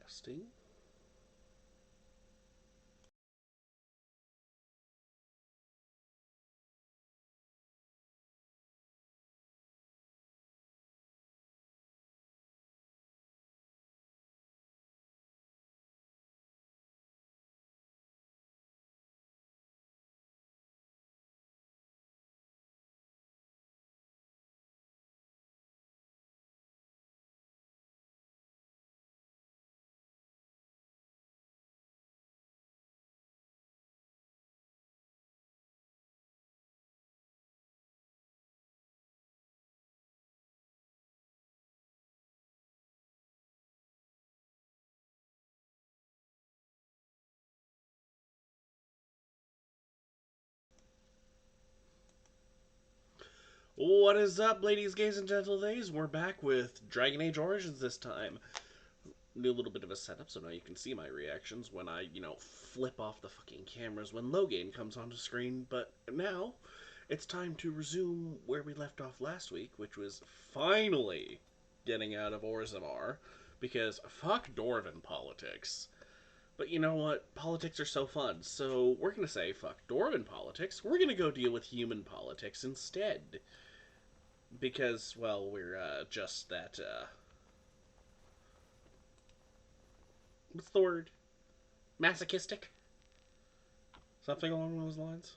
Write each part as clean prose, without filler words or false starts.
Adjusting. What is up, ladies, gays, and gentlemen? We're back with Dragon Age Origins this time. Do a little bit of a setup so now you can see my reactions when I, flip off the fucking cameras when Logan comes onto screen. But now, it's time to resume where we left off last week, which was finally getting out of Orzammar, because fuck Dwarven politics. But you know what? Politics are so fun, so we're gonna say fuck Dwarven politics. We're gonna go deal with human politics instead. Because, well, we're just that, what's the word? Masochistic? Something along those lines?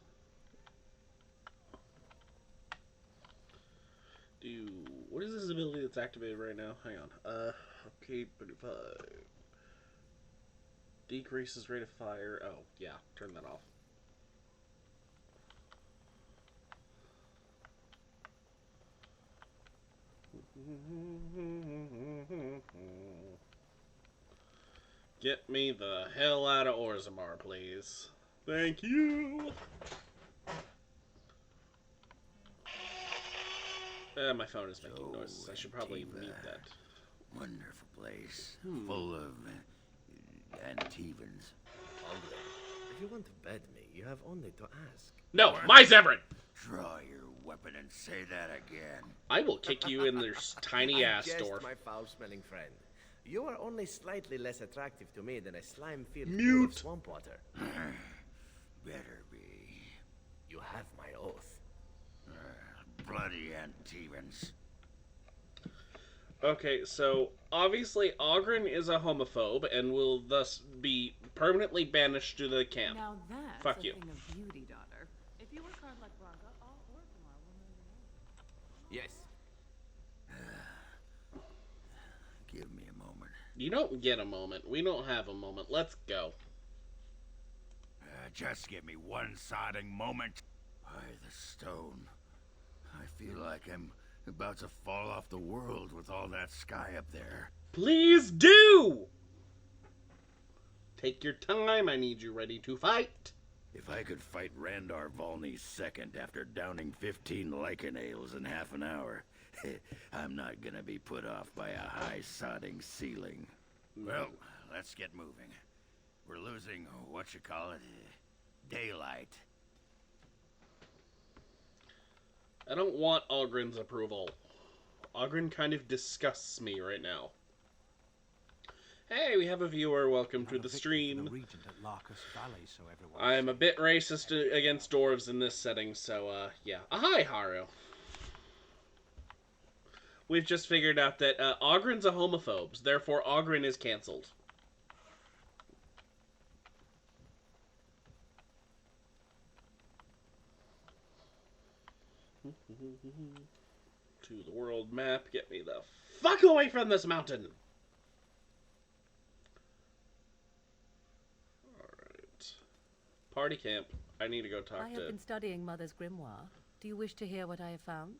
What is this ability that's activated right now? Hang on. Okay, 35. Decreases rate of fire. Oh, yeah, turn that off. Get me the hell out of Orzammar, please. Thank you! My phone is making noises. I should probably mute that. Wonderful place. Full of Antevans. If you want to bed me, you have only to ask. No, my Zevran! Draw your weapon and say that again. I will kick you in this tiny ass Just door. my foul-smelling friend. You are only slightly less attractive to me than a slime filled Mute. pool of swamp water. Better be. You have my oath. Bloody Antevans. Okay, so obviously Ogren is a homophobe and will thus be permanently banished to the camp. Now that's Fuck a you. thing of beauty, daughter. If you work hard like Bronca, all Orzammar will know your name. Yes. Give me a moment. You don't get a moment. We don't have a moment. Let's go. Just give me one sodding moment. By the stone. I feel like I'm about to fall off the world with all that sky up there. Please do! Take your time. I need you ready to fight. If I could fight Randar Volney's second after downing 15 lichen ales in half an hour, I'm not gonna be put off by a high sodding ceiling. Well, let's get moving. We're losing, daylight. I don't want Ogren's approval. Ogren kind of disgusts me right now. Hey, we have a viewer. Welcome to the stream. I'm a bit racist against dwarves in this setting, so, yeah. Hi, Haru. We've just figured out that Ogren's a homophobe, therefore Ogren is cancelled. To the world map. Get me the fuck away from this mountain! Alright. Party camp. I need to go talk I have been studying Mother's grimoire. Do you wish to hear what I have found?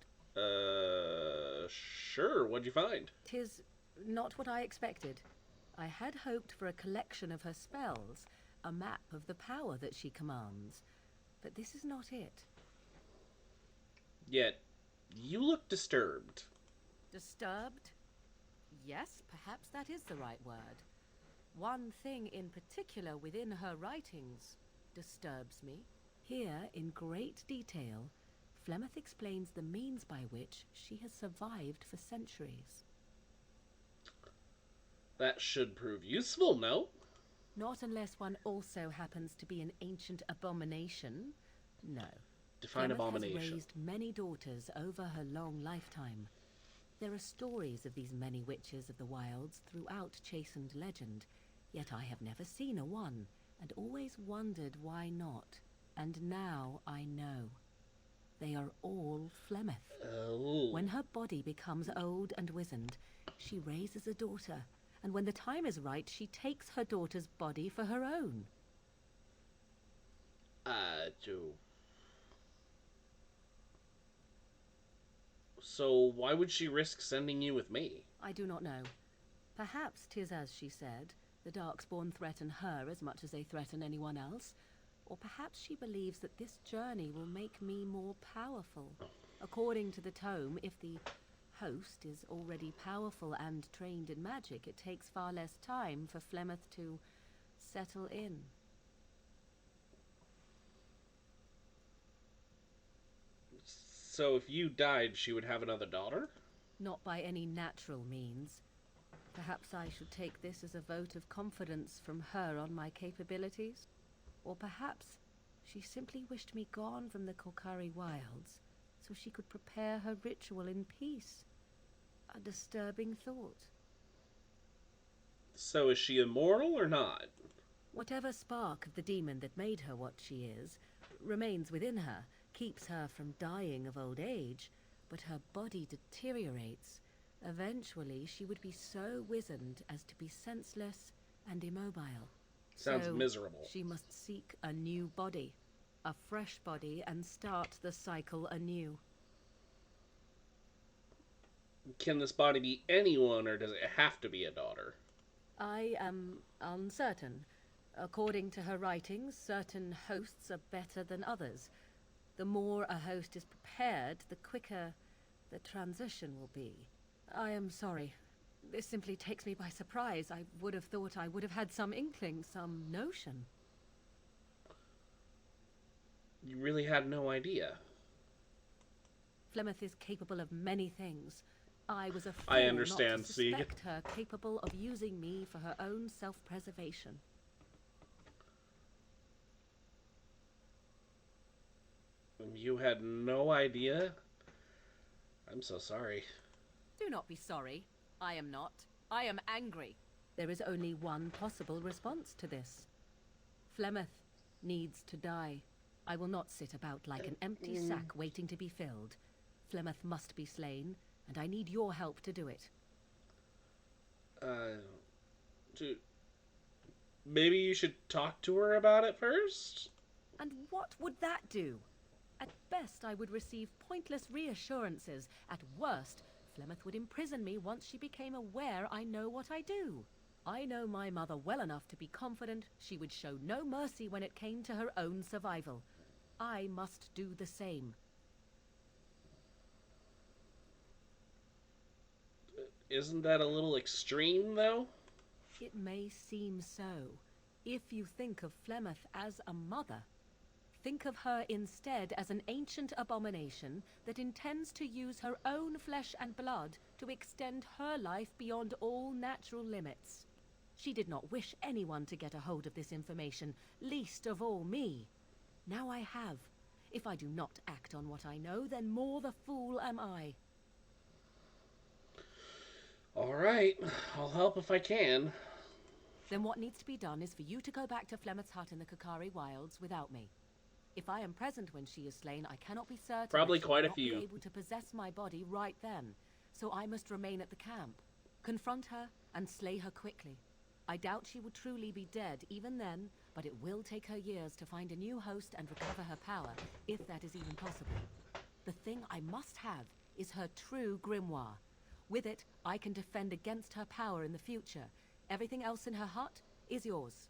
Sure. What'd you find? 'Tis not what I expected. I had hoped for a collection of her spells, a map of the power that she commands. But this is not it. Yet, you look disturbed. Disturbed? Yes, perhaps that is the right word. One thing in particular within her writings disturbs me. Here, in great detail, Flemeth explains the means by which she has survived for centuries. That should prove useful, no? Not unless one also happens to be an ancient abomination. No. Define Flemeth abomination. has raised many daughters over her long lifetime. There are stories of these many witches of the wilds throughout chastened legend, yet I have never seen a one, and always wondered why not. And now I know. They are all Flemeth. Oh. When her body becomes old and wizened, she raises a daughter, and when the time is right, she takes her daughter's body for her own. Joe. So why would she risk sending you with me? I do not know. Perhaps 'tis as she said, the Darkspawn threaten her as much as they threaten anyone else. Or perhaps she believes that this journey will make me more powerful. According to the tome, if the host is already powerful and trained in magic, it takes far less time for Flemeth to settle in. So if you died, she would have another daughter? Not by any natural means. Perhaps I should take this as a vote of confidence from her on my capabilities. Or perhaps she simply wished me gone from the Kolkari wilds so she could prepare her ritual in peace. A disturbing thought. So is she immortal or not? Whatever spark of the demon that made her what she is remains within her, keeps her from dying of old age, but her body deteriorates. Eventually, she would be so wizened as to be senseless and immobile. Sounds So miserable. she must seek a new body, a fresh body, and start the cycle anew. Can this body be anyone, or does it have to be a daughter? I am uncertain. According to her writings, certain hosts are better than others. The more a host is prepared, the quicker the transition will be. I am sorry. This simply takes me by surprise. I would have thought I would have had some inkling, some notion. You really had no idea. Flemeth is capable of many things. I was a fool I understand, not to so you suspect her capable of using me for her own self-preservation. You had no idea? I'm so sorry. Do not be sorry. I am not. I am angry. There is only one possible response to this. Flemeth needs to die. I will not sit about like an empty sack waiting to be filled. Flemeth must be slain, and I need your help to do it. To... Maybe you should talk to her about it first? And what would that do? At best, I would receive pointless reassurances. At worst, Flemeth would imprison me once she became aware I know what I do. I know my mother well enough to be confident she would show no mercy when it came to her own survival. I must do the same. Isn't that a little extreme, though? It may seem so. If you think of Flemeth as a mother, think of her instead as an ancient abomination that intends to use her own flesh and blood to extend her life beyond all natural limits. She did not wish anyone to get a hold of this information, least of all me. Now I have. If I do not act on what I know, then more the fool am I. Alright, I'll help if I can. Then what needs to be done is for you to go back to Flemeth's hut in the Kokari wilds without me. If I am present when she is slain, I cannot be certain Probably that she quite will a not few. be able to possess my body right then. So I must remain at the camp. Confront her and slay her quickly. I doubt she will truly be dead even then, but it will take her years to find a new host and recover her power, if that is even possible. The thing I must have is her true grimoire. With it, I can defend against her power in the future. Everything else in her hut is yours.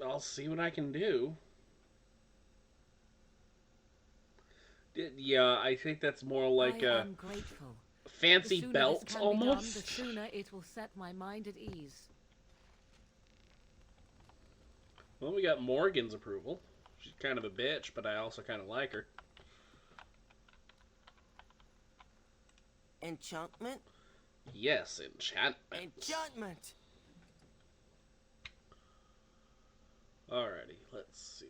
I'll see what I can do. Yeah, I think that's more like I a am grateful. fancy The sooner belt, this can be done, almost. the sooner it will set my mind at ease. Well, we got Morgan's approval. She's kind of a bitch, but I also kind of like her. Enchantment? Yes, enchantment. Enchantment! Alrighty, let's see.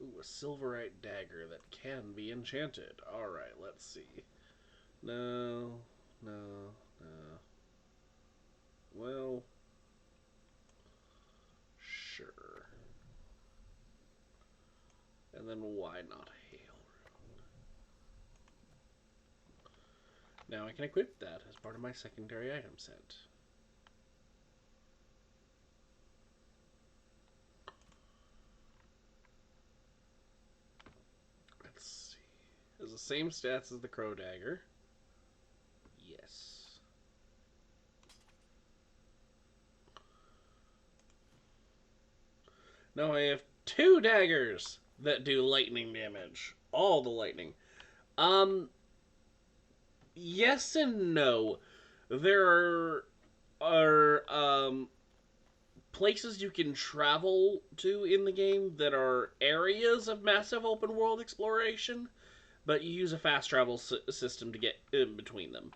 Ooh, a silverite dagger that can be enchanted. Alright, let's see. No, no, no. Well, sure. And then why not hail rune? Now I can equip that as part of my secondary item set. Let's see. Has the same stats as the crow dagger. Yes. Now I have 2 daggers that do lightning damage. All the lightning. Yes and no. There are places you can travel to in the game that are areas of massive open world exploration, but you use a fast travel system to get in between them.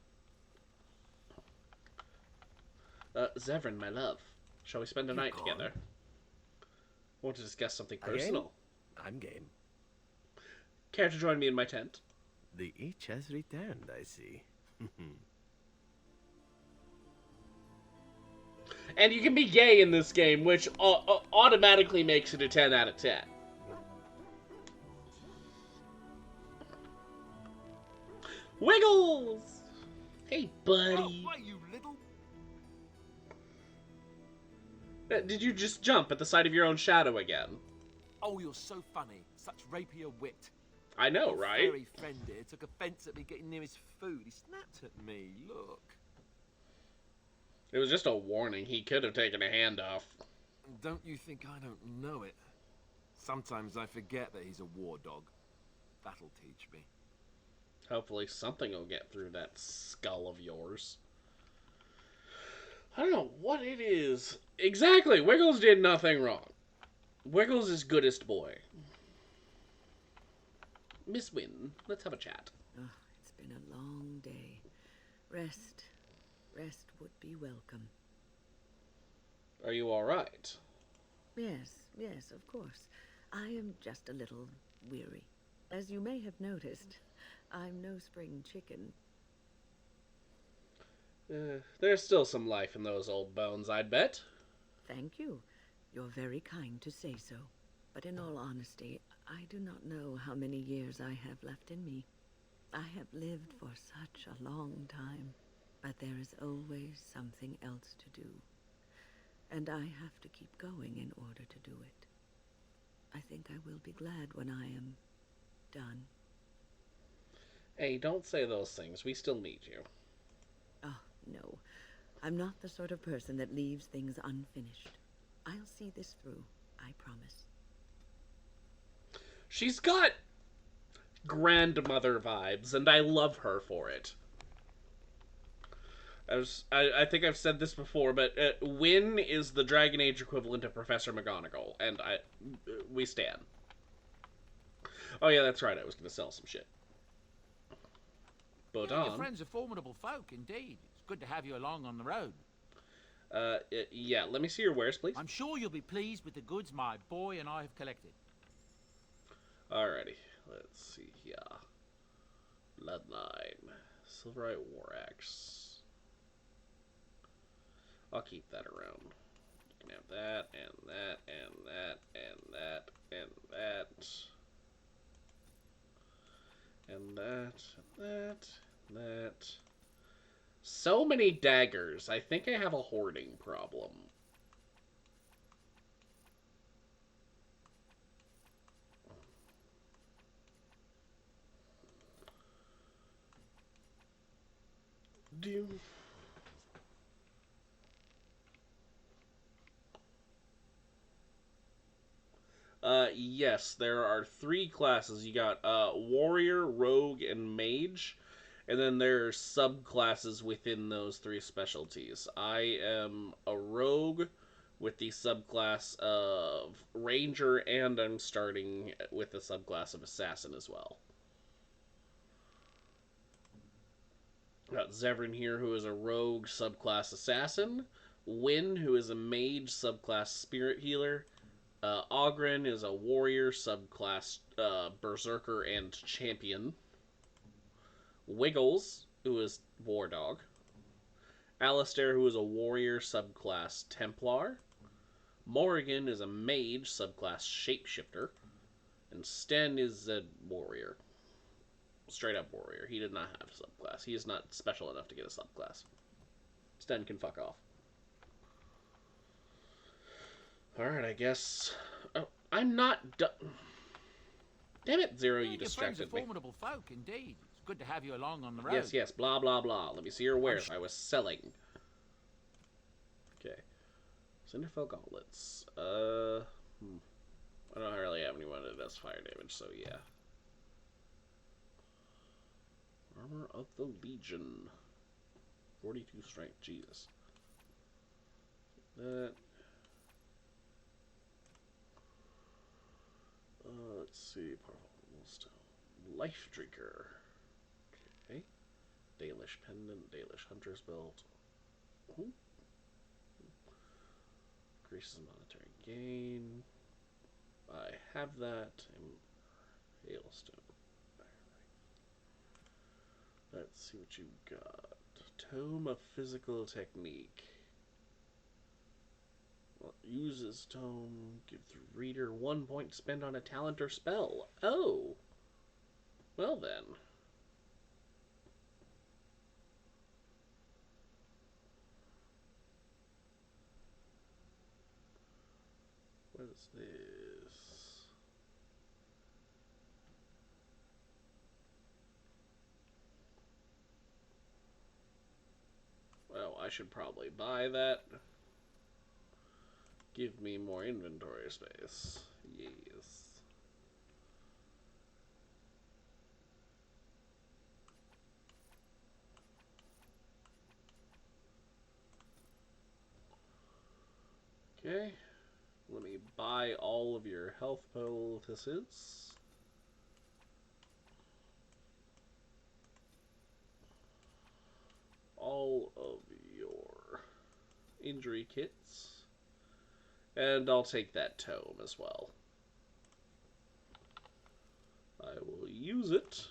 Zevran, my love, shall we spend a night together? Want to discuss something personal? I'm game. Care to join me in my tent? The itch has returned, I see. And you can be gay in this game, which automatically makes it a 10 out of 10. Wiggles! Hey, buddy. Oh, why, you little... Did you just jump at the sight of your own shadow again? Oh, you're so funny. Such rapier wit. I know, Your right? furry friend here took offence at me getting near his food. He snapped at me. Look. It was just a warning. He could have taken a hand off. Don't you think I don't know it? Sometimes I forget that he's a war dog. That'll teach me. Hopefully something will get through that skull of yours. I don't know what it is. Exactly! Wiggles did nothing wrong. Wiggles is goodest boy. Miss Wynn, let's have a chat. Oh, it's been a long day. Rest would be welcome. Are you alright? Yes, of course. I am just a little weary. As you may have noticed, I'm no spring chicken. There's still some life in those old bones, I'd bet. Thank you. You're very kind to say so. But in all honesty, I do not know how many years I have left in me. I have lived for such a long time, but there is always something else to do. And I have to keep going in order to do it. I think I will be glad when I am done. Hey, don't say those things. We still need you. Oh, no. I'm not the sort of person that leaves things unfinished. I'll see this through, I promise. She's got grandmother vibes, and I love her for it. I think I've said this before, but Wynn is the Dragon Age equivalent of Professor McGonagall, and we stand. Oh yeah, that's right, I was going to sell some shit. But Yeah, your friends are formidable folk, indeed. It's good to have you along on the road. yeah, let me see your wares, please. I'm sure you'll be pleased with the goods my boy and I have collected. Alrighty, let's see here. Bloodline. Silverite War Axe. I'll keep that around. You can have that, and that, and that, and that, and that. And that, and that, and that. So many daggers. I think I have a hoarding problem. Yes, there are 3 classes. You got warrior, rogue, and mage, and then there are subclasses within those 3 specialties. I am a rogue with the subclass of Ranger, and I'm starting with the subclass of Assassin as well. Got Zevran here, who is a rogue subclass assassin. Wynn, who is a mage subclass spirit healer. Ogren is a warrior subclass berserker and champion. Wiggles, who is war dog. Alistair, who is a warrior subclass Templar. Morrigan is a mage subclass shapeshifter. And Sten is a warrior. Straight up warrior. He did not have a subclass. He is not special enough to get a subclass. Sten can fuck off. Alright, I guess... Oh, I'm not done. Damn it, Zero, you distracted me. Formidable folk, indeed. It's good to have you along on the road. Yes, blah, blah, blah. Let me see your wares. I was selling. Okay. Cinderfell gauntlets. I don't really have anyone that does fire damage, so yeah. Armor of the Legion. 42 strength, Jesus. That. Let's see. Life Drinker. Okay. Dalish Pendant, Dalish Hunter's Belt. Ooh. Increases monetary gain. I have that. Hailstone. Let's see what you got. Tome of Physical Technique. Well, uses tome. Give the reader 1 point to spend on a talent or spell. Oh. Well then. What is this? Well, I should probably buy that. Give me more inventory space. Yes. Okay. Let me buy all of your health poultices. All of your injury kits. And I'll take that tome as well. I will use it.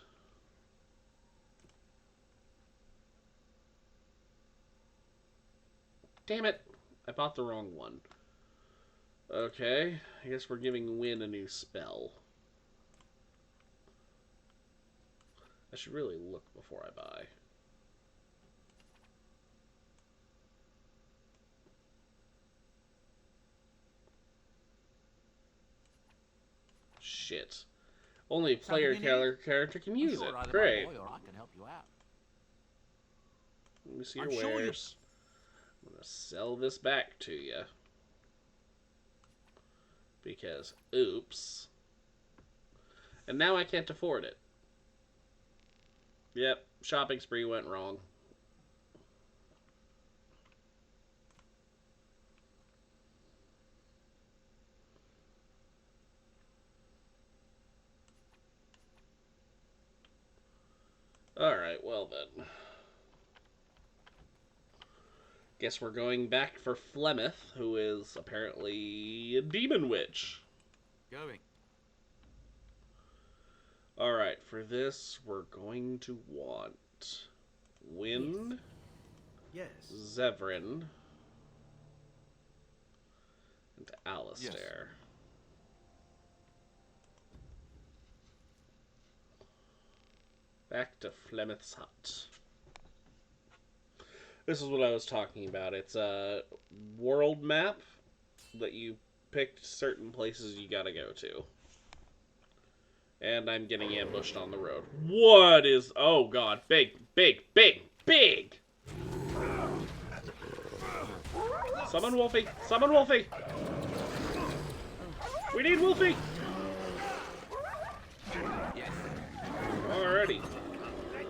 Damn it! I bought the wrong one. Okay, I guess we're giving Wynn a new spell. I should really look before I buy. Shit. Only player character can use it. Great. Or I can help you out. Let me see your wares. I'm gonna sell this back to you. Because, oops. And now I can't afford it. Yep, shopping spree went wrong. Alright, well then. Guess we're going back for Flemeth, who is apparently a demon witch. Going. Alright, for this, we're going to want Wynn, Yes. Zevran, and Alistair. Yes. Back to Flemeth's hut. This is what I was talking about. It's a world map that you picked certain places you gotta go to. And I'm getting ambushed on the road. What is... Oh god, big, big, big, big! Summon Wolfie! Summon Wolfie! We need Wolfie! Alrighty.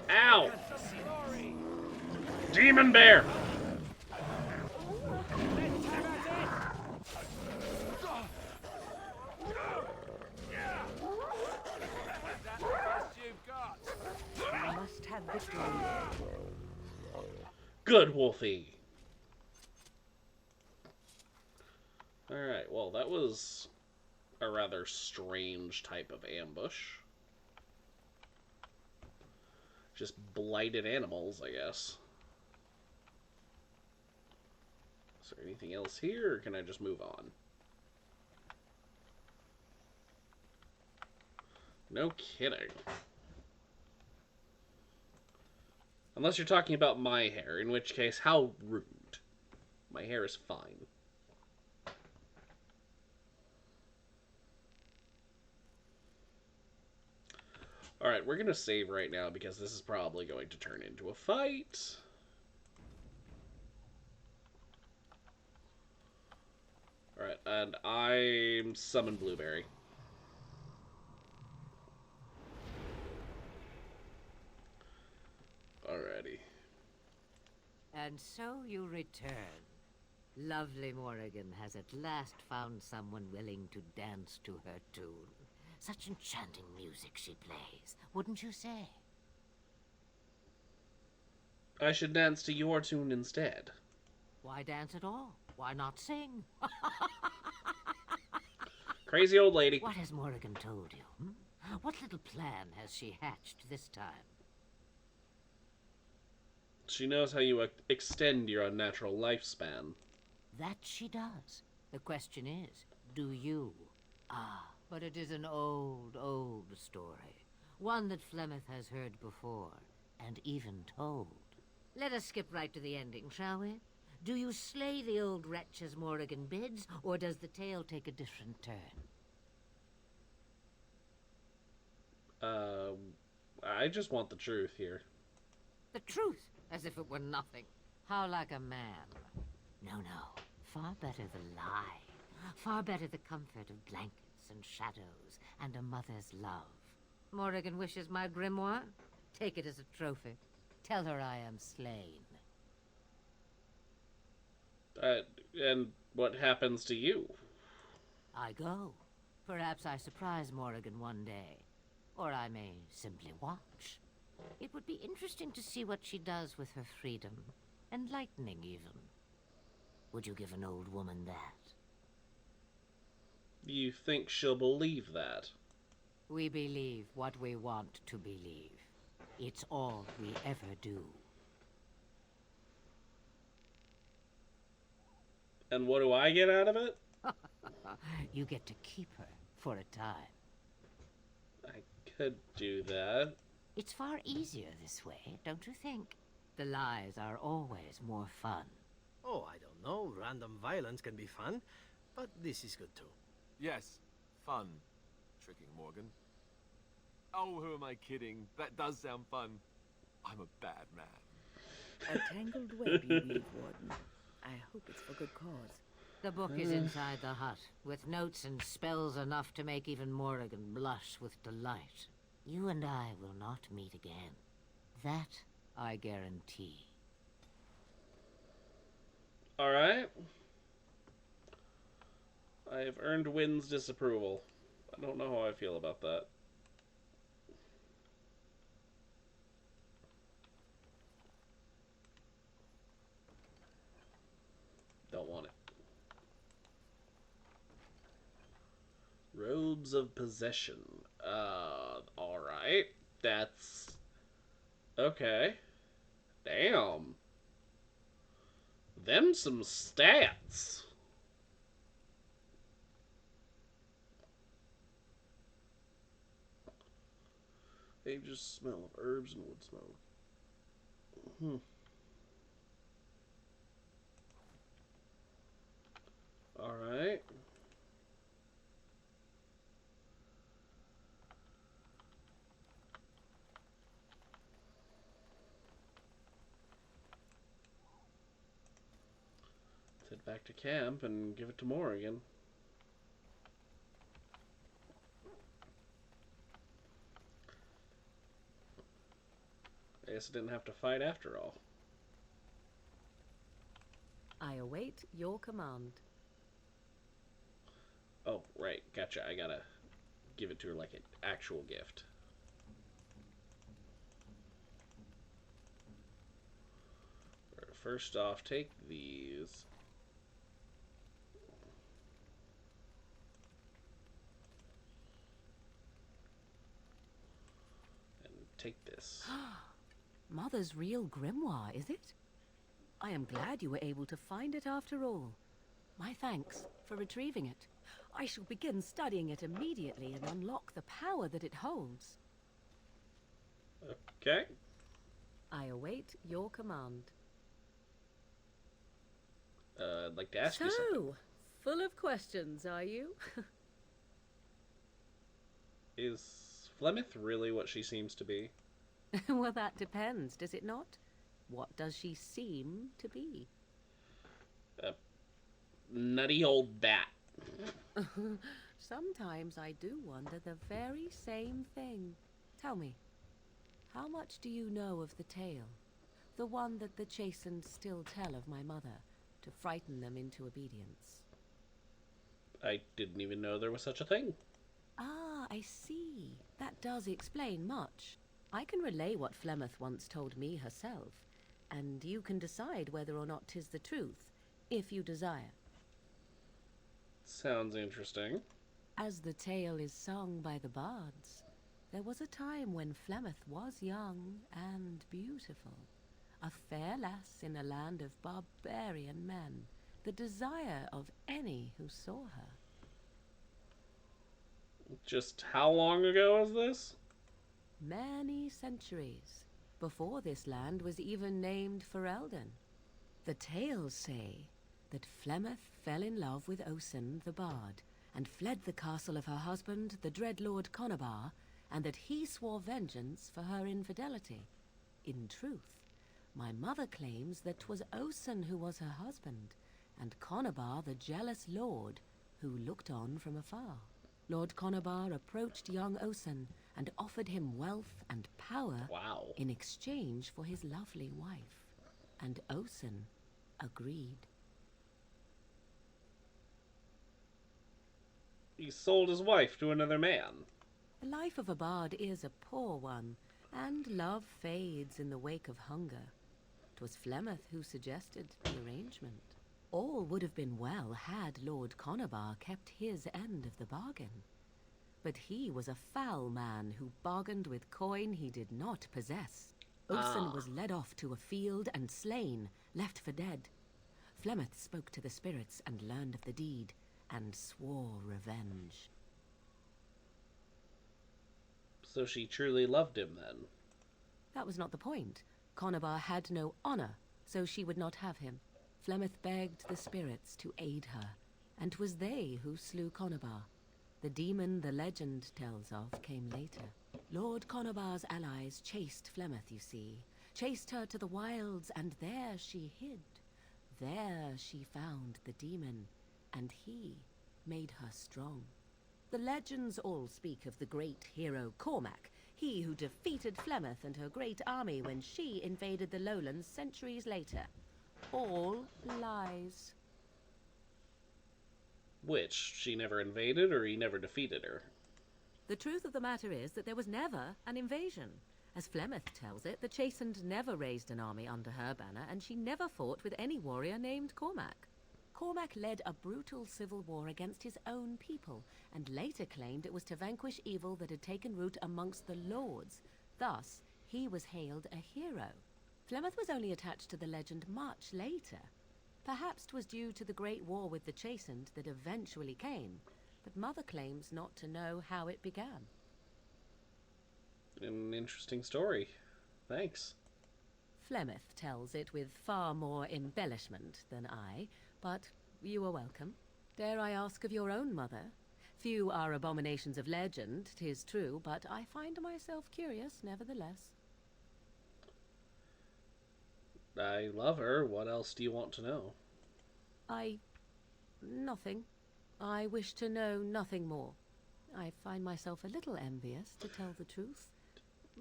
Ow! Demon Bear! Good, Wolfie. Alright, well, that was a rather strange type of ambush. Just blighted animals, I guess. Is there anything else here, or can I just move on? No kidding. Unless you're talking about my hair, in which case, how rude. My hair is fine. Alright, we're gonna save right now because this is probably going to turn into a fight. Alright, and I'm summon Blueberry. Alrighty. And so you return. Lovely Morrigan has at last found someone willing to dance to her tune. Such enchanting music she plays, wouldn't you say? I should dance to your tune instead. Why dance at all? Why not sing? Crazy old lady. What has Morrigan told you? What little plan has she hatched this time? She knows how you extend your unnatural lifespan. That she does. The question is, do you? Ah, but it is an old, old story. One that Flemeth has heard before, and even told. Let us skip right to the ending, shall we? Do you slay the old wretch as Morrigan bids, or does the tale take a different turn? I just want the truth here. The truth, as if it were nothing. How like a man. No, no. Far better the lie. Far better the comfort of blankets and shadows and a mother's love. Morrigan wishes my grimoire? Take it as a trophy. Tell her I am slain. And what happens to you? I go. Perhaps I surprise Morrigan one day. Or I may simply watch. It would be interesting to see what she does with her freedom. Enlightening, even. Would you give an old woman that? You think she'll believe that? We believe what we want to believe. It's all we ever do. And what do I get out of it? You get to keep her for a time. I could do that. It's far easier this way, don't you think? The lies are always more fun. Oh, I don't know. Random violence can be fun, but this is good too. Yes, fun. Tricking Morgan. Oh, who am I kidding? That does sound fun. I'm a bad man. A tangled web you weave, Warden. I hope it's for good cause. The book is inside the hut, with notes and spells enough to make even Morrigan blush with delight. You and I will not meet again. That I guarantee. Alright. I have earned Wynn's disapproval. I don't know how I feel about that. Don't want it. Robes of Possession. Alright. That's... okay. Damn. Them some stats. Dangerous smell of herbs and wood smoke. Alright. Let's head back to camp and give it to Morrigan. I guess I didn't have to fight after all. I await your command. Oh, right. Gotcha. I gotta give it to her like an actual gift. first off, take these. And take this. Mother's real grimoire, is it? I am glad you were able to find it after all. My thanks for retrieving it. I shall begin studying it immediately and unlock the power that it holds. Okay. I await your command. I'd like to ask you something. So, full of questions, are you? Is Flemeth really what she seems to be? Well, that depends, does it not? What does she seem to be? A nutty old bat. Sometimes I do wonder the very same thing. Tell me, how much do you know of the tale? The one that the chastened still tell of my mother, to frighten them into obedience. I didn't even know there was such a thing. Ah, I see. That does explain much. I can relay what Flemeth once told me herself, and you can decide whether or not 'tis the truth, if you desire. Sounds interesting. As the tale is sung by the bards, there was a time when Flemeth was young and beautiful, a fair lass in a land of barbarian men, the desire of any who saw her. Just how long ago was this? Many centuries, before this land was even named Ferelden. The tales say that Flemeth fell in love with Osen the bard, and fled the castle of her husband, the dread Lord Conabar, and that he swore vengeance for her infidelity. In truth, my mother claims that 'twas Osen who was her husband, and Conabar the jealous lord who looked on from afar. Lord Conabar approached young Osen and offered him wealth and power Wow. in exchange for his lovely wife, and Osen agreed. He sold his wife to another man. The life of a bard is a poor one, and love fades in the wake of hunger. 'Twas Flemeth who suggested the arrangement. All would have been well had Lord Conabar kept his end of the bargain. But he was a foul man who bargained with coin he did not possess. Osen was led off to a field and slain, left for dead. Flemeth spoke to the spirits and learned of the deed, and swore revenge. So she truly loved him then. That was not the point. Conabar had no honor, so she would not have him. Flemeth begged the spirits to aid her, and 'twas they who slew Conabar. The demon the legend tells of came later. Lord Conabar's allies chased Flemeth, you see. Chased her to the wilds, and there she hid. There she found the demon, and he made her strong. The legends all speak of the great hero Cormac, he who defeated Flemeth and her great army when she invaded the lowlands centuries later. All lies. Which, she never invaded or he never defeated her? The truth of the matter is that there was never an invasion. As Flemeth tells it, the Chastened never raised an army under her banner, and she never fought with any warrior named Cormac. Cormac led a brutal civil war against his own people, and later claimed it was to vanquish evil that had taken root amongst the lords. Thus, he was hailed a hero. Flemeth was only attached to the legend much later. Perhaps 'twas due to the great war with the Chastened that eventually came, but Mother claims not to know how it began. An interesting story. Thanks. Flemeth tells it with far more embellishment than I, but you are welcome. Dare I ask of your own mother? Few are abominations of legend, 'tis true, but I find myself curious nevertheless. I love her. What else do you want to know? Nothing. I wish to know nothing more. I find myself a little envious, to tell the truth.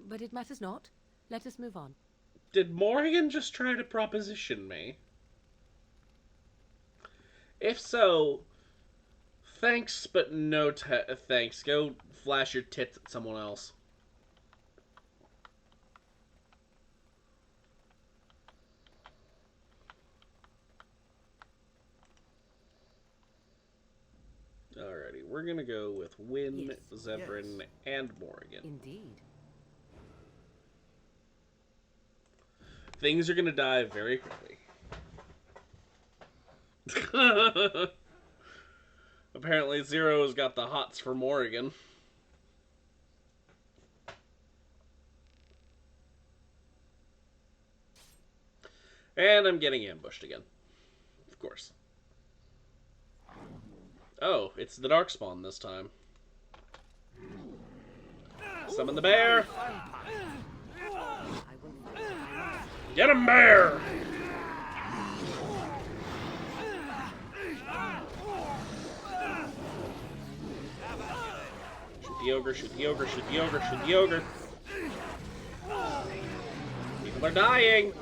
But it matters not. Let us move on. Did Morrigan just try to proposition me? If so, thanks, but no thanks. Go flash your tits at someone else. we're gonna go with Wynn, Yes. Zevran, and Morrigan. Indeed. Things are gonna die very quickly. Apparently Zero's got the hots for Morrigan. And I'm getting ambushed again. Of course. Oh, it's the Darkspawn this time. Summon the bear! Get him, bear! Shoot the ogre, shoot the ogre, shoot the ogre, shoot the ogre. People are dying!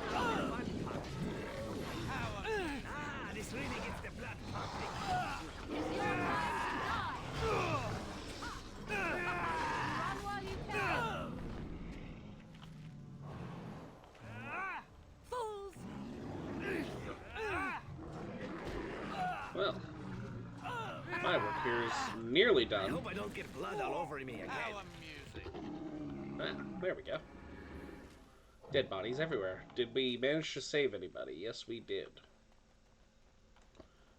This really gets the blood pumping. Fools! Well, my work here is nearly I done. hope I don't get blood all over me again. Ah, there we go. Dead bodies everywhere. Did we manage to save anybody? Yes, we did.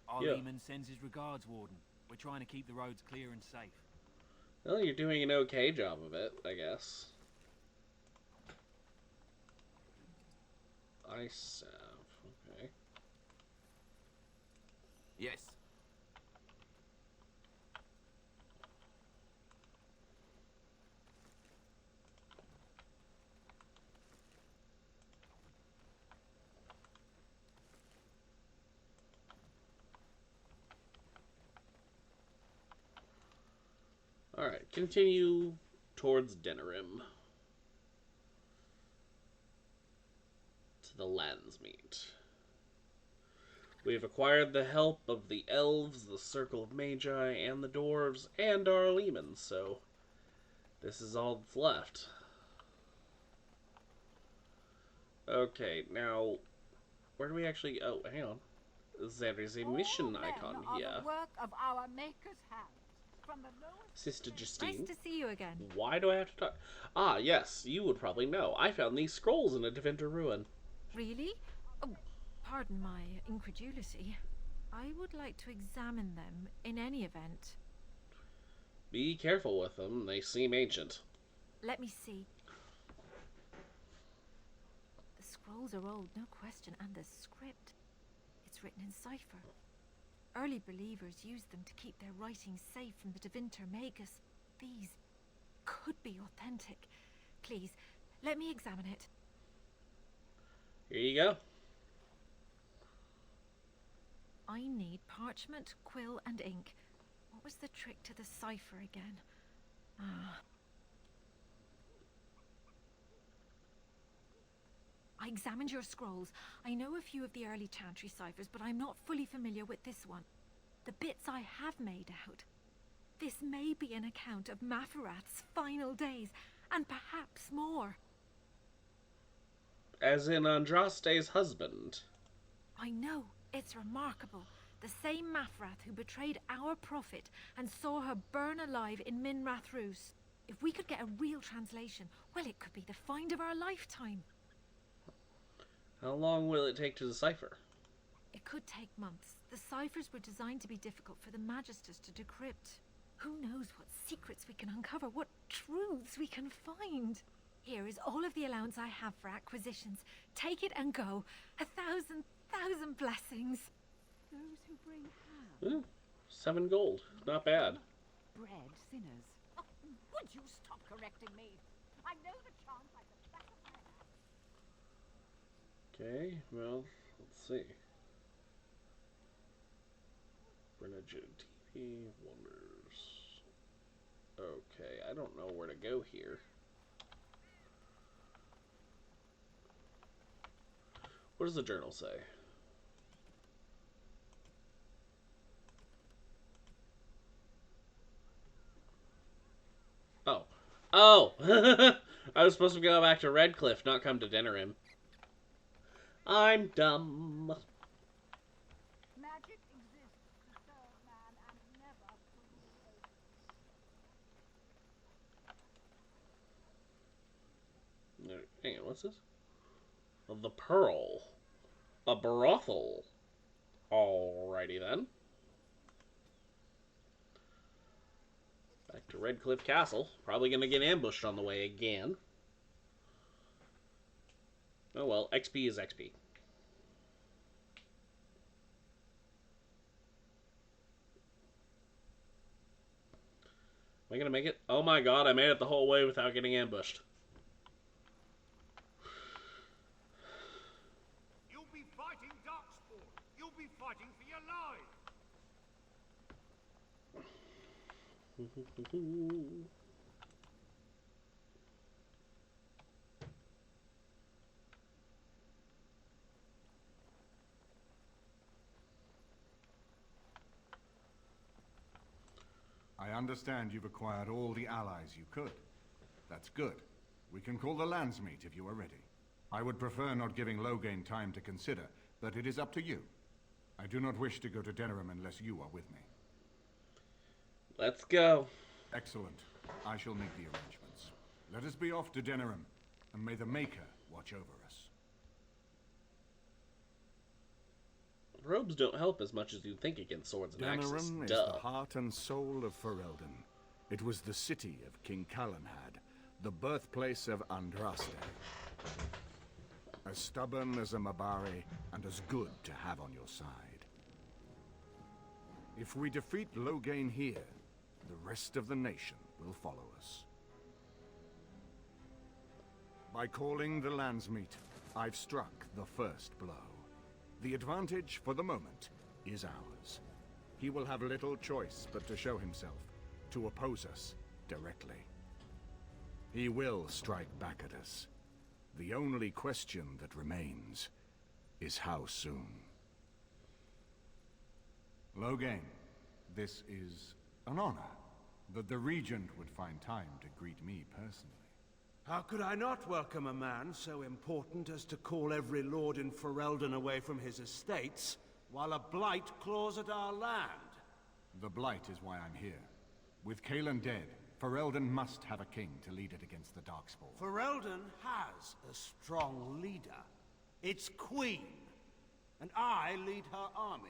Our Yeah. Lehman sends his regards, Warden. We're trying to keep the roads clear and safe. Well, you're doing an okay job of it, I guess. Ice salve. Okay. Yes. Alright, continue towards Denerim. To the Landsmeet. We have acquired the help of the elves, the Circle of Magi, and the dwarves, and our Lehman, so this is all that's left. Okay, now, where do we actually... Oh, hang on. There is a mission icon here. Work of our maker's hands. From the lowest Sister Justine. Nice to see you again. Why do I have to talk? Ah, yes, you would probably know. I found these scrolls in a Deventer ruin. Really? Oh, pardon my incredulity. I would like to examine them in any event. Be careful with them. They seem ancient. Let me see. The scrolls are old, no question, and the script. It's written in cipher. Early believers used them to keep their writings safe from the Deventer Magus. These could be authentic. Please, let me examine it. Here you go. I need parchment, quill, and ink. What was the trick to the cipher again? I examined your scrolls. I know a few of the early chantry ciphers, but I'm not fully familiar with this one. The bits I have made out. This may be an account of Maferath's final days, and perhaps more. As in Andraste's husband. I know. It's remarkable. The same Maferath who betrayed our prophet and saw her burn alive in Minrath Rus. If we could get a real translation, well, it could be the find of our lifetime. How long will it take to decipher? It could take months. The ciphers were designed to be difficult for the Magisters to decrypt. Who knows what secrets we can uncover, what truths we can find. Here is all of the allowance I have for acquisitions. Take it and go. 1,000 blessings. Those who bring ham, Ooh, 7 gold. Not bad. bread sinners. Oh, would you stop correcting me? I know the chant like the back of my hand. Okay, well, let's see. Brenagin TV Wonders. Okay, I don't know where to go here. What does the journal say? Oh. Oh! I was supposed to go back to Redcliffe, not come to Denerim. I'm dumb. Magic exists to serve man and never fully Hang on, what's this? The Pearl. A brothel. Alrighty then. Back to Redcliffe Castle. Probably gonna get ambushed on the way again. Oh well, XP is XP. Am I gonna make it? Oh my god, I made it the whole way without getting ambushed. You'll be fighting Darkspawn. You'll be fighting for your lives. I understand you've acquired all the allies you could. That's good. We can call the Landsmeet if you are ready. I would prefer not giving Loghain time to consider, but it is up to you. I do not wish to go to Denerim unless you are with me. Let's go. Excellent. I shall make the arrangements. Let us be off to Denerim, and may the Maker watch over us. Robes don't help as much as you'd think against swords and axes. Denerim is the heart and soul of Ferelden. It was the city of King Calenhad, the birthplace of Andraste. As stubborn as a Mabari, and as good to have on your side. If we defeat Loghain here, the rest of the nation will follow us. By calling the Landsmeet, I've struck the first blow. The advantage, for the moment, is ours. He will have little choice but to show himself, to oppose us directly. He will strike back at us. The only question that remains is how soon. Loghain, this is an honor that the Regent would find time to greet me personally. How could I not welcome a man so important as to call every lord in Ferelden away from his estates, while a blight claws at our land? The Blight is why I'm here. With Cailan dead, Ferelden must have a king to lead it against the Darkspawn. Ferelden has a strong leader. Its queen. And I lead her armies.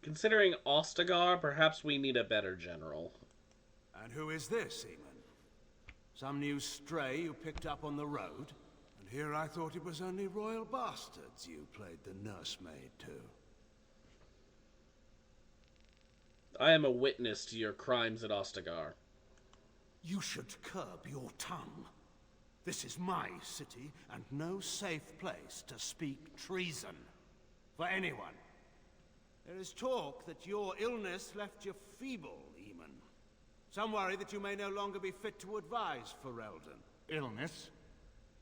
Considering Ostagar, perhaps we need a better general. And who is this, Eamon? Some new stray you picked up on the road? And here I thought it was only royal bastards you played the nursemaid to. I am a witness to your crimes at Ostagar. You should curb your tongue. This is my city, and no safe place to speak treason. For anyone. There is talk that your illness left you feeble, Eamon. Some worry that you may no longer be fit to advise Ferelden. Illness?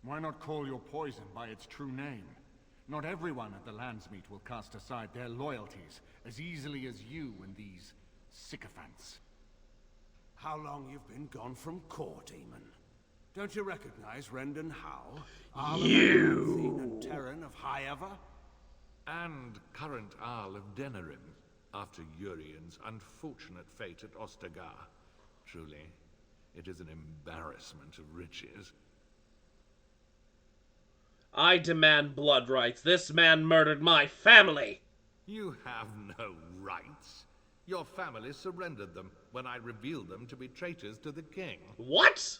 Why not call your poison by its true name? Not everyone at the Landsmeet will cast aside their loyalties as easily as you and these sycophants. How long you've been gone from court, Eamon? Don't you recognize Rendon Howe? You! And Terran of Highever? And current Arl of Denerim, after Urian's unfortunate fate at Ostagar. Truly, it is an embarrassment of riches. I demand blood rights. This man murdered my family! You have no rights. Your family surrendered them when I revealed them to be traitors to the king. What?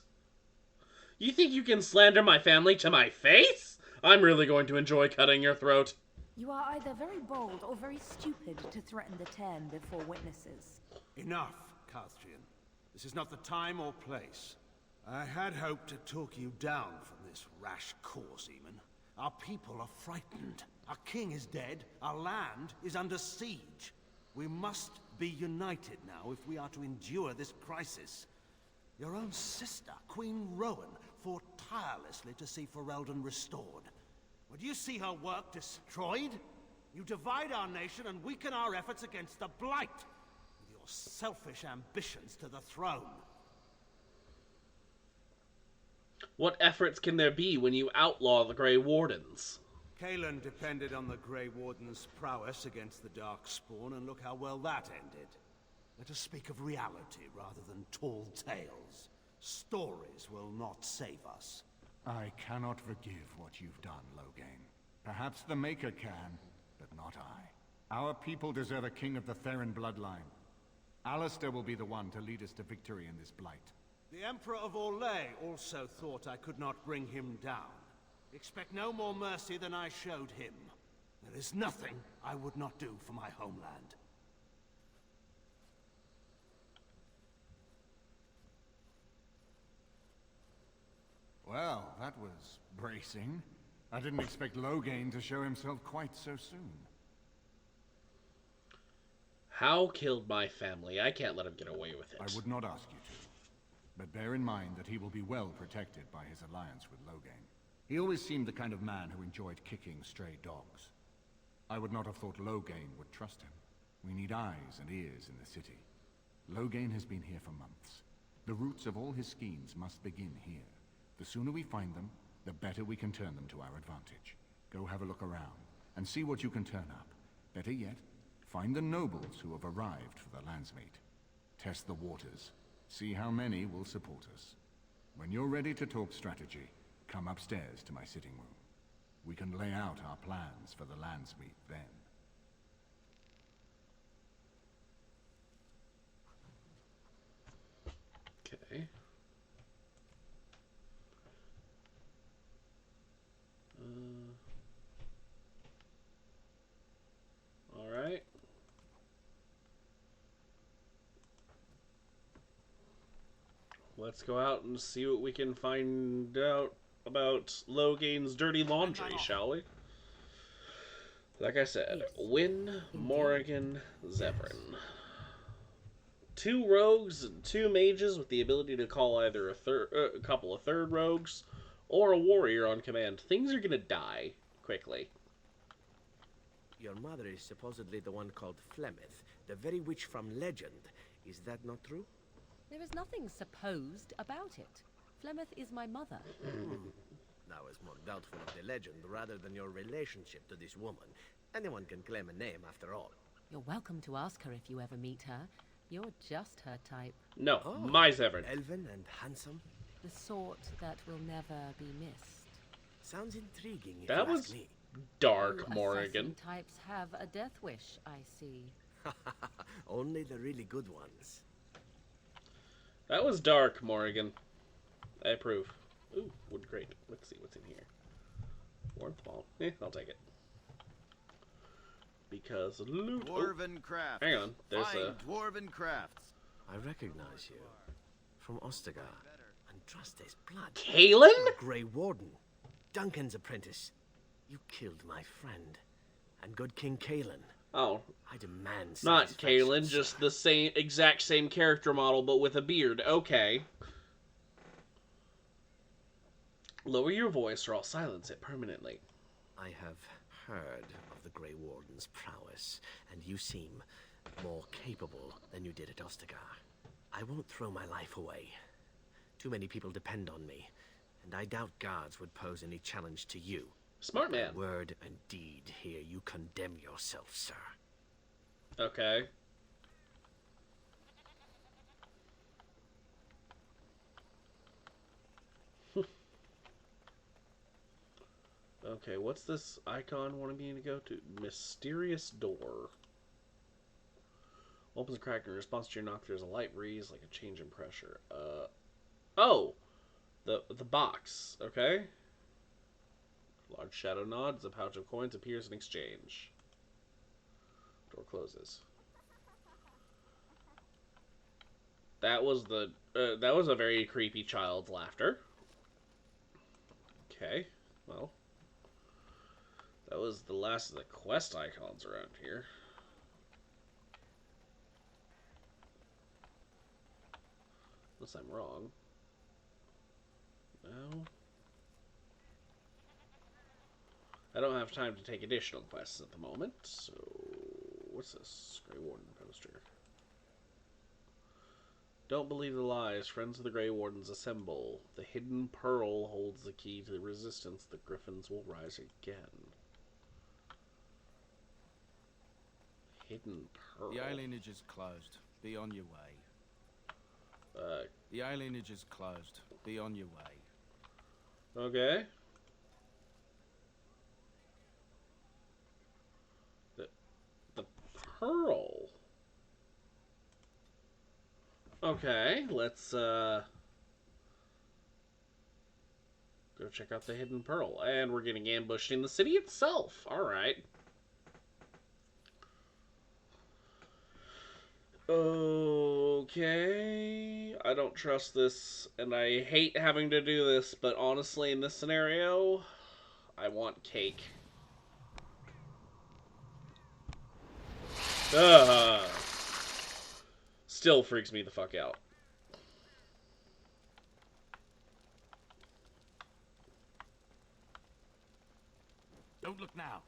You think you can slander my family to my face? I'm really going to enjoy cutting your throat. You are either very bold or very stupid to threaten the Ten before witnesses. Enough, Carthrian. This is not the time or place. I had hoped to talk you down from this rash course, Eamon. Our people are frightened. Our king is dead. Our land is under siege. We must be united now if we are to endure this crisis. Your own sister, Queen Rowan, fought tirelessly to see Ferelden restored. Would you see her work destroyed? You divide our nation and weaken our efforts against the Blight, with your selfish ambitions to the throne. What efforts can there be when you outlaw the Grey Wardens? Cailan depended on the Grey Warden's prowess against the Darkspawn, and look how well that ended. Let us speak of reality rather than tall tales. Stories will not save us. I cannot forgive what you've done, Logain. Perhaps the Maker can, but not I. Our people deserve a king of the Theron bloodline. Alistair will be the one to lead us to victory in this blight. The Emperor of Orlais also thought I could not bring him down. Expect no more mercy than I showed him. There is nothing I would not do for my homeland. Well, that was bracing. I didn't expect Logain to show himself quite so soon. How killed my family? I can't let him get away with it. I would not ask you to. But bear in mind that he will be well protected by his alliance with Logain. He always seemed the kind of man who enjoyed kicking stray dogs. I would not have thought Logain would trust him. We need eyes and ears in the city. Logain has been here for months. The roots of all his schemes must begin here. The sooner we find them, the better we can turn them to our advantage. Go have a look around, and see what you can turn up. Better yet, find the nobles who have arrived for the Landsmeet. Test the waters. See how many will support us. When you're ready to talk strategy, come upstairs to my sitting room. We can lay out our plans for the Landsmeet then. Okay. All right. Let's go out and see what we can find out about Logain's dirty laundry, shall we? Like I said, Wynn, Morrigan, Zevran. 2 rogues and 2 mages with the ability to call either a couple of third rogues or a warrior on command. Things are gonna die quickly. Your mother is supposedly the one called Flemeth, the very witch from legend. Is that not true? There is nothing supposed about it. Flemeth is my mother. Now is more doubtful of the legend rather than your relationship to this woman. Anyone can claim a name after all. You're welcome to ask her if you ever meet her. You're just her type. No, my Zevran. Elven and handsome? The sort that will never be missed. Sounds intriguing if That you was ask me. dark, You Morrigan. assassin types have a death wish, I see. Only the really good ones. That was dark, Morrigan. I approve. Ooh, wood crate. Let's see what's in here. Warmth ball. I'll take it. Because loot. Dwarven crafts. Hang on. There's Fine dwarven crafts. I recognize you. From Ostagar. And trust his blood. Kalen? The Grey Warden. Duncan's apprentice. You killed my friend. And good King Kalen. Oh. I demand Not satisfaction, Kalen, sir. just the exact same character model, but with a beard. Okay. Lower your voice or I'll silence it permanently. I have heard of the Grey Warden's prowess, and you seem more capable than you did at Ostagar. I won't throw my life away. Too many people depend on me, and I doubt guards would pose any challenge to you. Smart man. By word and deed here, you condemn yourself, sir. Okay. Okay, what's this icon wanting me to go to? Mysterious door. Opens a crack in response to your knock. There's a light breeze, like a change in pressure. Oh! The box, okay? Large shadow nods, a pouch of coins appears in exchange. Door closes. That was a very creepy child's laughter. Okay, well. That was the last of the quest icons around here. Unless I'm wrong. No. I don't have time to take additional quests at the moment, so... What's this? Grey Warden poster. Don't believe the lies. Friends of the Grey Wardens assemble. The hidden pearl holds the key to the resistance. The griffins will rise again. Hidden pearl. The alienage is closed. Be on your way. The alienage is closed. Be on your way. Okay. The pearl. Okay, let's go check out the hidden pearl. And we're getting ambushed in the city itself. Alright. Okay. I don't trust this, and I hate having to do this, but honestly, in this scenario, I want cake. Still freaks me the fuck out. Don't look now.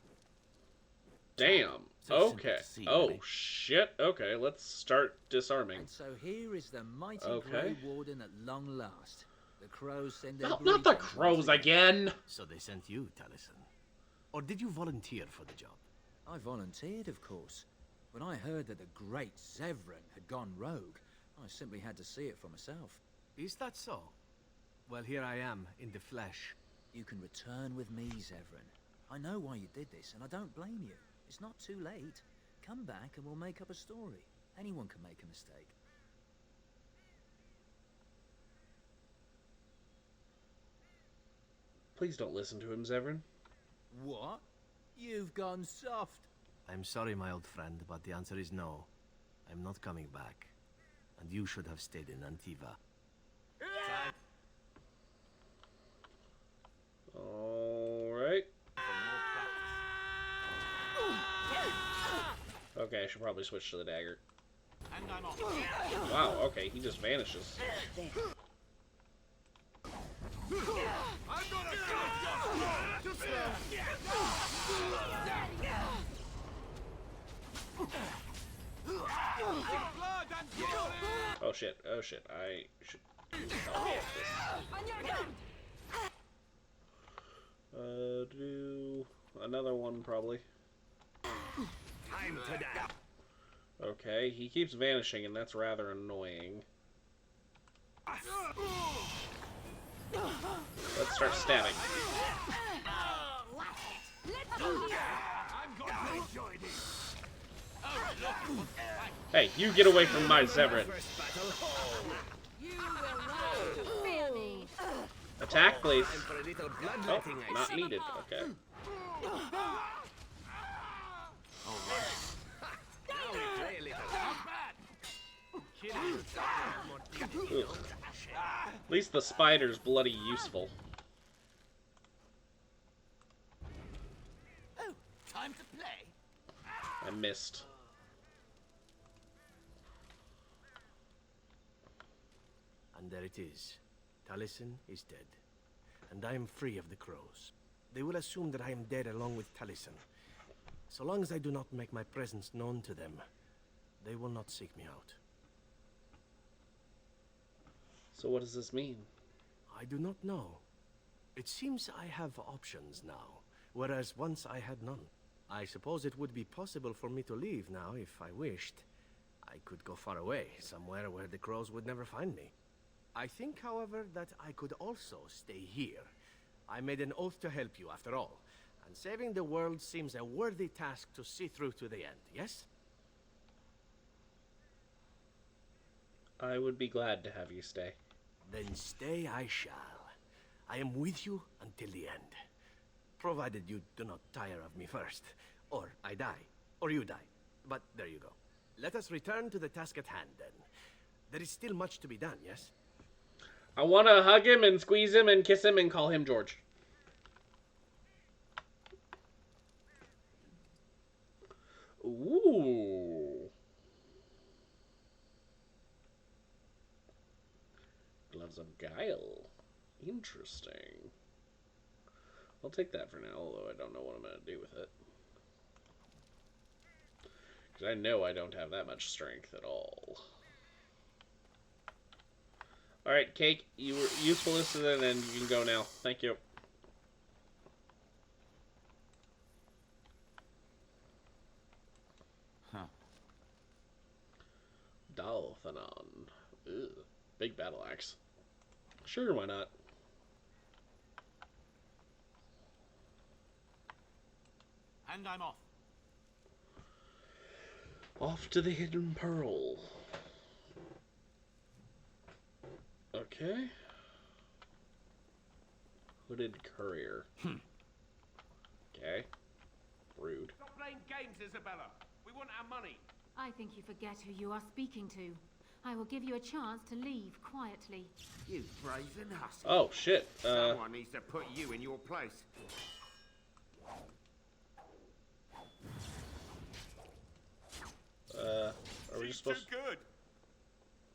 Damn. Okay. Oh, shit. Okay, let's start disarming. And so here is the mighty Okay. Grey Warden at long last. The crows send their Not the greetings crows once again! So they sent you, Taliesin. Or did you volunteer for the job? I volunteered, of course. When I heard that the great Zevran had gone rogue, I simply had to see it for myself. Is that so? Well, here I am, in the flesh. You can return with me, Zevran. I know why you did this, and I don't blame you. It's not too late. Come back and we'll make up a story. Anyone can make a mistake. Please don't listen to him, Zevran. What? You've gone soft. I'm sorry, my old friend, but the answer is no. I'm not coming back. And you should have stayed in Antiva. Alright. Okay, I should probably switch to the dagger. Wow, okay, he just vanishes. Oh shit, oh shit, I should do another one probably. Time to die. Okay, he keeps vanishing and that's rather annoying. Let's start stabbing. Hey, you get away from my Zevran. Attack, please. Oh, not needed. Okay. Ugh. At least the spider's bloody useful. Oh, time to play. I missed. And there it is. Taliesin is dead. And I am free of the crows. They will assume that I am dead along with Taliesin. So long as I do not make my presence known to them, they will not seek me out. So what does this mean? I do not know. It seems I have options now, whereas once I had none. I suppose it would be possible for me to leave now if I wished. I could go far away, somewhere where the crows would never find me. I think, however, that I could also stay here. I made an oath to help you, after all, and saving the world seems a worthy task to see through to the end, yes? I would be glad to have you stay. Then stay I shall. I am with you until the end. Provided you do not tire of me first. Or I die. Or you die. But there you go. Let us return to the task at hand, then. There is still much to be done, yes? I want to hug him and squeeze him and kiss him and call him George. Ooh. Gloves of Guile. Interesting. I'll take that for now, although I don't know what I'm going to do with it. Because I know I don't have that much strength at all. Alright, Cake, you were useful listening and you can go now. Thank you. Huh. Dalthanon. Ugh. Big battle axe. Sure, why not? And I'm off. Off to the Hidden Pearl. Okay. Hooded Courier. Okay. Rude. Stop playing games, Isabella. We want our money. I think you forget who you are speaking to. I will give you a chance to leave quietly. You brazen hussy. Oh, shit. Someone needs to put you in your place. Are we just supposed to... good.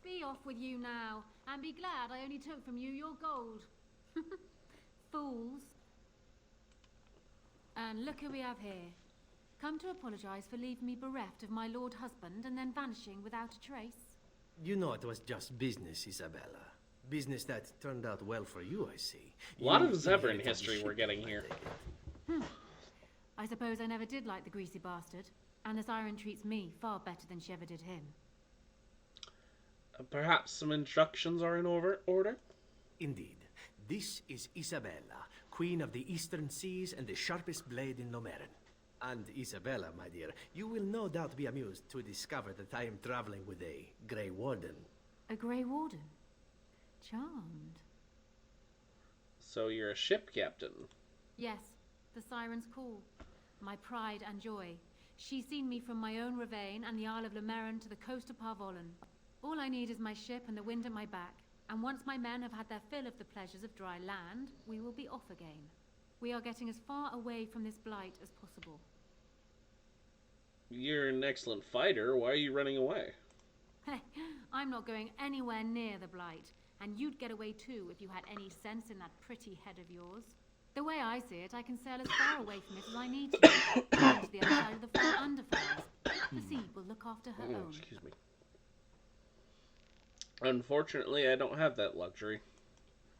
Be off with you now, and be glad I only took from you your gold. Fools. And look who we have here. Come to apologize for leaving me bereft of my lord husband and then vanishing without a trace. You know it was just business, Isabella. Business that turned out well for you, I see. A lot You of Zevran inherited history the we're ship, getting I here. take it. I suppose I never did like the greasy bastard, and the siren treats me far better than she ever did him. Perhaps some instructions are in order? Indeed. This is Isabella, Queen of the Eastern Seas and the sharpest blade in Lomerin. And Isabella, my dear, you will no doubt be amused to discover that I am traveling with a Grey Warden. A Grey Warden? Charmed. So you're a ship captain. Yes, the siren's call. My pride and joy. She's seen me from my own ravine and the Isle of Lomerin to the coast of Parvolan. All I need is my ship and the wind at my back. And once my men have had their fill of the pleasures of dry land, we will be off again. We are getting as far away from this blight as possible. You're an excellent fighter. Why are you running away? Hey, I'm not going anywhere near the blight. And you'd get away too if you had any sense in that pretty head of yours. The way I see it, I can sail as far away from it as I need to. Down to the other side of the far underfalls. The sea will look after her own. Excuse me. Unfortunately, I don't have that luxury.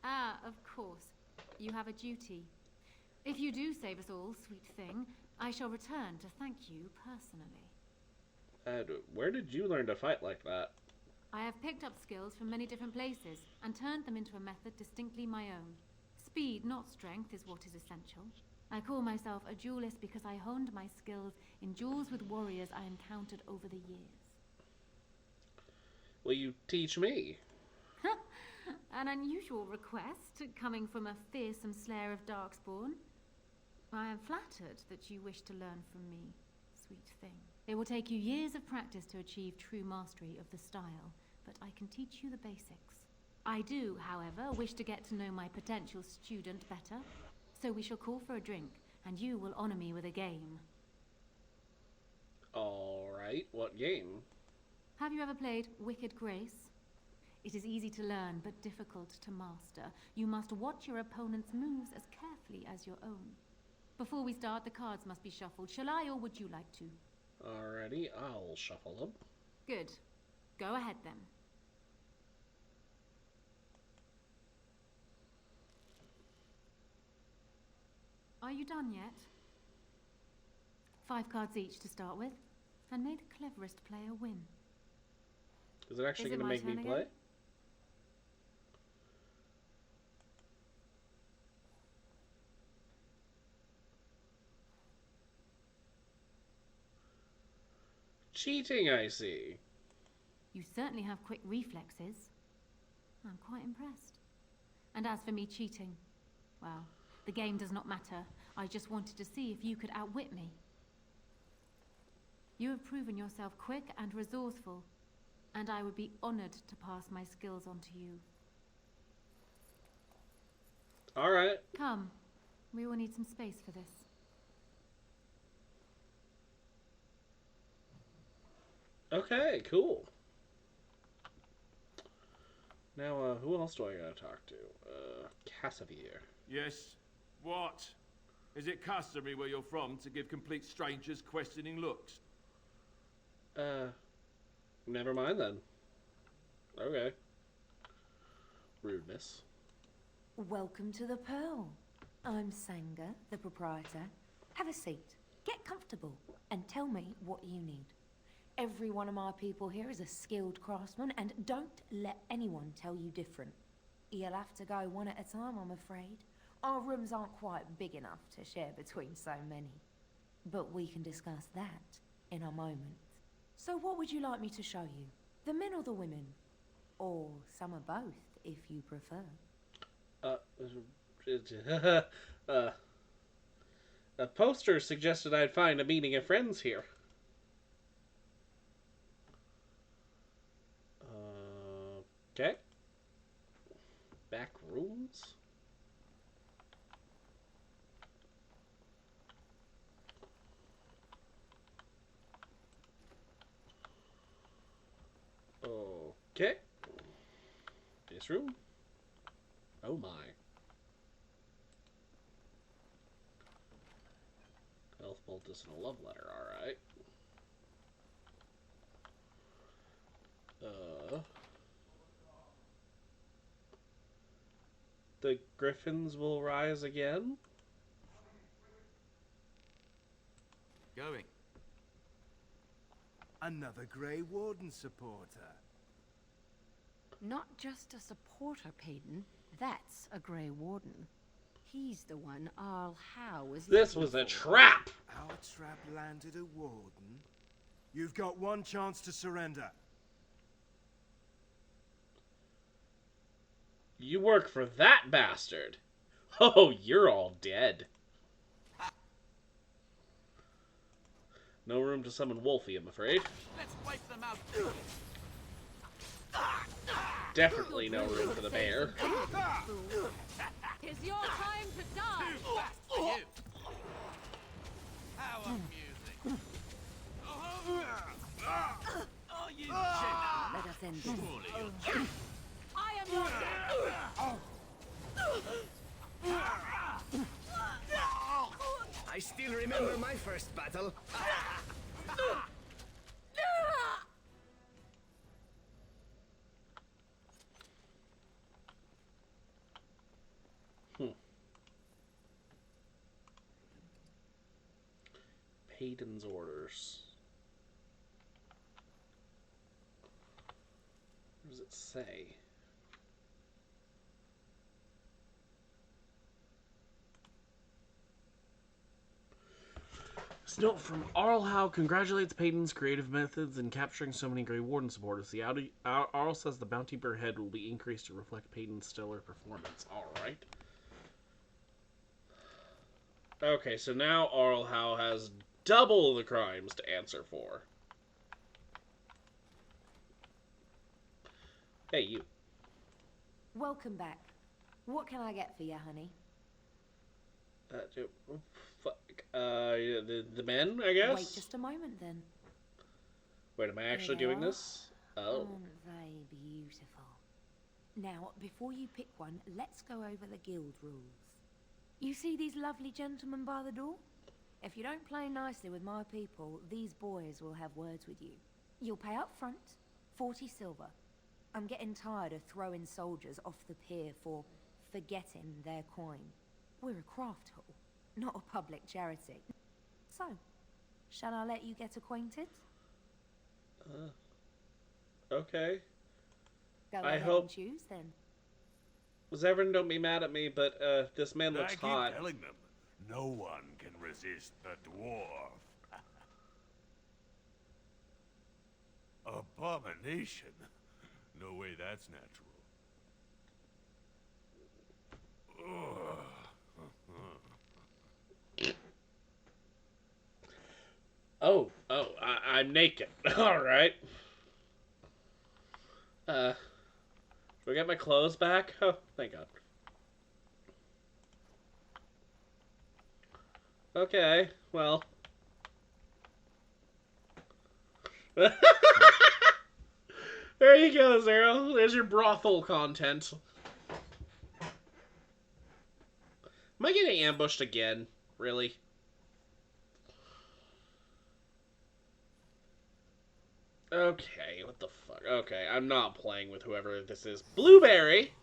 Ah, of course. You have a duty. If you do save us all, sweet thing, I shall return to thank you personally. Where did you learn to fight like that? I have picked up skills from many different places and turned them into a method distinctly my own. Speed, not strength, is what is essential. I call myself a duelist because I honed my skills in duels with warriors I encountered over the years. Will you teach me? An unusual request, coming from a fearsome slayer of darkspawn. I am flattered that you wish to learn from me, sweet thing. It will take you years of practice to achieve true mastery of the style, but I can teach you the basics. I do, however, wish to get to know my potential student better, so we shall call for a drink, and you will honor me with a game. Alright, what game? Have you ever played Wicked Grace? It is easy to learn, but difficult to master. You must watch your opponent's moves as carefully as your own. Before we start, the cards must be shuffled. Shall I, or would you like to? Alrighty, I'll shuffle them. Good. Go ahead, then. Are you done yet? 5 cards each to start with, and may the cleverest player win. Is it actually going to my make me turn play? again? Cheating, I see. You certainly have quick reflexes. I'm quite impressed. And as for me cheating, well, the game does not matter. I just wanted to see if you could outwit me. You have proven yourself quick and resourceful, and I would be honored to pass my skills on to you. Alright. Come, we will need some space for this. Okay, cool. Now, who else do I gotta talk to? Cassavir. Yes. What? Is it customary where you're from to give complete strangers questioning looks? Never mind then. Okay. Rudeness. Welcome to the Pearl. I'm Sanga, the proprietor. Have a seat, get comfortable, and tell me what you need. Every one of my people here is a skilled craftsman, and don't let anyone tell you different. You'll have to go one at a time, I'm afraid. Our rooms aren't quite big enough to share between so many. But we can discuss that in a moment. So what would you like me to show you? The men or the women? Or some of both, if you prefer. A poster suggested I'd find a meeting of friends here. Okay. Back rooms? Okay. This room? Oh my. Health poultice and a love letter, alright. The griffins will rise again? Going. Another Grey Warden supporter. Not just a supporter, Peyton. That's a Grey Warden. He's the one Arl Howe was This was a trap! Our trap landed a warden? You've got one chance to surrender. You work for that bastard. Oh, you're all dead. No room to summon Wolfie, I'm afraid. Let's wipe them out. Definitely no room for the bear. It's your time to die! For you. How amusing. Are you joking? Let us end this. Surely you're joking. I am your I still remember my first battle. Hayden's orders. What does it say? This note from Arl Howe congratulates Peyton's creative methods in capturing so many Grey Warden supporters. The Arl says the bounty per head will be increased to reflect Peyton's stellar performance. Alright. Okay, so now Arl Howe has double the crimes to answer for. Hey, you. Welcome back. What can I get for you, honey? The men, I guess? Wait just a moment, then. Wait, am I actually Here they doing are. this? Oh. Aren't they beautiful? Now, before you pick one, let's go over the guild rules. You see these lovely gentlemen by the door? If you don't play nicely with my people, these boys will have words with you. You'll pay up front, 40 silver. I'm getting tired of throwing soldiers off the pier for forgetting their coin. We're a craft hall, not a public charity. So, shall I let you get acquainted? Okay. Go I ahead hope- and choose, then. Zevran, don't be mad at me, but this man looks I keep hot. telling them, no one can resist the dwarf. Abomination. No way that's natural. I'm naked. Alright. Do I get my clothes back? Oh, thank God. Okay, well. There you go, Zero. There's your brothel content. Am I getting ambushed again? Really? Okay, what the fuck? Okay, I'm not playing with whoever this is. Blueberry!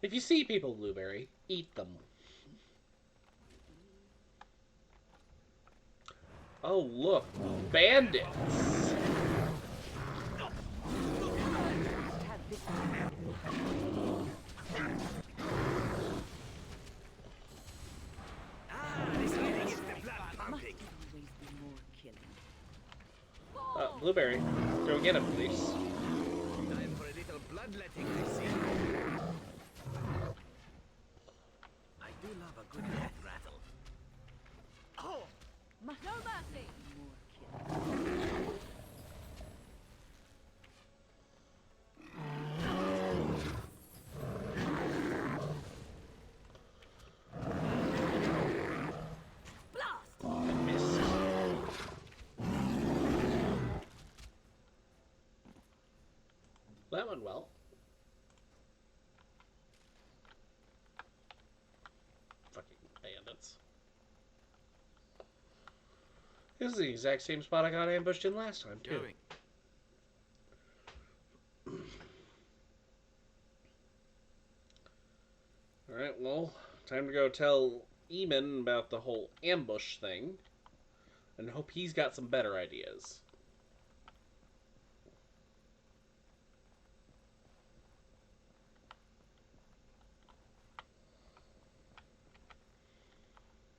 If you see people, Blueberry, eat them. Oh, look. Bandits! Blueberry. Go get him, please. Time for a little bloodletting, I see. I do love a good death rattle. Oh! No mercy! That went well. Fucking bandits. This is the exact same spot I got ambushed in last time, too. Alright, well, time to go tell Eamon about the whole ambush thing. And hope he's got some better ideas.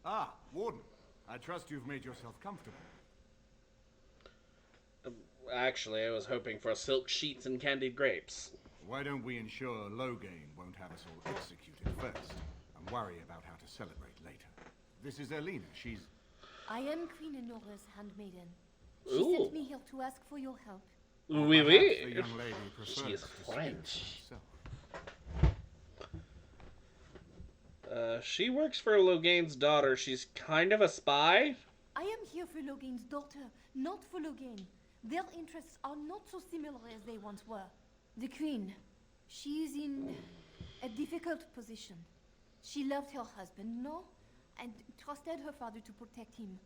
Ah, Warden. I trust you've made yourself comfortable. Actually, I was hoping for silk sheets and candied grapes. Why don't we ensure Loghain won't have us all executed first, and worry about how to celebrate later? This is Elena. She's... I am Queen Enora's handmaiden. She Ooh. sent me here to ask for your help. Oui, Perhaps oui. the young lady prefers She is to speak French. for herself. She works for Loghain's daughter. She's kind of a spy. I am here for Loghain's daughter, not for Loghain. Their interests are not so similar as they once were. The Queen, she is in a difficult position. She loved her husband, no, and trusted her father to protect him.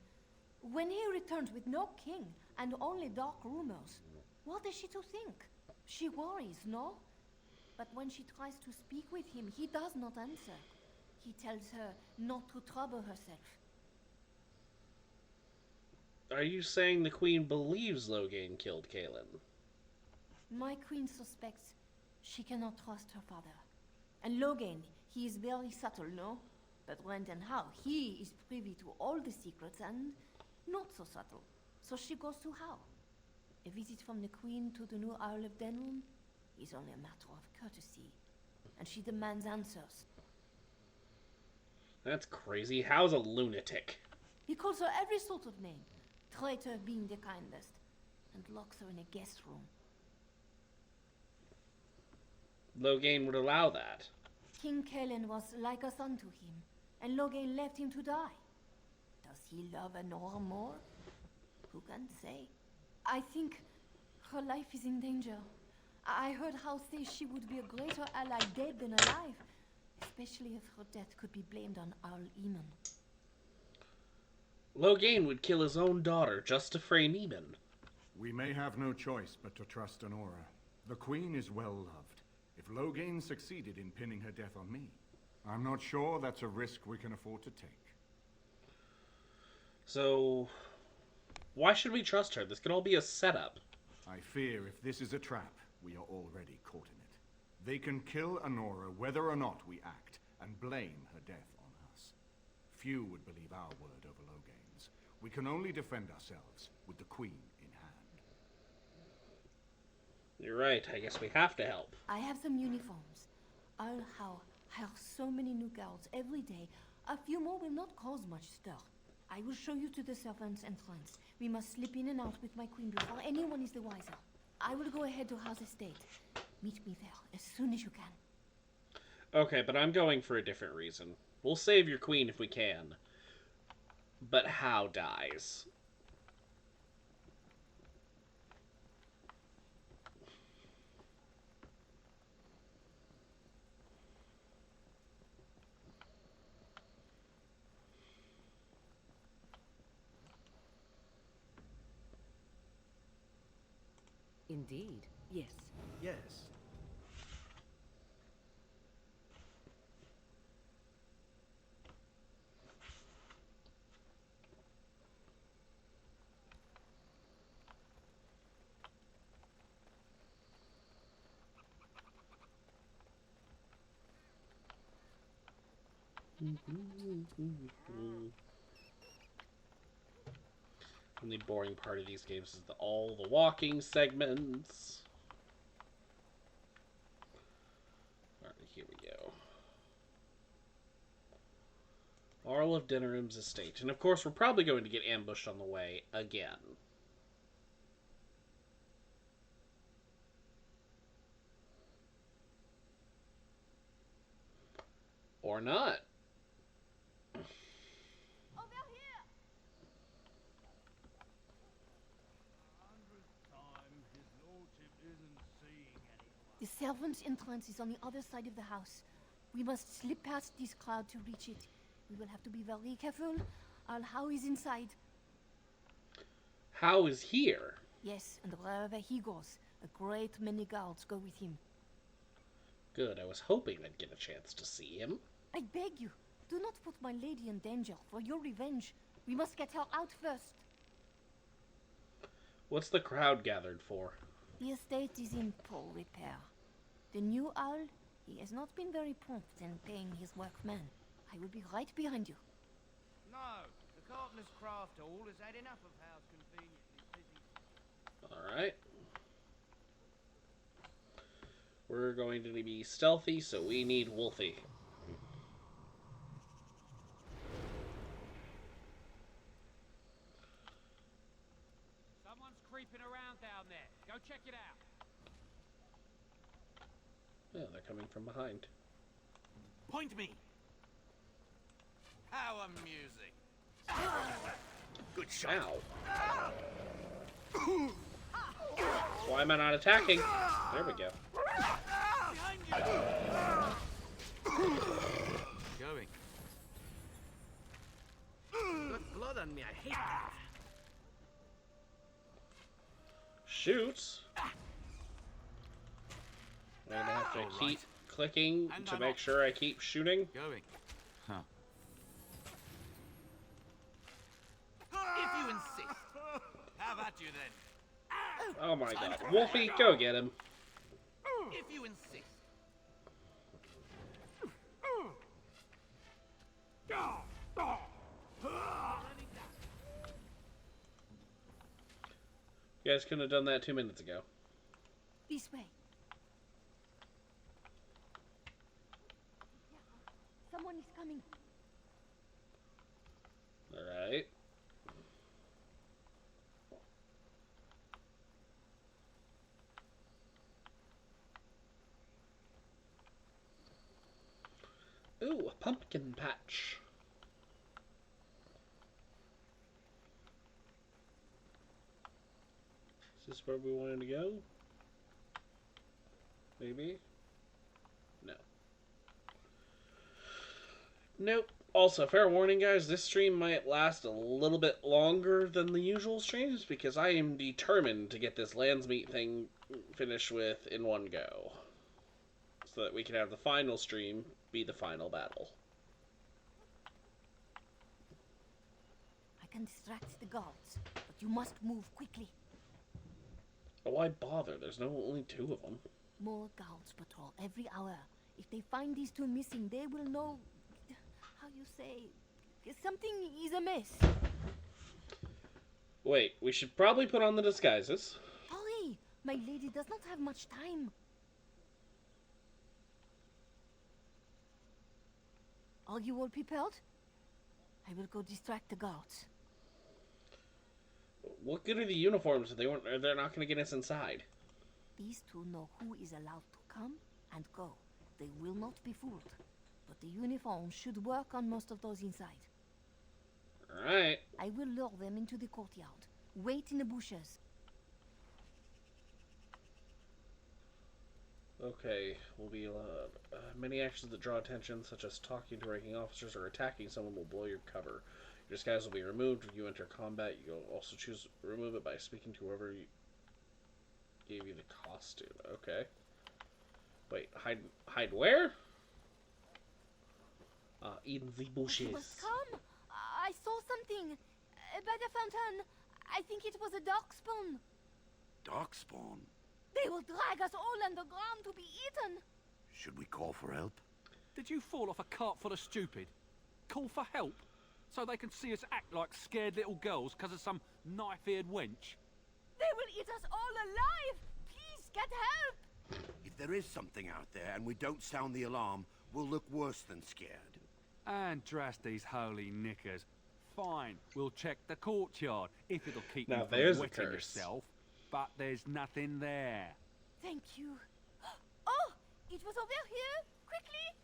When he returns with no king and only dark rumors, what is she to think? She worries, no? But when she tries to speak with him, he does not answer. He tells her not to trouble herself. Are you saying the Queen believes Loghain killed Kaelin? My queen suspects she cannot trust her father. And Loghain, he is very subtle, no? But when and how, he is privy to all the secrets and not so subtle. So she goes to how? A visit from the queen to the new Isle of Denrum is only a matter of courtesy. And she demands answers. That's crazy. How's a lunatic? He calls her every sort of name, traitor being the kindest, and locks her in a guest room. Loghain would allow that. King Kaelin was like a son to him, and Loghain left him to die. Does he love Anora more? Who can say? I think her life is in danger. I heard Hal say she would be a greater ally dead than alive, especially if her death could be blamed on Arl Eamon. Loghain would kill his own daughter just to frame Eamon. We may have no choice but to trust Anora. The Queen is well loved. If Loghain succeeded in pinning her death on me, I'm not sure that's a risk we can afford to take. So, why should we trust her? This could all be a setup. I fear if this is a trap, we are already caught in it. They can kill Anora whether or not we act, and blame her death on us. Few would believe our word over Loghain's. We can only defend ourselves with the Queen in hand. You're right. I guess we have to help. I have some uniforms. I'll hire so many new guards every day. A few more will not cause much stir. I will show you to the servants' entrance. We must slip in and out with my queen before anyone is the wiser. I will go ahead to House Estate. Meet me there as soon as you can. Okay, but I'm going for a different reason. We'll save your queen if we can. But How dies. Indeed, yes. Yes. And the boring part of these games is all the walking segments. Alright, here we go. Arl of Denerim's estate. And of course, we're probably going to get ambushed on the way again. Or not. The servants' entrance is on the other side of the house. We must slip past this crowd to reach it. We will have to be very careful. How is inside? How is here? Yes, and wherever he goes, a great many guards go with him. Good, I was hoping I'd get a chance to see him. I beg you, do not put my lady in danger for your revenge. We must get her out first. What's the crowd gathered for? The estate is in poor repair. The new owl, he has not been very prompt in paying his workmen. I will be right behind you. No, the carpenter's craft hall has had enough of house conveniently busy. Alright. We're going to be stealthy, so we need Wolfie. Someone's creeping around down there. Go check it out. Yeah, they're coming from behind. Point me. How amusing. Good shot. Ow. Why am I not attacking? There we go. Going. Got blood on me, I hate that. Shoot. I'm gonna have to keep clicking to make sure I keep shooting. Going. Huh. If you insist. How about you then? Oh my god. Wolfie, go get him. If you insist. You guys couldn't have done that 2 minutes ago. This way. Someone is coming. Alright. Ooh, a pumpkin patch. Is this where we wanted to go? Maybe? No. Nope. Also, fair warning, guys, this stream might last a little bit longer than the usual streams because I am determined to get this Landsmeet thing finished with in one go. So that we can have the final stream be the final battle. I can distract the guards, but you must move quickly. Why bother? There's only 2 of them. More guards patrol every hour. If they find these 2 missing, they will know... How you say... Something is amiss. Wait, we should probably put on the disguises. Hurry! My lady does not have much time. Are you all prepared? I will go distract the guards. What good are the uniforms if they're not going to get us inside? These 2 know who is allowed to come and go. They will not be fooled. But the uniform should work on most of those inside. Alright. I will lure them into the courtyard. Wait in the bushes. Okay, will be many actions that draw attention, such as talking to ranking officers or attacking someone, will blow your cover. Your disguise will be removed when you enter combat. You'll also choose to remove it by speaking to whoever gave you the costume. Okay. Wait, hide where? In the bushes. You must come. I saw something by the fountain. I think it was a darkspawn. Darkspawn? They will drag us all underground to be eaten. Should we call for help? Did you fall off a cart full of stupid? Call for help? So they can see us act like scared little girls because of some knife-eared wench? They will eat us all alive! Please, get help! If there is something out there and we don't sound the alarm, we'll look worse than scared. And drast these holy knickers. Fine, we'll check the courtyard, if it'll keep Now you there's from a wetting curse. yourself. But there's nothing there. Thank you. Oh! It was over here! Quickly!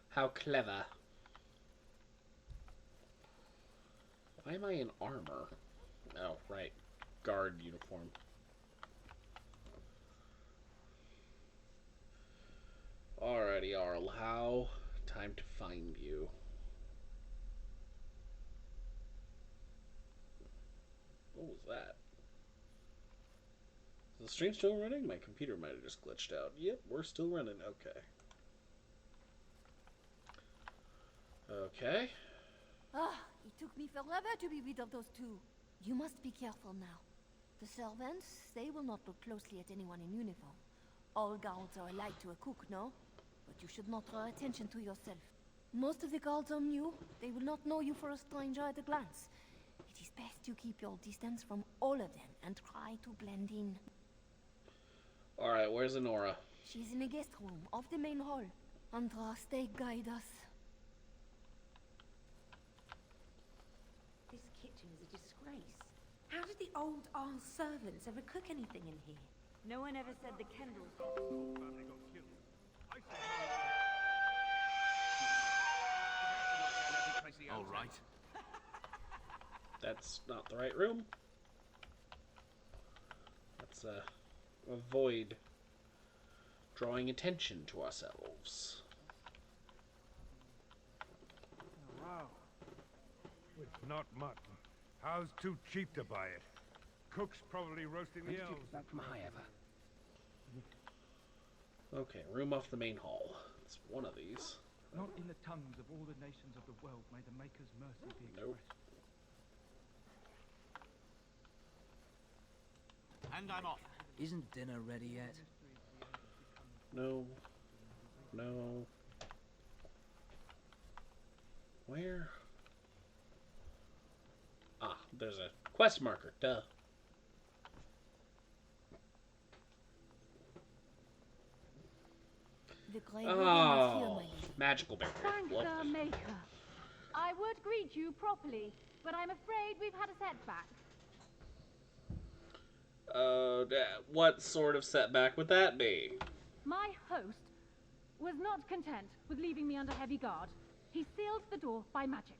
How clever. Why am I in armor? Oh, right. Guard uniform. Alrighty, Arl. How? Time to find you. What was that? Is the stream still running? My computer might have just glitched out. Yep, we're still running. Okay. Okay. Ah, it took me forever to be rid of those two. You must be careful now. The servants, they will not look closely at anyone in uniform. All guards are alike to a cook, no? But you should not draw attention to yourself. Most of the guards are new. They will not know you for a stranger at a glance. It is best you keep your distance from all of them and try to blend in. Alright, where's Honora? She's in the guest room of the main hall. Andraste, guide us. This kitchen is a disgrace. How did the old Arl servants ever cook anything in here? No one ever said the Kendalls All right. That's not the right room. Let's avoid drawing attention to ourselves. Wow. It's not mutton. How's too cheap to buy it? Cook's probably roasting the elves. Back from Highever. Okay, room off the main hall. It's one of these. Not in the tongues of all the nations of the world may the Maker's mercy be expressed. Nope. And I'm off. Isn't dinner ready yet? No. No. Where? Ah, there's a quest marker. Duh. The Grey Warden is here, my Oh, lady. magical barrier. Thank Lovely. the Maker. I would greet you properly, but I'm afraid we've had a setback. What sort of setback would that be? My host was not content with leaving me under heavy guard. He sealed the door by magic.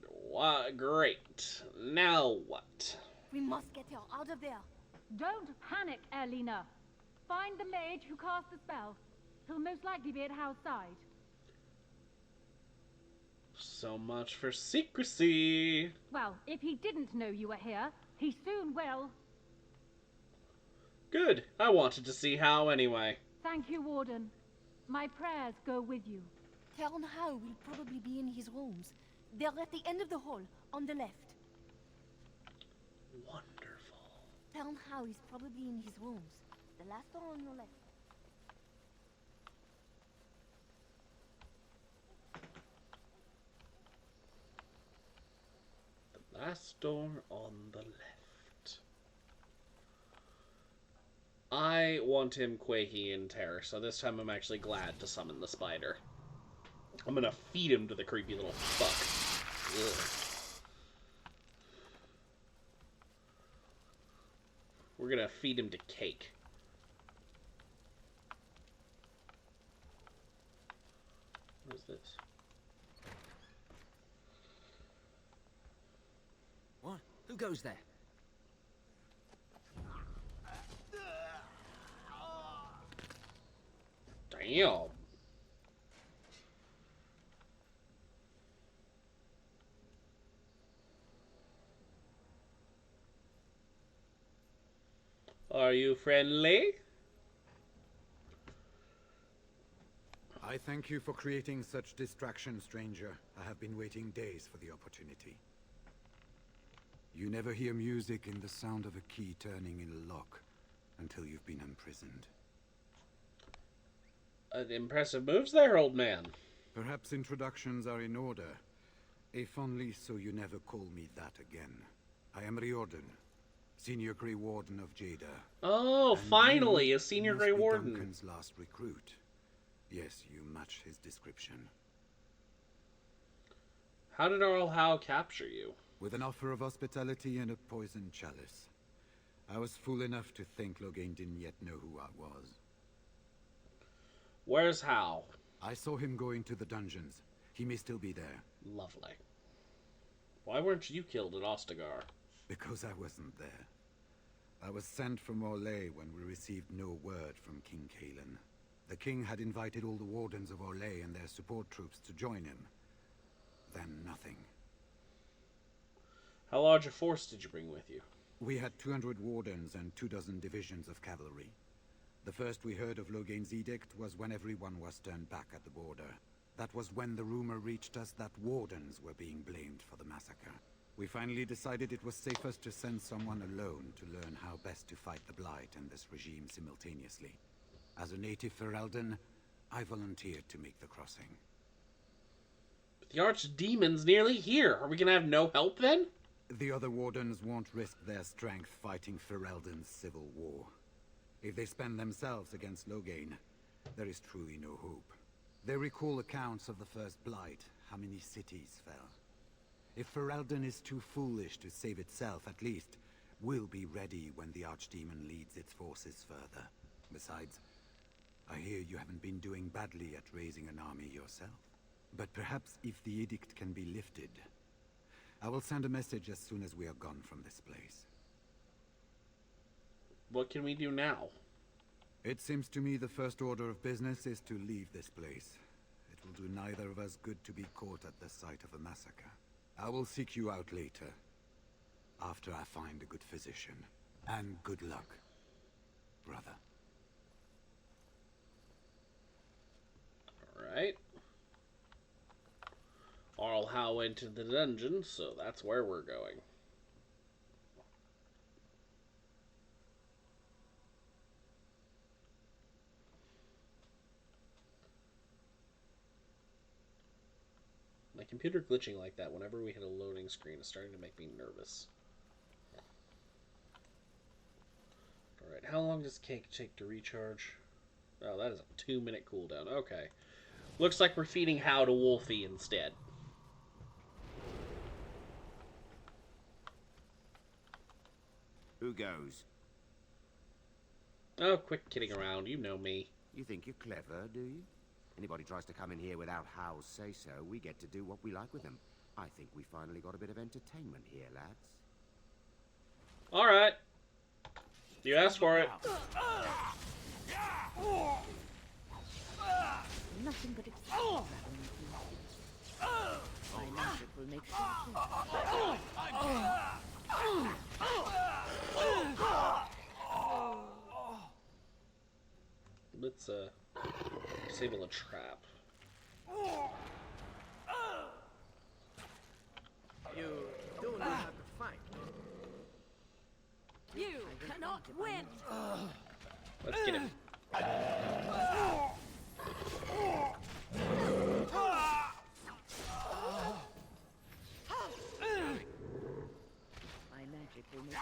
What? Great. Now what? We must get her out of there. Don't panic, Erlina. Find the mage who cast the spell. He'll most likely be at Hal's side. So much for secrecy. Well, if he didn't know you were here, he soon will. Good. I wanted to see how anyway. Thank you, Warden. My prayers go with you. Count Howe will probably be in his rooms. They're at the end of the hall, on the left. Wonderful. Count Howe is probably in his rooms. The last door on your left. The last door on the left. I want him quaky in terror, so this time I'm actually glad to summon the spider. I'm gonna feed him to the creepy little fuck. Ugh. We're gonna feed him to cake. What is this? What? Who goes there? Damn. Are you friendly? I thank you for creating such distraction, stranger. I have been waiting days for the opportunity. You never hear music in the sound of a key turning in a lock until you've been imprisoned. Impressive moves there, old man. Perhaps introductions are in order. If only so you never call me that again. I am Riordan, Senior Grey Warden of Jada. Oh, And finally, you a Senior must Grey be Warden. Duncan's last recruit. Yes, you match his description. How did Earl Howe capture you? With an offer of hospitality and a poisoned chalice. I was fool enough to think Logain didn't yet know who I was. Where's Howe? I saw him going to the dungeons. He may still be there. Lovely. Why weren't you killed at Ostagar? Because I wasn't there. I was sent from Orlais when we received no word from King Kalen. The king had invited all the wardens of Orlais and their support troops to join him. Then nothing. How large a force did you bring with you? We had 200 wardens and 24 divisions of cavalry. The first we heard of Logain's edict was when everyone was turned back at the border. That was when the rumor reached us that wardens were being blamed for the massacre. We finally decided it was safest to send someone alone to learn how best to fight the Blight and this regime simultaneously. As a native Ferelden, I volunteered to make the crossing. But the Archdemon's nearly here. Are we gonna have no help then? The other wardens won't risk their strength fighting Ferelden's civil war. If they spend themselves against Logain, there is truly no hope. They recall accounts of the first Blight, how many cities fell. If Ferelden is too foolish to save itself, at least, we'll be ready when the Archdemon leads its forces further. Besides, I hear you haven't been doing badly at raising an army yourself. But perhaps if the edict can be lifted, I will send a message as soon as we are gone from this place. What can we do now? It seems to me the first order of business is to leave this place. It will do neither of us good to be caught at the site of a massacre. I will seek you out later, after I find a good physician. And good luck, brother. Alright. Arl Howe went to the dungeon, so that's where we're going. My computer glitching like that whenever we hit a loading screen is starting to make me nervous. Alright, how long does cake take to recharge? Oh, that is a 2-minute cooldown. Okay. Looks like we're feeding Howe to Wolfie instead. Who goes? Oh, quit kidding around. You know me. You think you're clever, do you? Anybody tries to come in here without Howe's say-so, we get to do what we like with them. I think we finally got a bit of entertainment here, lads. Alright. You asked for it. Nothing but excitement. My magic will make Let's disable a trap. You don't know how to fight. You cannot win. Let's get him. My magic will make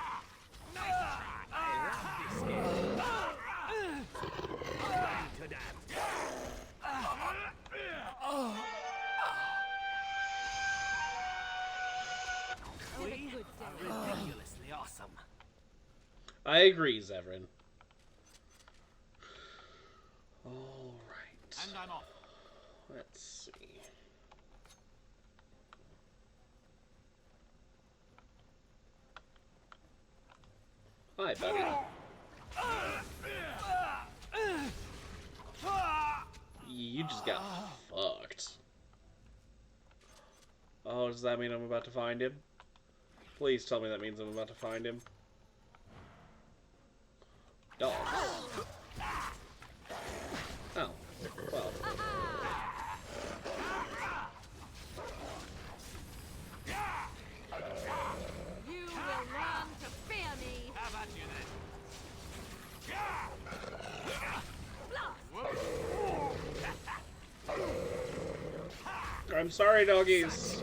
Ridiculously awesome. I agree, Zevran. Alright. And I'm off. Let's see. Hi, buddy. You just got fucked. Oh, does that mean I'm about to find him? Please tell me that means I'm about to find him. Dogs. Oh, well. You will learn to fear me. How about you then? Blast! I'm sorry, doggies.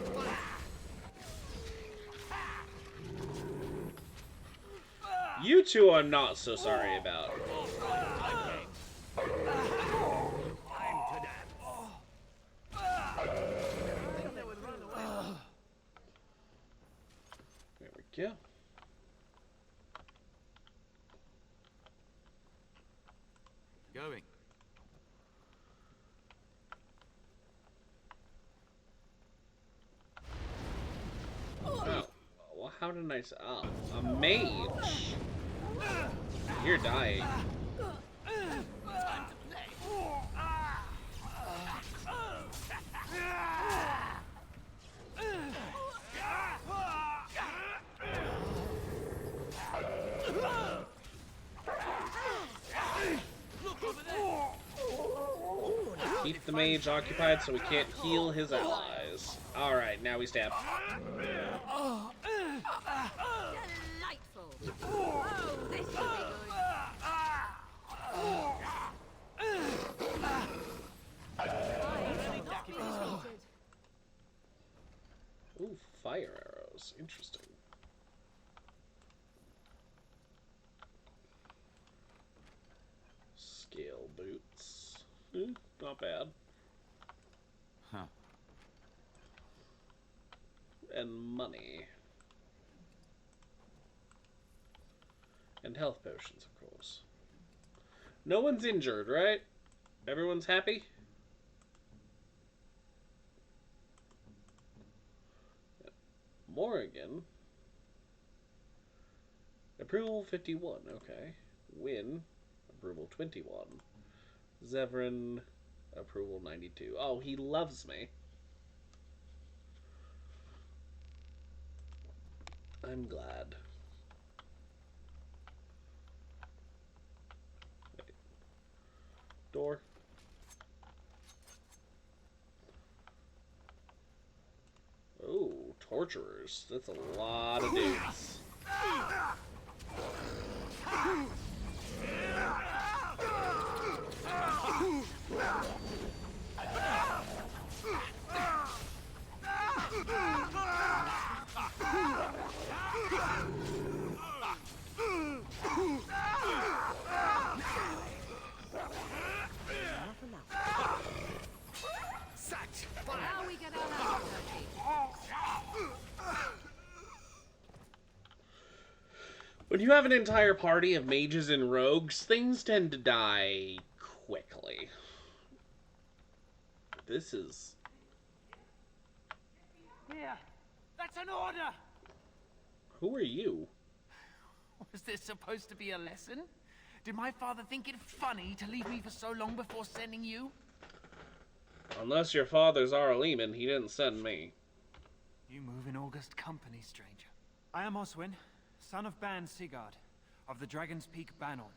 You two are not so sorry about. There we go. Going. Oh, well, how did I? Oh, a mage. You're dying. Keep the mage occupied so we can't heal his allies. Alright, now we stab. Delightful. Oh, this will be good. Ooh, fire arrows. Interesting. Scale boots. Not bad. Huh. And money. And health potions, of course. No one's injured, right? Everyone's happy? Morrigan. Approval 51, okay. Win. Approval 21. Zevran. Approval 92. Oh, he loves me. I'm glad. Wait. Door. Oh, torturers. That's a lot of dudes. Now we get our hands dirty. When you have an entire party of mages and rogues, things tend to die quickly. This is... Here, that's an order! Who are you? Was this supposed to be a lesson? Did my father think it funny to leave me for so long before sending you? Unless your father's our Lehman, he didn't send me. You move in august company, stranger. I am Oswin, son of Ban Sigurd, of the Dragon's Peak Banon.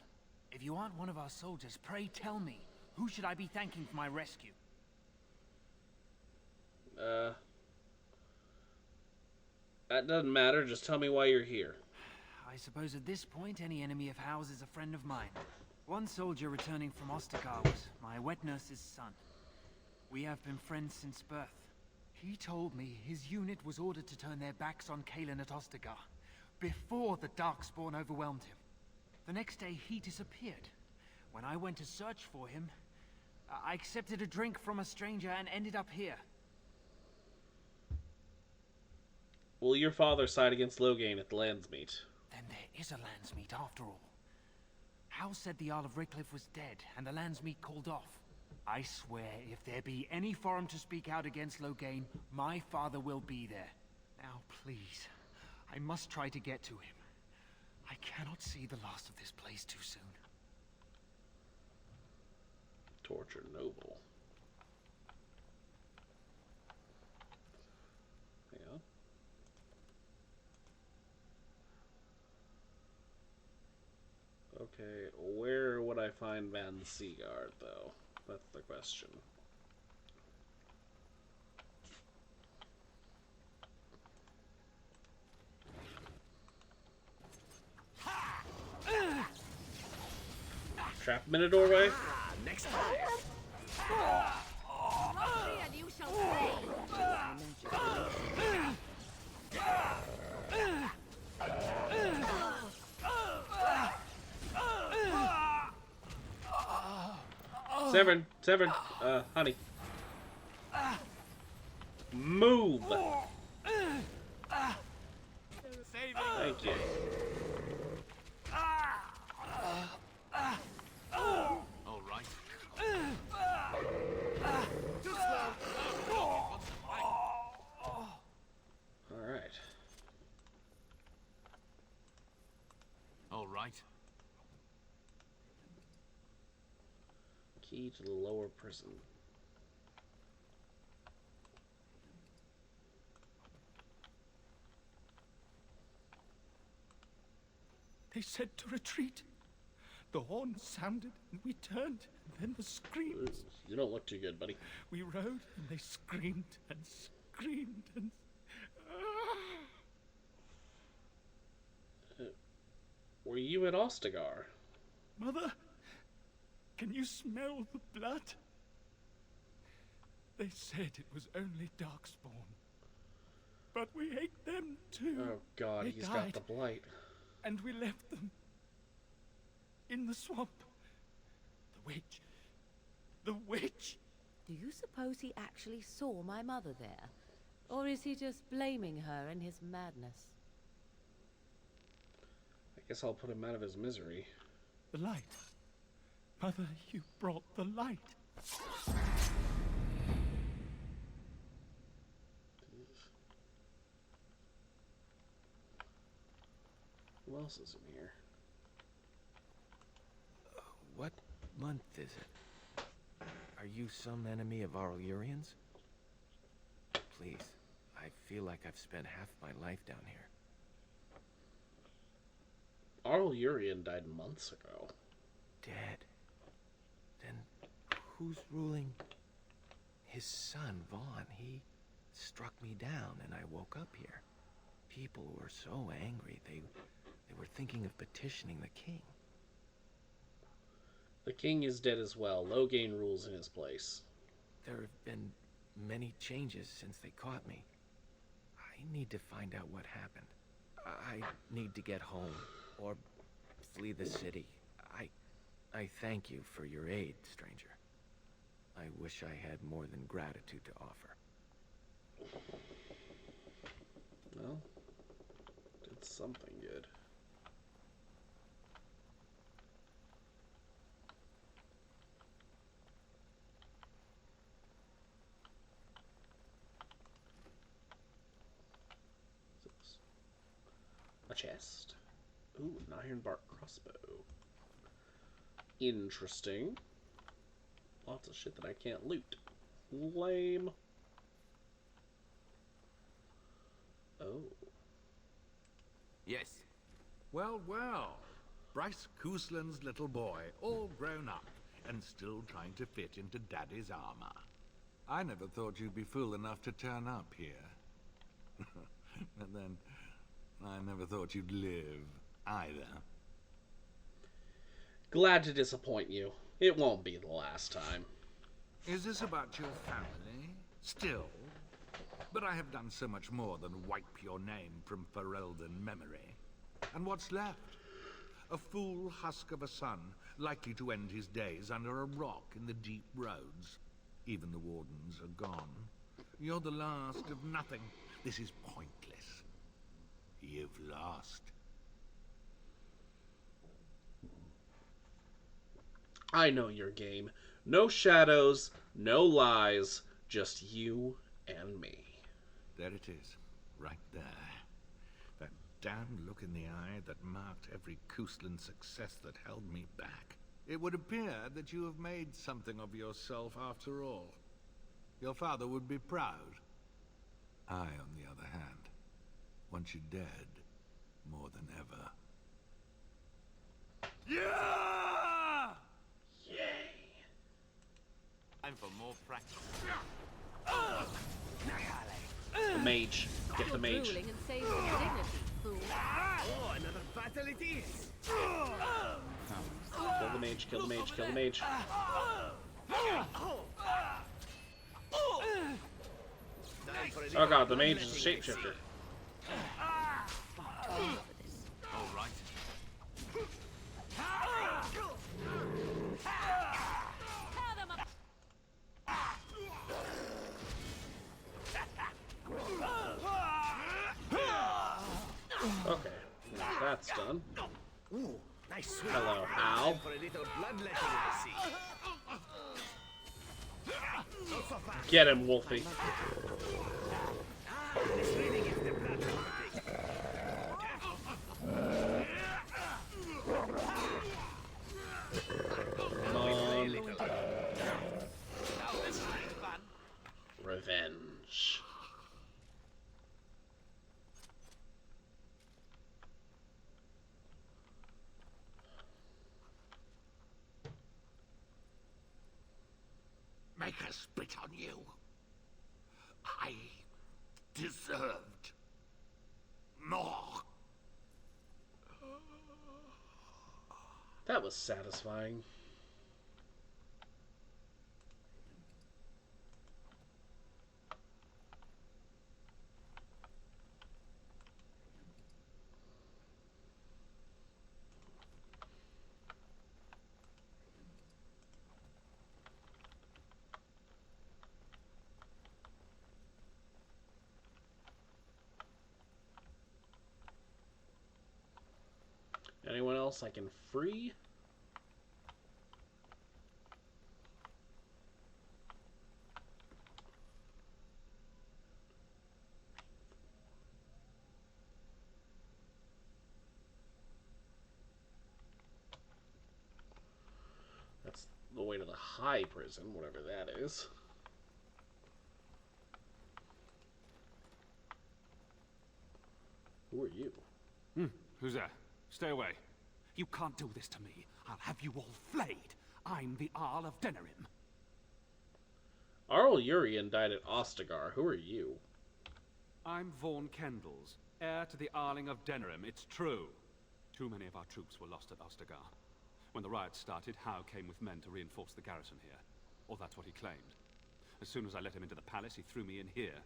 If you aren't one of our soldiers, pray tell me, who should I be thanking for my rescue? That doesn't matter, just tell me why you're here. I suppose at this point, any enemy of Howe's is a friend of mine. One soldier returning from Ostagar was my wet nurse's son. We have been friends since birth. He told me his unit was ordered to turn their backs on Kalen at Ostagar, before the Darkspawn overwhelmed him. The next day, he disappeared. When I went to search for him, I accepted a drink from a stranger and ended up here. Will your father side against Loghain at the Landsmeet? Then there is a Landsmeet after all. Howe said the Jarl of Redcliffe was dead, and the Landsmeet called off. I swear, if there be any forum to speak out against Loghain, my father will be there. Now, please, I must try to get to him. I cannot see the last of this place too soon. Torture noble. Yeah. Okay, where would I find Van Sigurd, though? That's the question. Trap him in a doorway? Next time. and you shall pay. Severin, honey. Move! Thank you. All right. All right. All right. Key to the lower prison. They said to retreat. The horn sounded, and we turned, and then the screams. You don't look too good, buddy. We rode, and they screamed and screamed and... Were you at Ostagar? Mother, can you smell the blood? They said it was only Darkspawn. But we ate them too. Oh God, he's got the blight. And we left them in the swamp. The witch. The witch! Do you suppose he actually saw my mother there? Or is he just blaming her in his madness? I guess I'll put him out of his misery. The light. Mother, you brought the light. Who else is in here? What month is it? Are you some enemy of Arlurian's? Please, I feel like I've spent half my life down here. Arl Urian died months ago. Dead. Then who's ruling? His son, Vaughn. He struck me down and I woke up here. People were so angry, they were thinking of petitioning the king. The king is dead as well. Loghain rules in his place. There have been many changes since they caught me. I need to find out what happened. I need to get home, or flee the city. I thank you for your aid, stranger. I wish I had more than gratitude to offer. Well, did something good. A chest. Ooh, an iron bark crossbow. Interesting. Lots of shit that I can't loot. Lame. Oh. Yes. Well, well. Bryce Cousland's little boy, all grown up, and still trying to fit into Daddy's armor. I never thought you'd be fool enough to turn up here. And then, I never thought you'd live, either. Glad to disappoint you. It won't be the last time. Is this about your family? Still? But I have done so much more than wipe your name from Ferelden memory. And what's left? A fool husk of a son, likely to end his days under a rock in the deep roads. Even the wardens are gone. You're the last of nothing. This is pointless. You've lost. I know your game. No shadows, no lies, just you and me. There it is, right there. That damned look in the eye that marked every Cousland success that held me back. It would appear that you have made something of yourself after all. Your father would be proud. I, on the other hand, want you dead more than ever. Yeah! Yay! Time for more practice. The mage. Get the mage. Ruling and save your dignity, fool. Oh, another battle it is! Kill the mage, kill the mage, kill the mage. Oh god, the mage is a shapeshifter. All right. Okay, now that's done. Ooh, nice swing. Hello, Hal. For a little bloodletting, I see. Not so fast. Get him, Wolfie. This really is the blood hunting. Come on. Revenge. Make her spit on you. I deserved more. That was satisfying. Anyone else I can free? That's the way to the high prison, whatever that is. Who are you? Who's that? Stay away. You can't do this to me. I'll have you all flayed. I'm the Arl of Denerim. Arl Urian died at Ostagar. Who are you? I'm Vaughan Kendalls, heir to the Arling of Denerim. It's true. Too many of our troops were lost at Ostagar. When the riots started, Howe came with men to reinforce the garrison here. Or that's what he claimed. As soon as I let him into the palace, he threw me in here.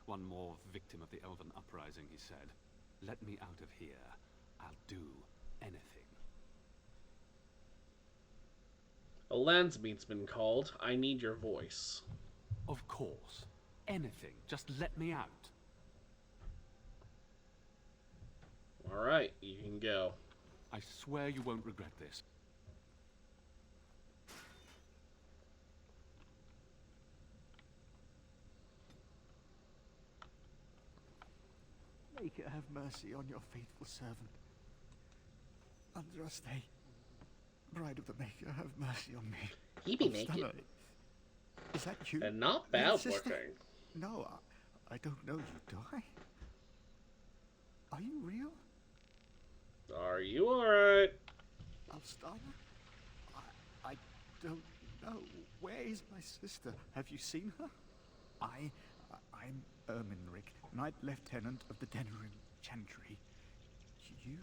One more victim of the Elven Uprising, he said. Let me out of here. I'll do anything. A Landsmeet's been called. I need your voice. Of course. Anything. Just let me out. Alright, you can go. I swear you won't regret this. Maker, have mercy on your faithful servant. Andraste, bride of the Maker, have mercy on me. He be Oh, naked. Stunner, is that you? And not Your bad sister? looking. No, I don't know you, do I? Are you real? Are you alright? Alstana? I don't know. Where is my sister? Have you seen her? I'm Erminric, Knight Lieutenant of the Denerim Chantry. You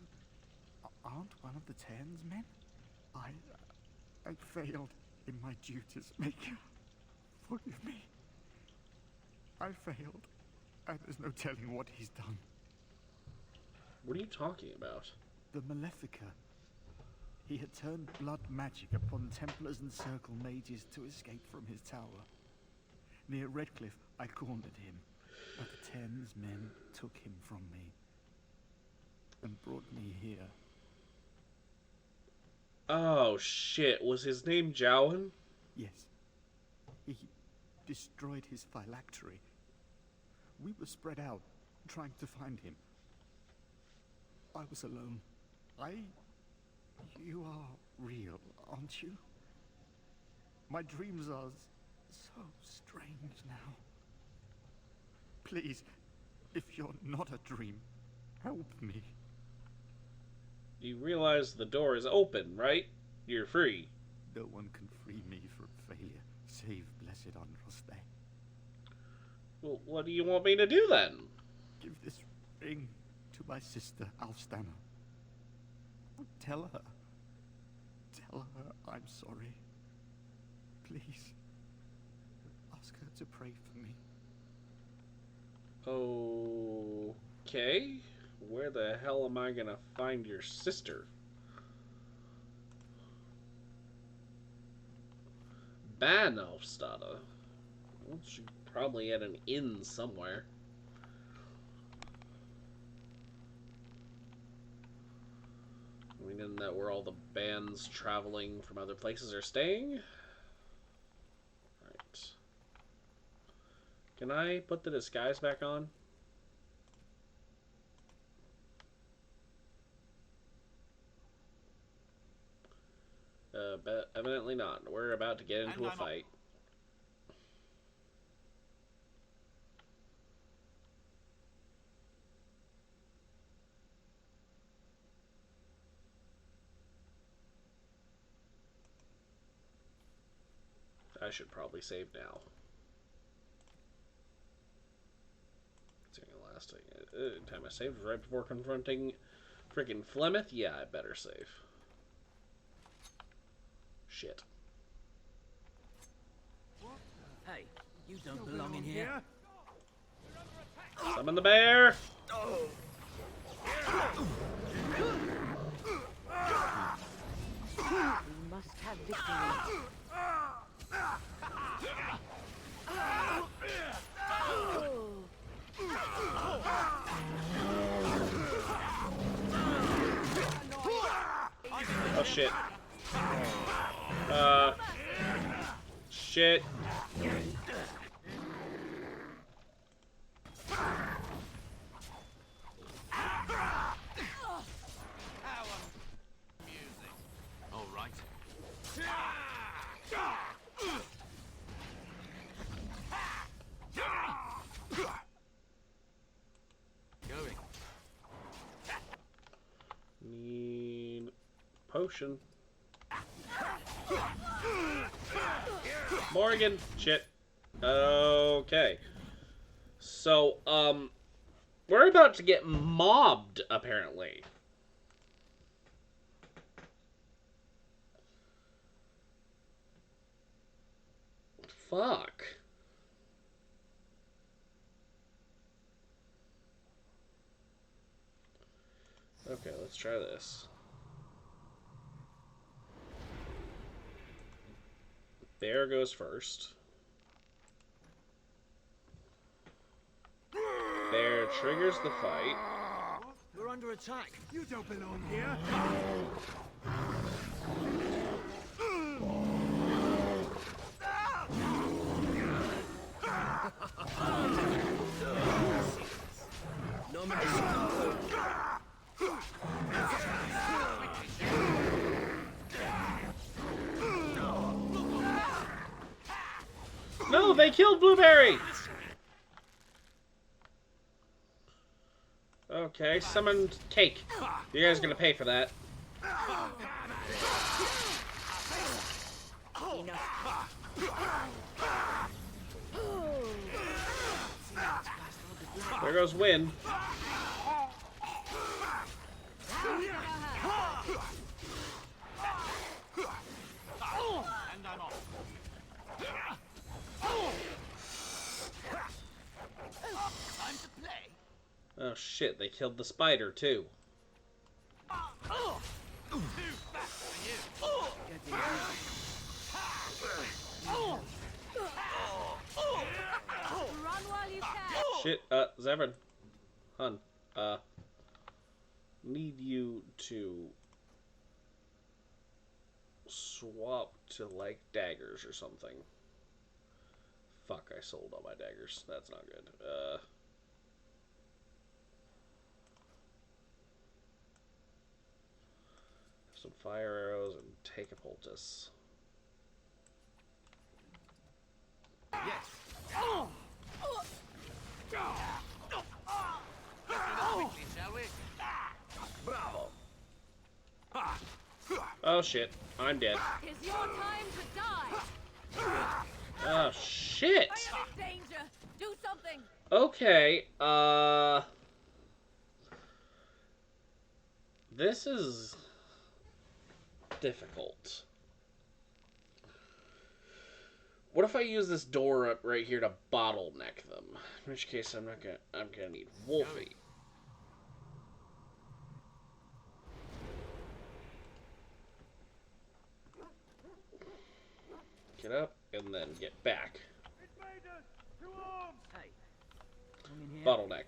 aren't one of the Terns men? I failed in my duties, Maker. Forgive me. I failed, and there's no telling what he's done. What are you talking about? The Malefica. He had turned blood magic upon Templars and Circle mages to escape from his tower. Near Redcliffe, I cornered him, but the Terns men took him from me and brought me here. Oh shit, was his name Jowan? Yes. He destroyed his phylactery. We were spread out, trying to find him. I was alone. You are real, aren't you? My dreams are so strange now. Please, if you're not a dream, help me. You realize the door is open, right? You're free. No one can free me from failure, save blessed Andraste. Well, what do you want me to do then? Give this ring to my sister, Alstana. Tell her I'm sorry. Please. Ask her to pray for me. Okay. Where the hell am I gonna find your sister? Bahnhofstadte. Well, she probably at an inn somewhere. I mean, isn't that where all the bands traveling from other places are staying? Right. Can I put the disguise back on? But evidently not. We're about to get into a fight. I should probably save now. Last time I saved was right before confronting freaking Flemeth. Yeah, I better save. Shit. Hey, you don't belong in here. Summon the bear! We must have victory. Oh shit. Shit. All right. Going. Need potion. Morgan. Shit. Okay. So, we're about to get mobbed, apparently. Fuck. Okay, let's try this. Bear goes first. Bear triggers the fight. We're under attack. You don't belong here. No, they killed Blueberry! Okay, summoned Cake. You guys are gonna pay for that. There goes Win. And I'm off. Time to play. Oh shit, they killed the spider too. Run while you can. Shit, Zevran. Hun, need you to swap to, like, daggers or something. Fuck, I sold all my daggers. That's not good. Some fire arrows and take a poultice. Yes. Quickly, shall we? Bravo. Oh shit, I'm dead. It's your time to die. Oh shit. I am in danger. Do something. Okay, this is difficult. What if I use this door up right here to bottleneck them? In which case, I'm gonna need Wolfie. Get up and then get back. Bottleneck.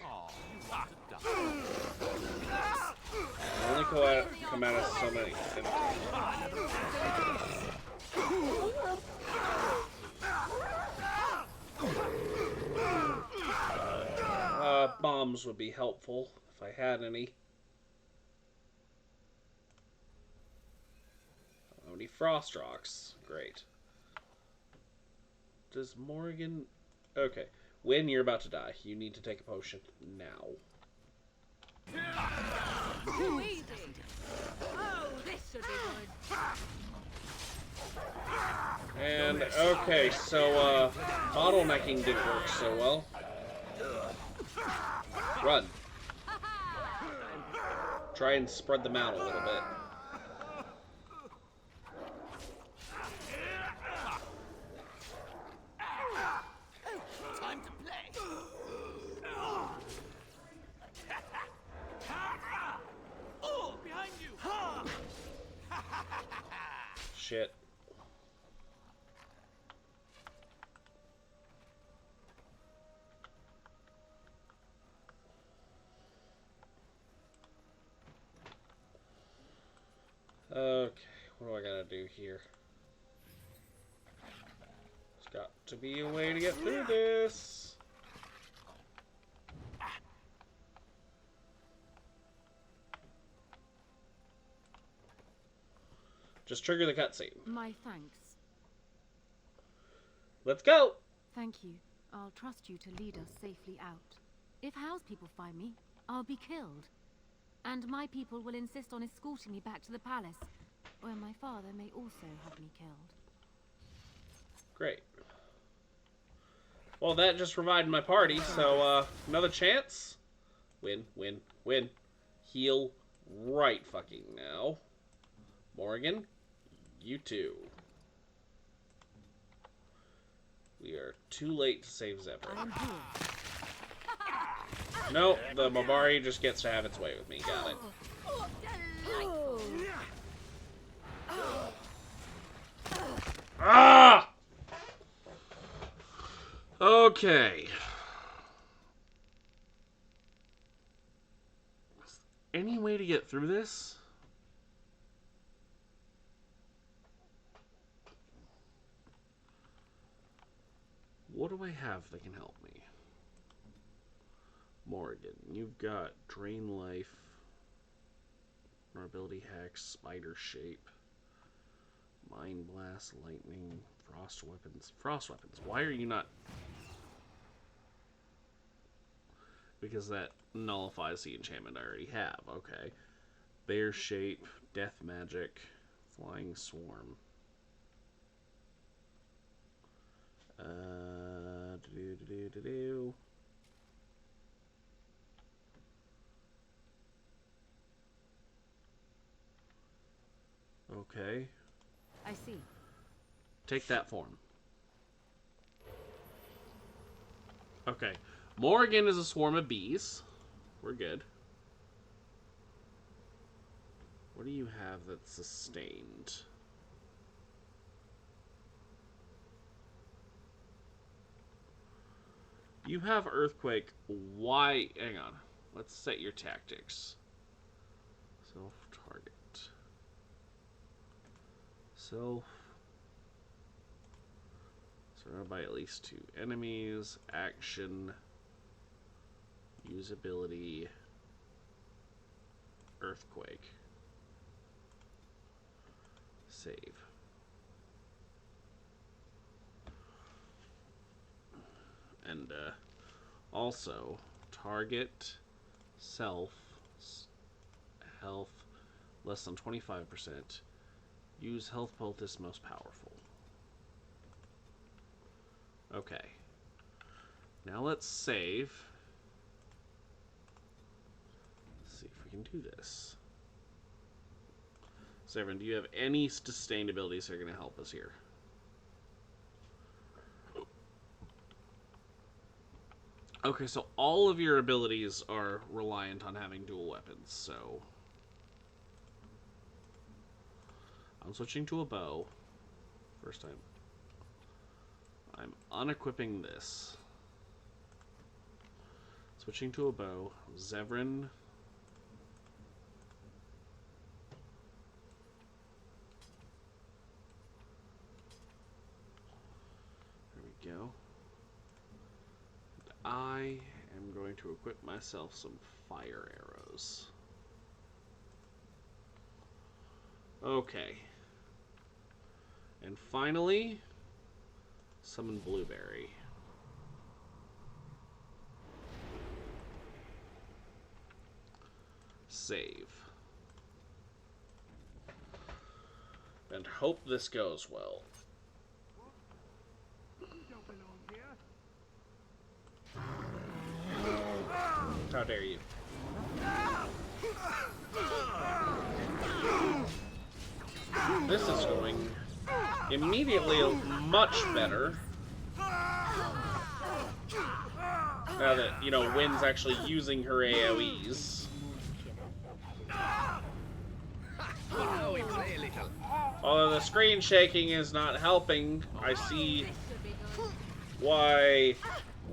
Only come out of so many. Bombs would be helpful if I had any. How many frost rocks? Great. Does Morgan... Okay. When you're about to die, you need to take a potion now. Too easy. Oh, this should be good. And, okay, so, bottlenecking didn't work so well. Run. Try and spread them out a little bit. Time to play. Oh, behind you. Shit. Okay, what do I gotta do here? There's got to be a way to get through this. Just trigger the cutscene. My thanks. Let's go! Thank you. I'll trust you to lead us safely out. If House people find me, I'll be killed. And my people will insist on escorting me back to the palace, where my father may also have me killed. Great. Well, that just revived my party, so, another chance? Win, win, win. Heal right fucking now. Morgan, you too. We are too late to save Zevran. No, the Mabari just gets to have its way with me. Got it. Ah! Okay. Any way to get through this? What do I have that can help me? Morgan, you've got Drain Life, Ability Hex, Spider Shape, Mind Blast, Lightning, Frost Weapons. Frost Weapons. Why are you not... Because that nullifies the enchantment I already have. Okay. Bear Shape, Death Magic, Flying Swarm. Do-do-do-do-do. Okay. I see. Take that form. Okay. Morgan is a swarm of bees. We're good. What do you have that's sustained? You have Earthquake. Why? Hang on. Let's set your tactics. Self-target. Self. Surrounded by at least 2 enemies. Action. Usability. Earthquake. Save. And also target self health less than 25%. Use health poultice most powerful. Okay. Now let's save. Let's see if we can do this. Severin, do you have any sustained abilities that are going to help us here? Okay, so all of your abilities are reliant on having dual weapons, so... I'm switching to a bow. First time. I'm unequipping this. Switching to a bow. Zevran. There we go. I am going to equip myself some fire arrows. Okay. And finally, summon Blueberry. Save. And hope this goes well. How dare you? This is going immediately much better. Now that, you know, Wynn's actually using her AoEs. Although the screen shaking is not helping, I see why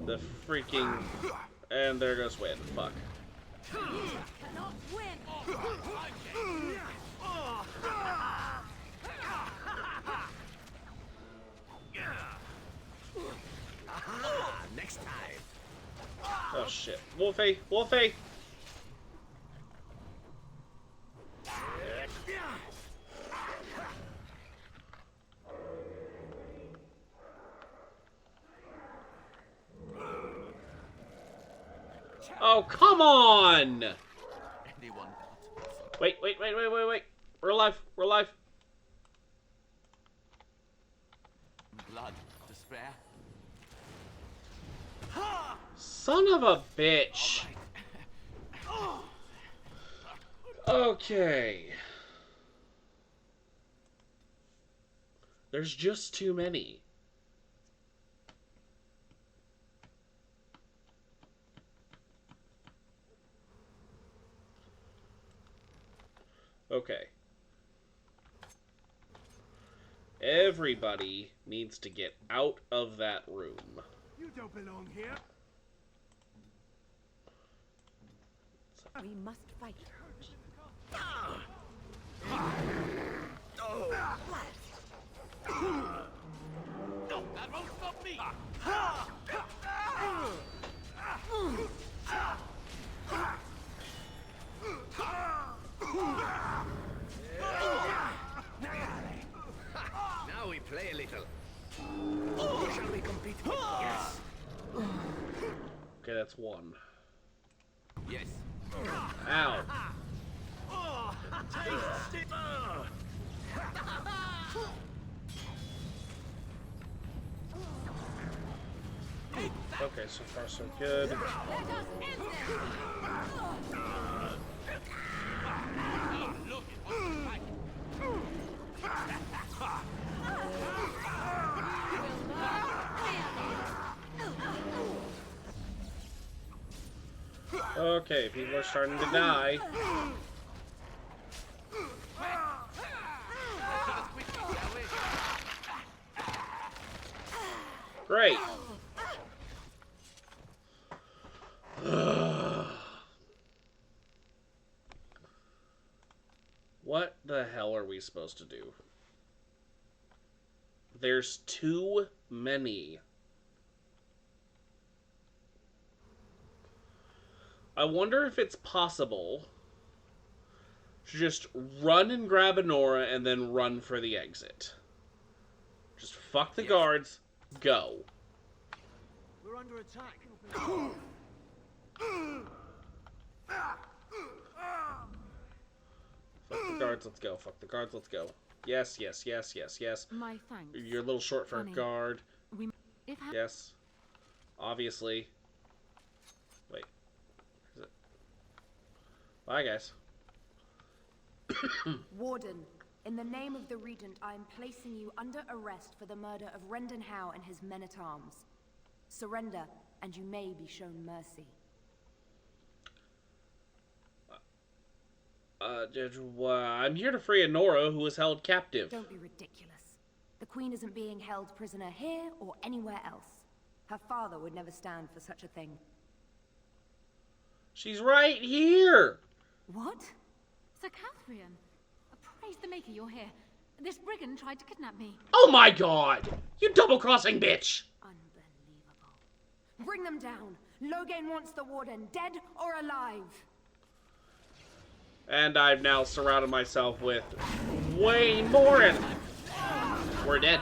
the freaking... And there goes Wynn. Fuck. Next time. Oh shit. Wolfie! Wolfie! Oh, come on! Wait. We're alive. We're alive. Blood to spare. Son of a bitch. Okay. There's just too many. Okay. Everybody needs to get out of that room. You don't belong here. We must fight. That won't stop me. Now we play a little. Shall we compete? Yes. Okay, that's one. Yes. Ow. Okay, so far so good. Okay, people are starting to die. Great. What the hell are we supposed to do? There's too many. I wonder if it's possible to just run and grab a Nora and then run for the exit. Just fuck the guards, go. We're under attack. Fuck the guards, let's go. Fuck the guards, let's go. Yes. My thanks. You're a little short for a Honey, guard. If Yes. Obviously. Wait. Is it? Bye, guys. Warden, in the name of the Regent, I am placing you under arrest for the murder of Rendon Howe and his men-at-arms. Surrender, and you may be shown mercy. I'm here to free Nora, who was held captive. Don't be ridiculous. The Queen isn't being held prisoner here or anywhere else. Her father would never stand for such a thing. She's right here! What? Sir Catherine, praise the Maker you're here. This brigand tried to kidnap me. Oh my god! You double-crossing bitch! Bring them down. Loghain wants the Warden dead or alive. And I've now surrounded myself with way more enemies. We're dead.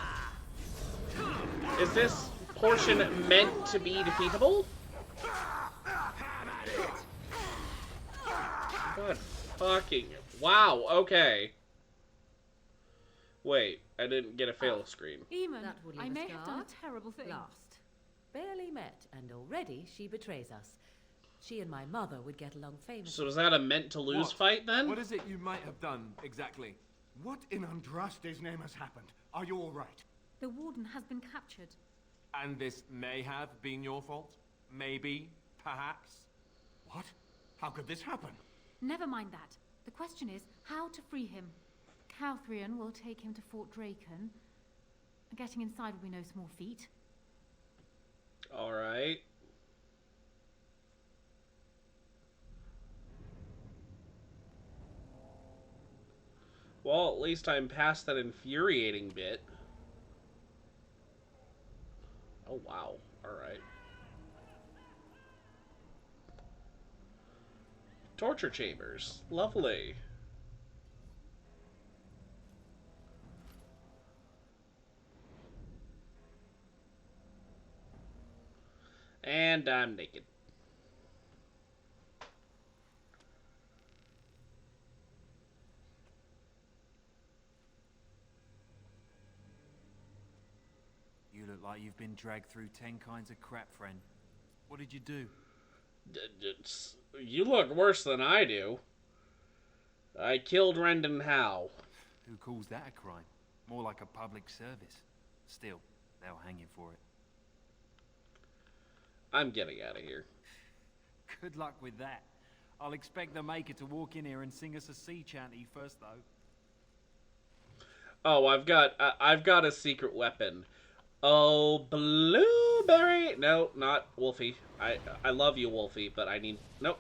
Is this portion meant to be defeatable? Good fucking... Wow, okay. Wait, I didn't get a fail screen. Eamon, That would leave I a may have done scar. a terrible thing. Lost. Barely met, and already she betrays us. She and my mother would get along famously. So is that a meant-to-lose fight, then? What is it you might have done, exactly? What in Andraste's name has happened? Are you all right? The Warden has been captured. And this may have been your fault? Maybe? Perhaps? What? How could this happen? Never mind that. The question is how to free him. Catherine will take him to Fort Draken. Getting inside will be no small feat. Alright. Well, at least I'm past that infuriating bit. Oh, wow. Alright. Torture chambers. Lovely. And I'm naked. You look like you've been dragged through 10 kinds of crap, friend. What did you do? You look worse than I do. I killed Rendon Howe. Who calls that a crime? More like a public service. Still, they'll hang you for it. I'm getting out of here. Good luck with that. I'll expect the Maker to walk in here and sing us a sea chanty first, though. Oh, I've got a secret weapon. Oh, Blueberry. No, not Wolfie. I love you, Wolfie, but I need... Nope.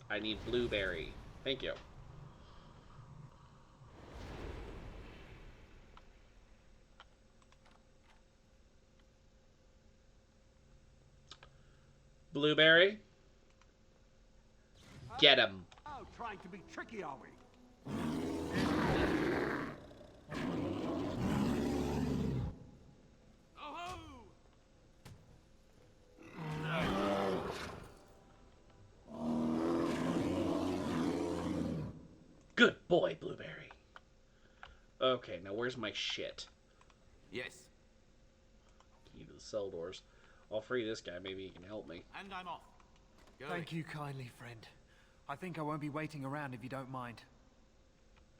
I need Blueberry. Thank you. Blueberry? Get him. Oh, trying to be tricky, are we? Good boy, Blueberry. Okay, now where's my shit? Yes. Key to the cell doors. I'll free this guy. Maybe he can help me. And I'm off. Thank you kindly, friend. I think I won't be waiting around if you don't mind.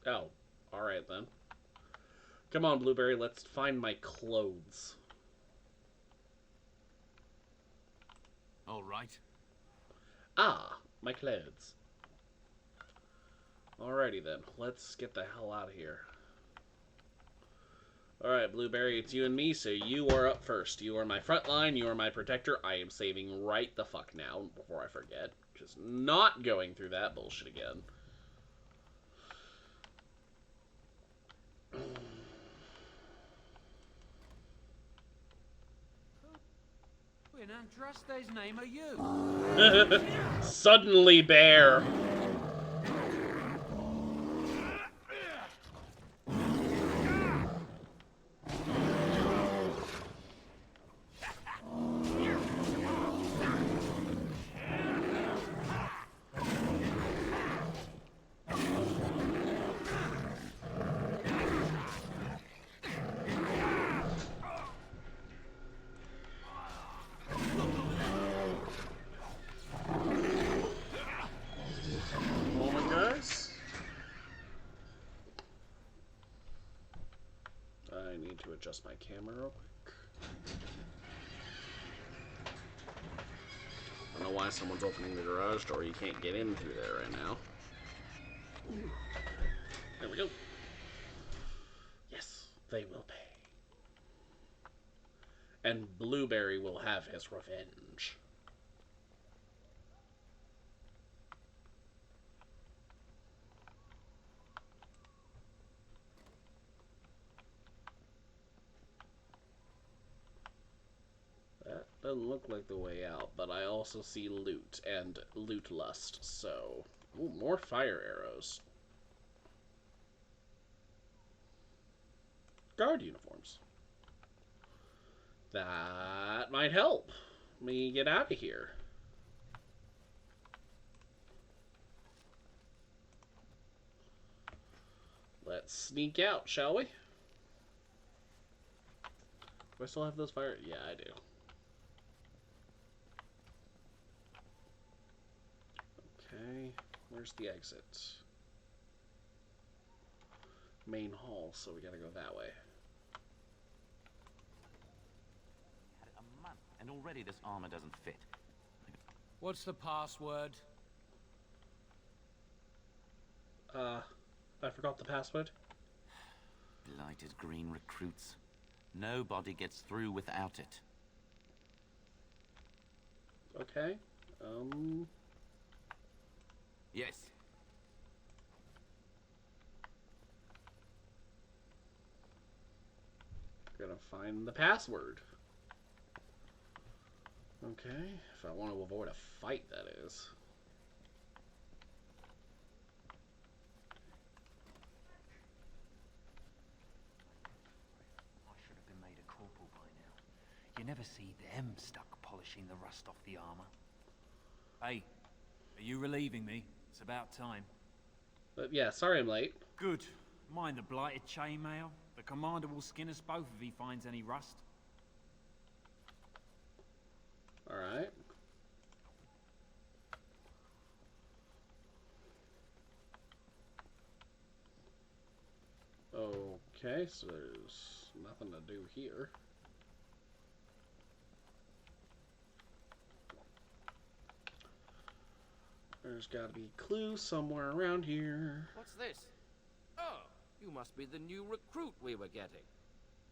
Oh, alright then. Come on, Blueberry, let's find my clothes. All right. Ah, my clothes. Alrighty then, let's get the hell out of here. Alright, Blueberry, it's you and me, so you are up first. You are my front line, you are my protector. I am saving right the fuck now before I forget. Just not going through that bullshit again. Who in Andraste's name are you? Suddenly bear. I need to adjust my camera real quick. I don't know why someone's opening the garage door. You can't get in through there right now. There we go. Yes, they will pay. And Blueberry will have his revenge. That doesn't look like the way out, but I also see loot and loot lust, so... Ooh, more fire arrows. Guard uniforms. That might help me get out of here. Let's sneak out, shall we? Do I still have those fire? Yeah, I do. Okay, where's the exit? Main hall, so we gotta go that way. Had it a month, and already this armor doesn't fit. What's the password? I forgot the password. Blighted green recruits. Nobody gets through without it. Okay. Yes. Gonna find the password. Okay, if I want to avoid a fight, that is. I should have been made a corporal by now. You never see them stuck polishing the rust off the armor. Hey, are you relieving me? It's about time. But yeah, sorry I'm late. Good. Mind the blighted chainmail? The commander will skin us both if he finds any rust. Alright. Okay, so there's nothing to do here. There's gotta be a clue somewhere around here. What's this? Oh, you must be the new recruit we were getting.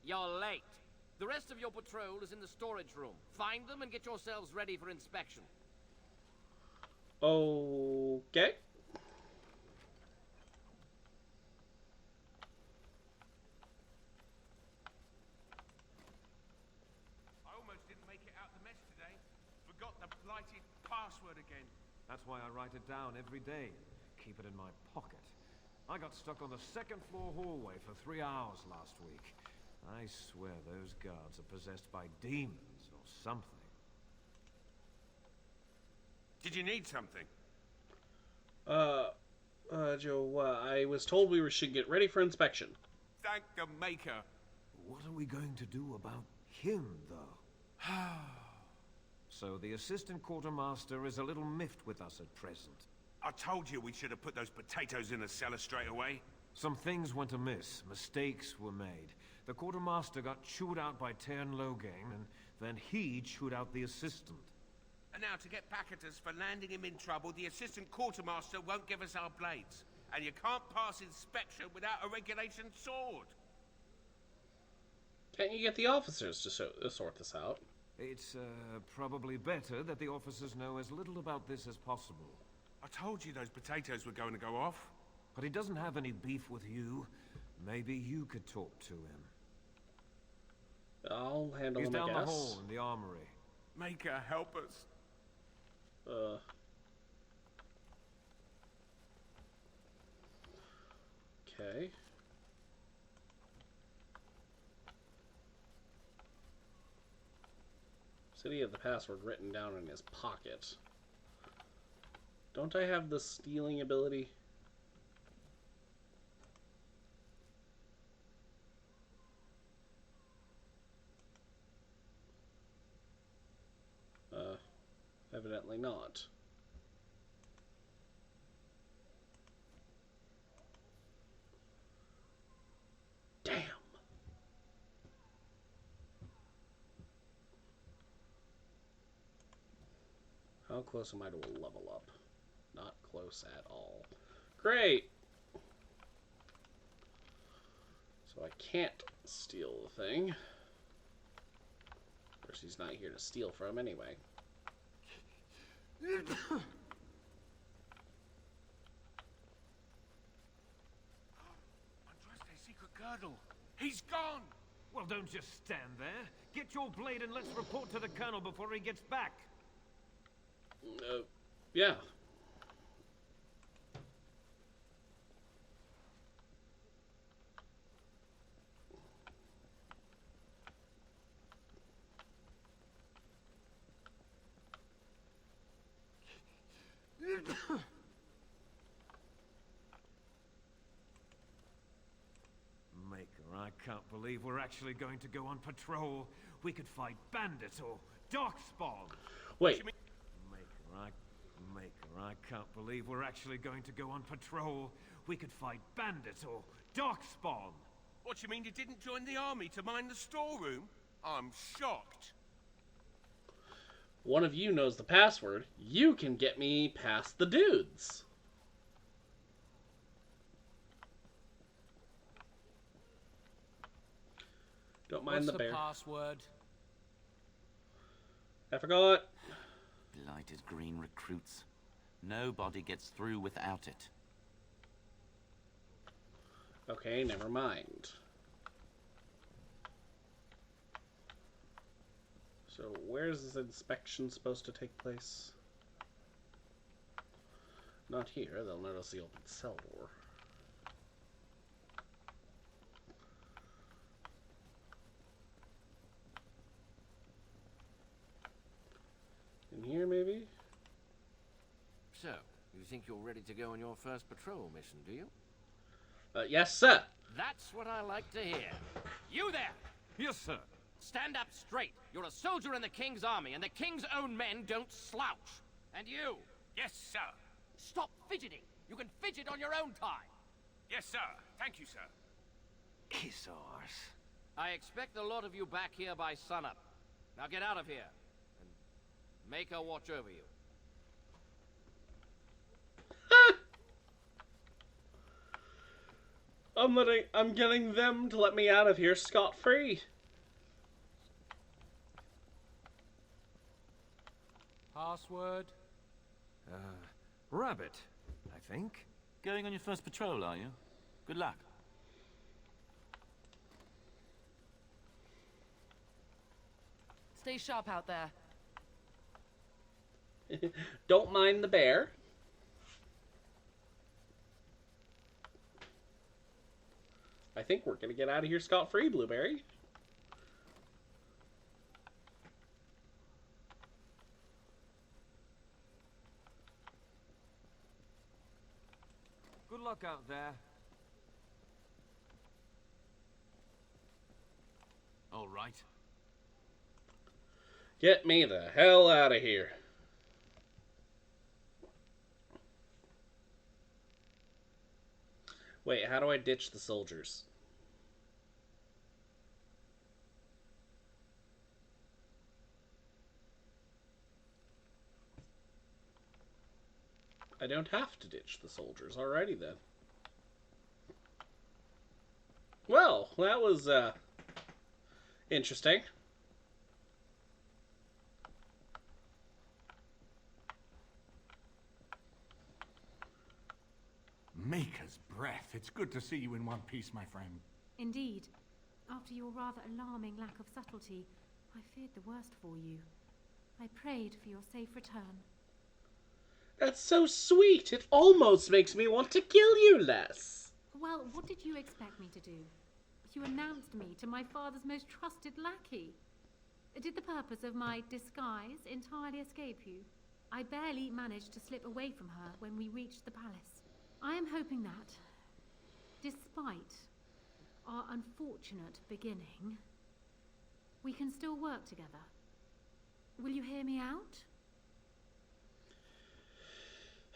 You're late. The rest of your patrol is in the storage room. Find them and get yourselves ready for inspection. Okay. I almost didn't make it out the mess today. Forgot the blighted password again. That's why I write it down every day. Keep it in my pocket. I got stuck on the second floor hallway for 3 hours last week. I swear those guards are possessed by demons or something. Did you need something? Joe, I was told we should get ready for inspection. Thank the Maker. What are we going to do about him, though? So the assistant quartermaster is a little miffed with us at present. I told you we should have put those potatoes in the cellar straight away. Some things went amiss. Mistakes were made. The quartermaster got chewed out by Tern Loghain, and then he chewed out the assistant. And now to get back at us for landing him in trouble, the assistant quartermaster won't give us our blades. And you can't pass inspection without a regulation sword. Can't you get the officers to sort this out? It's probably better that the officers know as little about this as possible. I told you those potatoes were going to go off. But he doesn't have any beef with you. Maybe you could talk to him. I'll handle He's him, I down guess. the hall in the armory. Maker, help us. Okay. Said he had the password written down in his pocket. Don't I have the stealing ability? Evidently not. Damn. How close am I to a level up? Not close at all. Great! So I can't steal the thing. Of course, he's not here to steal from anyway. Secret girdle. He's gone! Well, don't just stand there. Get your blade and let's report to the Colonel before he gets back. Yeah. Maker, I can't believe we're actually going to go on patrol. We could fight bandits or darkspawn. Wait. Maker, I can't believe we're actually going to go on patrol. We could fight bandits or darkspawn. What, you mean you didn't join the army to mine the storeroom? I'm shocked. One of you knows the password. You can get me past the dudes. Don't mind What's the bear. Password? I forgot. Blighted green recruits. Nobody gets through without it. Okay, never mind. So, where's this inspection supposed to take place? Not here. They'll notice the open cell door. In here, maybe? So, you think you're ready to go on your first patrol mission, do you? Yes, sir. That's what I like to hear. You there! Yes, sir. Stand up straight. You're a soldier in the King's army, and the King's own men don't slouch. And you! Yes, sir. Stop fidgeting. You can fidget on your own time. Yes, sir. Thank you, sir. Kiss ours. I expect a lot of you back here by sunup. Now get out of here, and make her watch over you. I'm getting them to let me out of here scot-free. Password? Rabbit, I think. Going on your first patrol, are you? Good luck. Stay sharp out there. Don't mind the bear. I think we're gonna get out of here scot-free, Blueberry. Good luck out there. All right. Get me the hell out of here. Wait, how do I ditch the soldiers? I don't have to ditch the soldiers. Alrighty then. Well, that was, interesting. Maker's breath. It's good to see you in one piece, my friend. Indeed. After your rather alarming lack of subtlety, I feared the worst for you. I prayed for your safe return. That's so sweet. It almost makes me want to kill you less. Well, what did you expect me to do? You announced me to my father's most trusted lackey. Did the purpose of my disguise entirely escape you? I barely managed to slip away from her when we reached the palace. I am hoping that, despite our unfortunate beginning, we can still work together. Will you hear me out?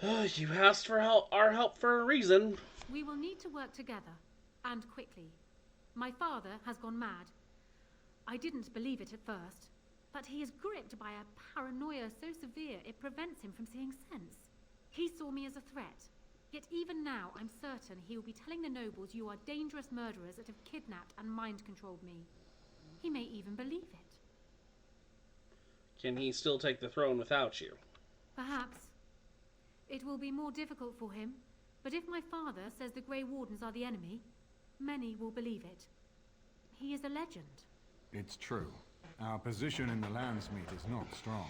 You asked for our help for a reason. We will need to work together, and quickly. My father has gone mad. I didn't believe it at first, but he is gripped by a paranoia so severe it prevents him from seeing sense. He saw me as a threat, yet even now I'm certain he will be telling the nobles you are dangerous murderers that have kidnapped and mind-controlled me. He may even believe it. Can he still take the throne without you? Perhaps. It will be more difficult for him, but if my father says the Grey Wardens are the enemy, many will believe it. He is a legend. It's true. Our position in the Landsmeet is not strong,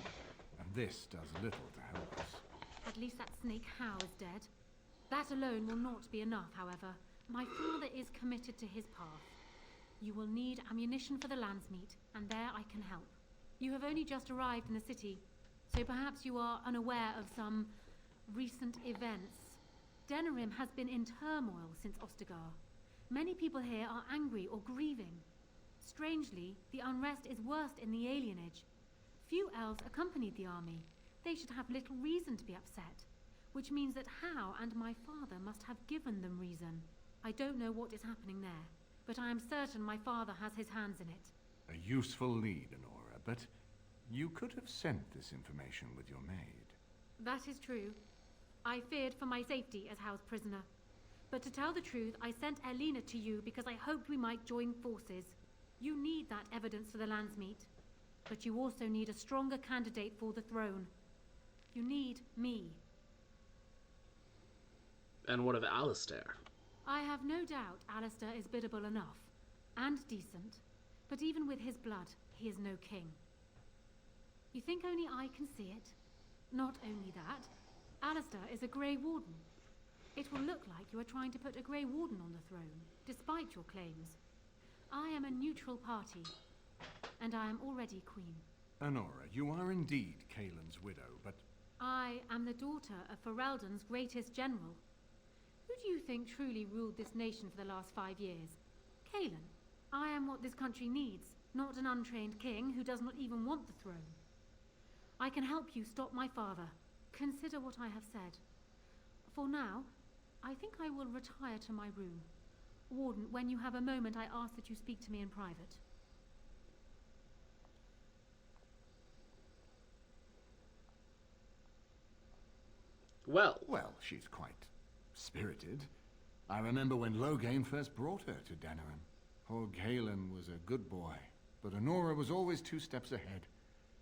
and this does little to help us. At least that snake Howe is dead. That alone will not be enough, however. My father is committed to his path. You will need ammunition for the Landsmeet, and there I can help. You have only just arrived in the city, so perhaps you are unaware of some recent events. Denerim has been in turmoil since Ostagar. Many people here are angry or grieving. Strangely, the unrest is worst in the alienage. Few elves accompanied the army. They should have little reason to be upset, which means that Howe and my father must have given them reason. I don't know what is happening there, but I am certain my father has his hands in it. A useful lead, Honora, but you could have sent this information with your maid. That is true. I feared for my safety as Howe's prisoner. But to tell the truth, I sent Elena to you because I hoped we might join forces. You need that evidence for the Landsmeet, but you also need a stronger candidate for the throne. You need me. And what of Alistair? I have no doubt Alistair is biddable enough, and decent, but even with his blood, he is no king. You think only I can see it? Not only that, Alistair is a Grey Warden. It will look like you are trying to put a Grey Warden on the throne, despite your claims. I am a neutral party, and I am already queen. Honora, you are indeed Kaelin's widow, but... I am the daughter of Ferelden's greatest general. Who do you think truly ruled this nation for the last 5 years? Kaelin. I am what this country needs, not an untrained king who does not even want the throne. I can help you stop my father. Consider what I have said. For now, I think I will retire to my room. Warden, when you have a moment, I ask that you speak to me in private. Well, she's quite spirited. I remember when Loghain first brought her to Denerim. Poor Galen was a good boy, but Honora was always 2 steps ahead.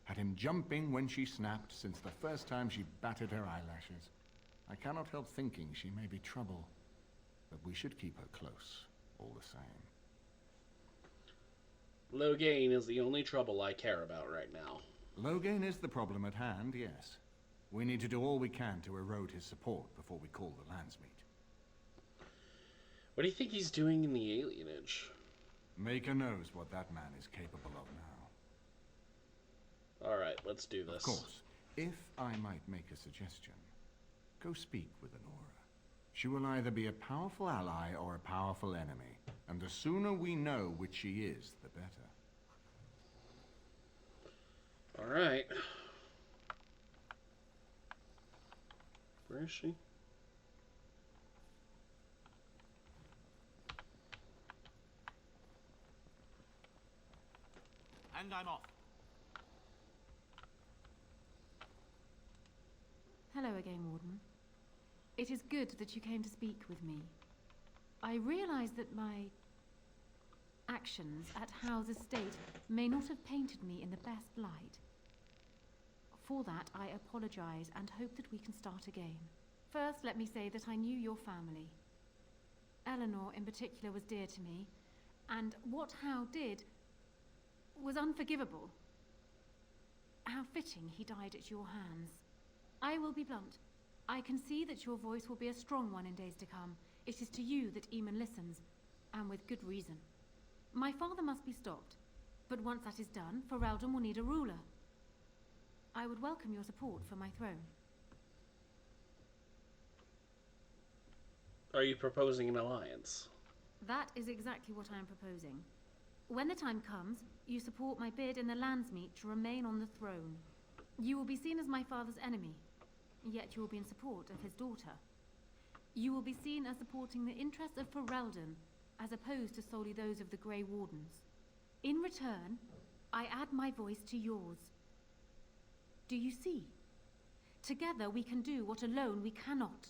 Had him jumping when she snapped since the first time she batted her eyelashes. I cannot help thinking she may be trouble, but we should keep her close, all the same. Loghain is the only trouble I care about right now. Loghain is the problem at hand, yes. We need to do all we can to erode his support before we call the Landsmeet. What do you think he's doing in the alienage? Maker knows what that man is capable of now. Alright, let's do this. Of course, if I might make a suggestion, go speak with Honora. She will either be a powerful ally or a powerful enemy, and the sooner we know which she is, the better. Alright. Where is she? And I'm off. Hello again, Warden. It is good that you came to speak with me. I realize that my actions at Howe's estate may not have painted me in the best light. For that, I apologize and hope that we can start again. First, let me say that I knew your family. Eleanor, in particular, was dear to me, and what Howe did was unforgivable. How fitting he died at your hands. I will be blunt. I can see that your voice will be a strong one in days to come. It is to you that Eamon listens, and with good reason. My father must be stopped, but once that is done, Ferelden will need a ruler. I would welcome your support for my throne. Are you proposing an alliance? That is exactly what I am proposing. When the time comes, you support my bid in the Landsmeet to remain on the throne. You will be seen as my father's enemy, yet you will be in support of his daughter. You will be seen as supporting the interests of Ferelden, as opposed to solely those of the Grey Wardens. In return, I add my voice to yours. Do you see? Together we can do what alone we cannot.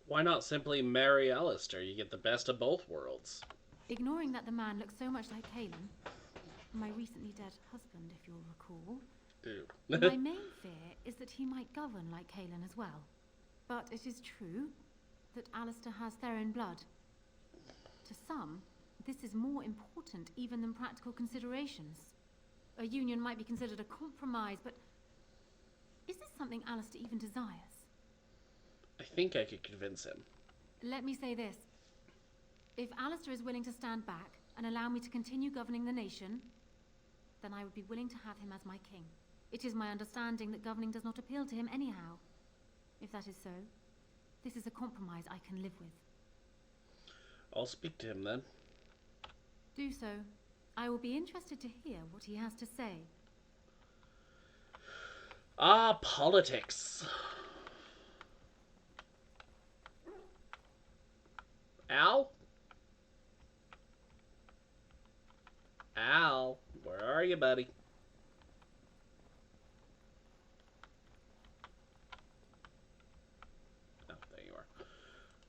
Why not simply marry Alistair? You get the best of both worlds. Ignoring that the man looks so much like Caelan, my recently dead husband, if you'll recall, my main fear is that he might govern like Caelan as well. But it is true that Alistair has Theron blood. To some, this is more important even than practical considerations. A union might be considered a compromise, but is this something Alistair even desires? I think I could convince him. Let me say this. If Alistair is willing to stand back and allow me to continue governing the nation, then I would be willing to have him as my king. It is my understanding that governing does not appeal to him anyhow. If that is so, this is a compromise I can live with. I'll speak to him then. Do so. I will be interested to hear what he has to say. Ah, politics. Al? Al, where are you, buddy? Oh, there you are.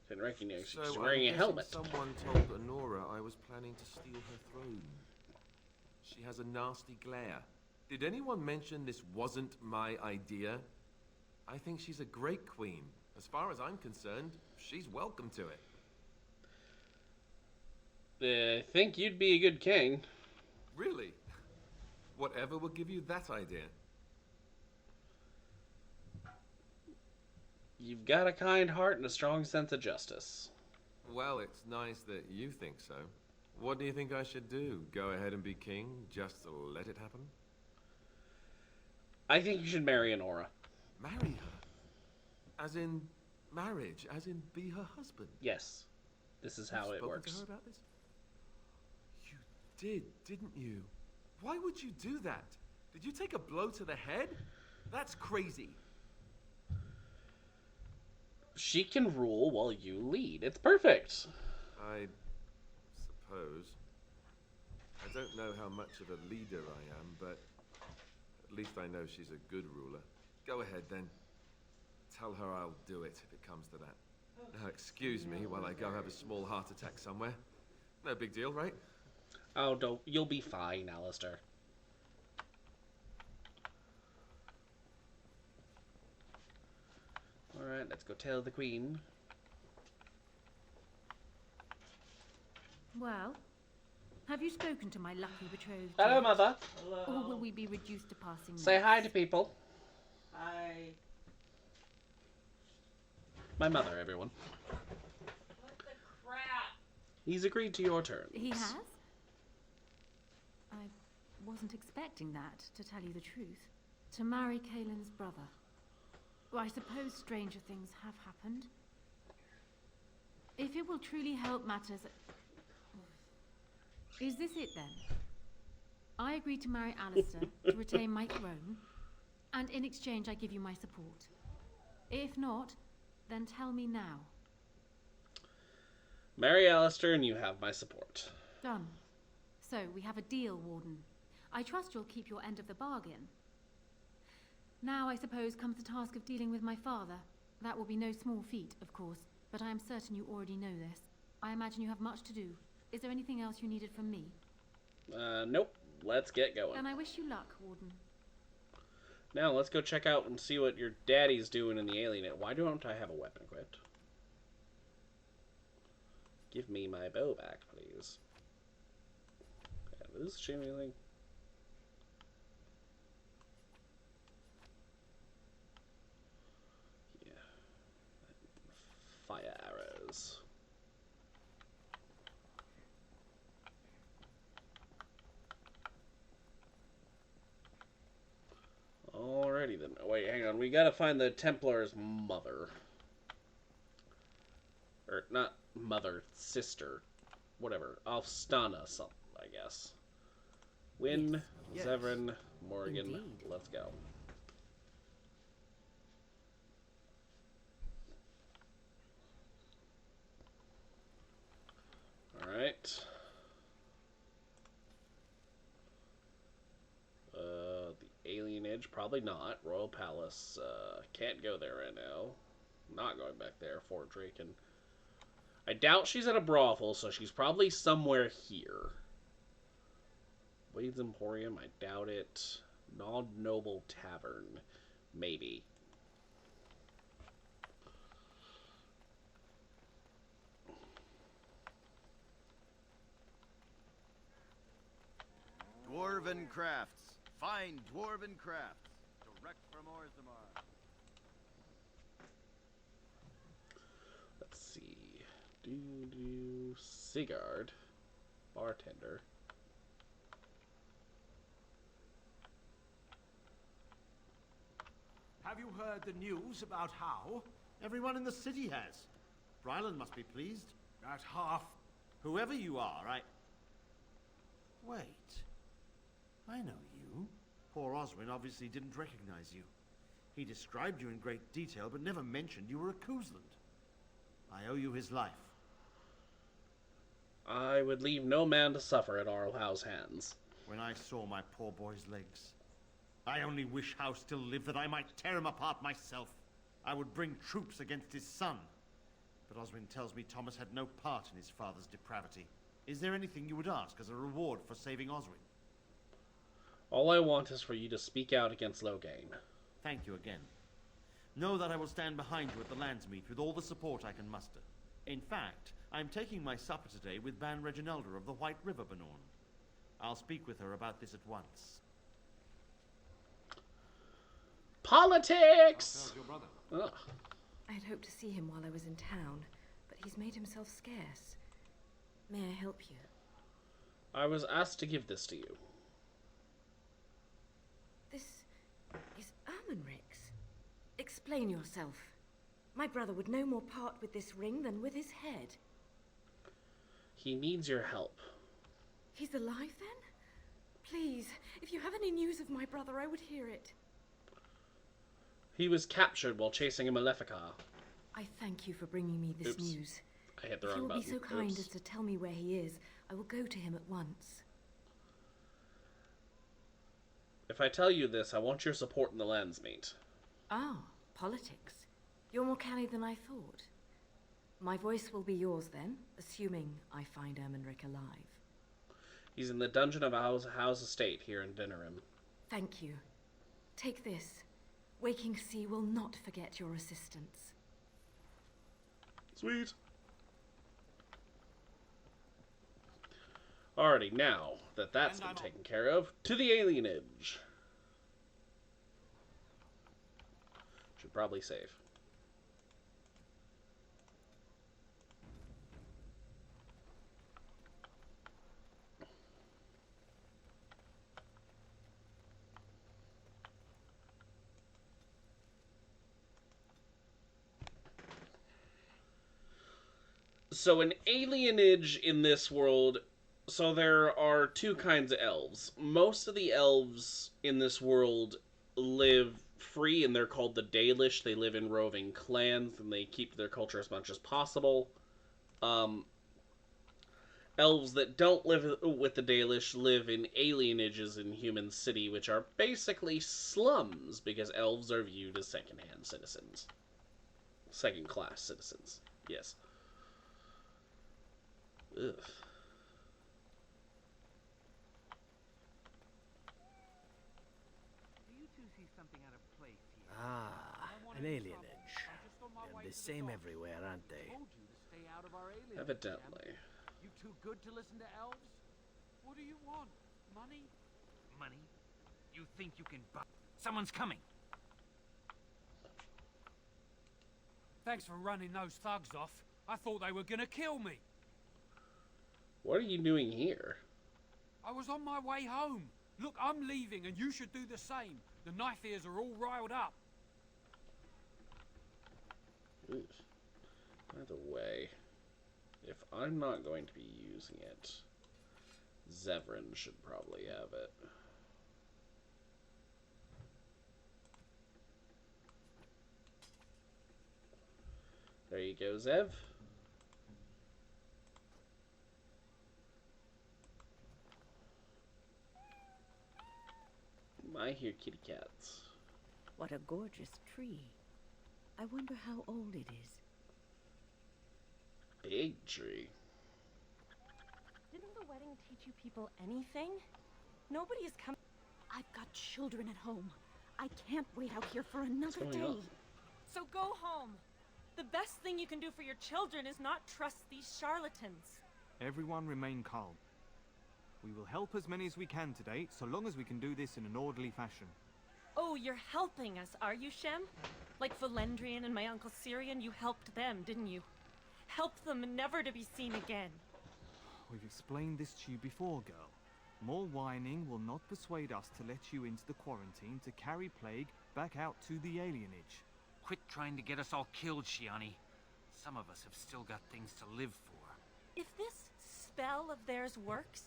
Didn't recognize you. She's wearing a helmet. Someone told Honora I was planning to steal her throne. She has a nasty glare. Did anyone mention this wasn't my idea? I think she's a great queen. As far as I'm concerned, she's welcome to it. I think you'd be a good king. Really? Whatever will give you that idea? You've got a kind heart and a strong sense of justice. Well, it's nice that you think so. What do you think I should do? Go ahead and be king, just to let it happen? I think you should marry Honora. Marry her? As in marriage? As in be her husband? Yes. This is how it works. To her about this? You did, didn't you? Why would you do that? Did you take a blow to the head? That's crazy. She can rule while you lead. It's perfect. I suppose. I don't know how much of a leader I am, but at least I know she's a good ruler. Go ahead then. Tell her I'll do it if it comes to that. Now excuse me while I go have a small heart attack somewhere. No big deal, right? Oh, don't. You'll be fine, Alistair. Alright, let's go tell the queen. Well, have you spoken to my lucky betrothed? Hello, yet? Mother. Or will we be reduced to passing Say notes? hi to people. Hi. My mother, everyone. What the crap? He's agreed to your terms. He has? I wasn't expecting that, to tell you the truth. To marry Caelan's brother. Well, I suppose stranger things have happened. If it will truly help matters... Is this it then? I agreed to marry Alistair to retain my throne, and in exchange I give you my support. If not, then tell me now. Marry Alistair and you have my support. Done. So, we have a deal, Warden. I trust you'll keep your end of the bargain. Now, I suppose, comes the task of dealing with my father. That will be no small feat, of course, but I am certain you already know this. I imagine you have much to do. Is there anything else you needed from me? Nope. Let's get going. Then I wish you luck, Warden. Now, let's go check out and see what your daddy's doing in the alienate. Why don't I have a weapon equipped? Give me my bow back, please. Does this change anything? Yeah. Fire arrows. Alrighty then. Wait, hang on. We gotta find the Templar's mother. Or, not mother, sister. Whatever. Alstana something, I guess. Wynn, Yes. Zevran, Morgan. Indeed. Let's go. Alright. The Alienage, probably not. Royal Palace, can't go there right now. Not going back there. Fort Draken. I doubt she's at a brothel, so she's probably somewhere here. Wade's Emporium, I doubt it. Non-Noble Tavern, maybe. Dwarven crafts. Fine dwarven crafts. Direct from Orzammar. Let's see. Sigurd. Bartender. Have you heard the news about how? Everyone in the city has. Brylan must be pleased. At half. Whoever you are, Wait. I know you. Poor Oswin obviously didn't recognize you. He described you in great detail, but never mentioned you were a Cousland. I owe you his life. I would leave no man to suffer at Arlhow's hands. When I saw my poor boy's legs, I only wish Howe still lived that I might tear him apart myself. I would bring troops against his son. But Oswin tells me Thomas had no part in his father's depravity. Is there anything you would ask as a reward for saving Oswin? All I want is for you to speak out against Loghain. Thank you again. Know that I will stand behind you at the Landsmeet with all the support I can muster. In fact, I'm taking my supper today with Ban Reginalda of the White River Benorn. I'll speak with her about this at once. Politics! Your brother? Ugh. I had hoped to see him while I was in town, but he's made himself scarce. May I help you? I was asked to give this to you. This is Ermenric's. Explain yourself. My brother would no more part with this ring than with his head. He needs your help. He's alive then? Please, if you have any news of my brother, I would hear it. He was captured while chasing a Maleficar. I thank you for bringing me this Oops. news. I hit the If wrong you will button. be so kind Oops. as to tell me where he is, I will go to him at once. If I tell you this, I want your support in the Landsmeet. Ah, politics. You're more canny than I thought. My voice will be yours then, assuming I find Ermenric alive. He's in the dungeon of Howe's estate here in Dinnerham. Thank you. Take this. Waking Sea will not forget your assistance. Sweet. Alrighty, now that that's been taken care of, to the alienage. Should probably save. So an alienage in this world, so there are two kinds of elves. Most of the elves in this world live free, and they're called the Dalish. They live in roving clans, and they keep their culture as much as possible. Elves that don't live with the Dalish live in alienages in Human City, which are basically slums, because elves are viewed as second-hand citizens. Second-class citizens, yes. Ugh. Ah, an alienage. They're the same everywhere, aren't they? Evidently. You too good to listen to elves? What do you want? Money? Money? You think you can buy? Someone's coming. Thanks for running those thugs off. I thought they were gonna kill me. What are you doing here? I was on my way home. Look, I'm leaving and you should do the same. The knife ears are all riled up. Oof. By the way, if I'm not going to be using it, Zevran should probably have it. There you go, Zev. I hear kitty cats. What a gorgeous tree. I wonder how old it is. Big tree. Didn't the wedding teach you people anything? Nobody has come. I've got children at home. I can't wait out here for another day. So go home. The best thing you can do for your children is not trust these charlatans. Everyone remain calm. We will help as many as we can today, so long as we can do this in an orderly fashion. Oh, you're helping us, are you, Shem? Like Valendrian and my Uncle Syrian, you helped them, didn't you? Helped them never to be seen again. We've explained this to you before, girl. More whining will not persuade us to let you into the quarantine to carry plague back out to the alienage. Quit trying to get us all killed, Shiani. Some of us have still got things to live for. If this spell of theirs works,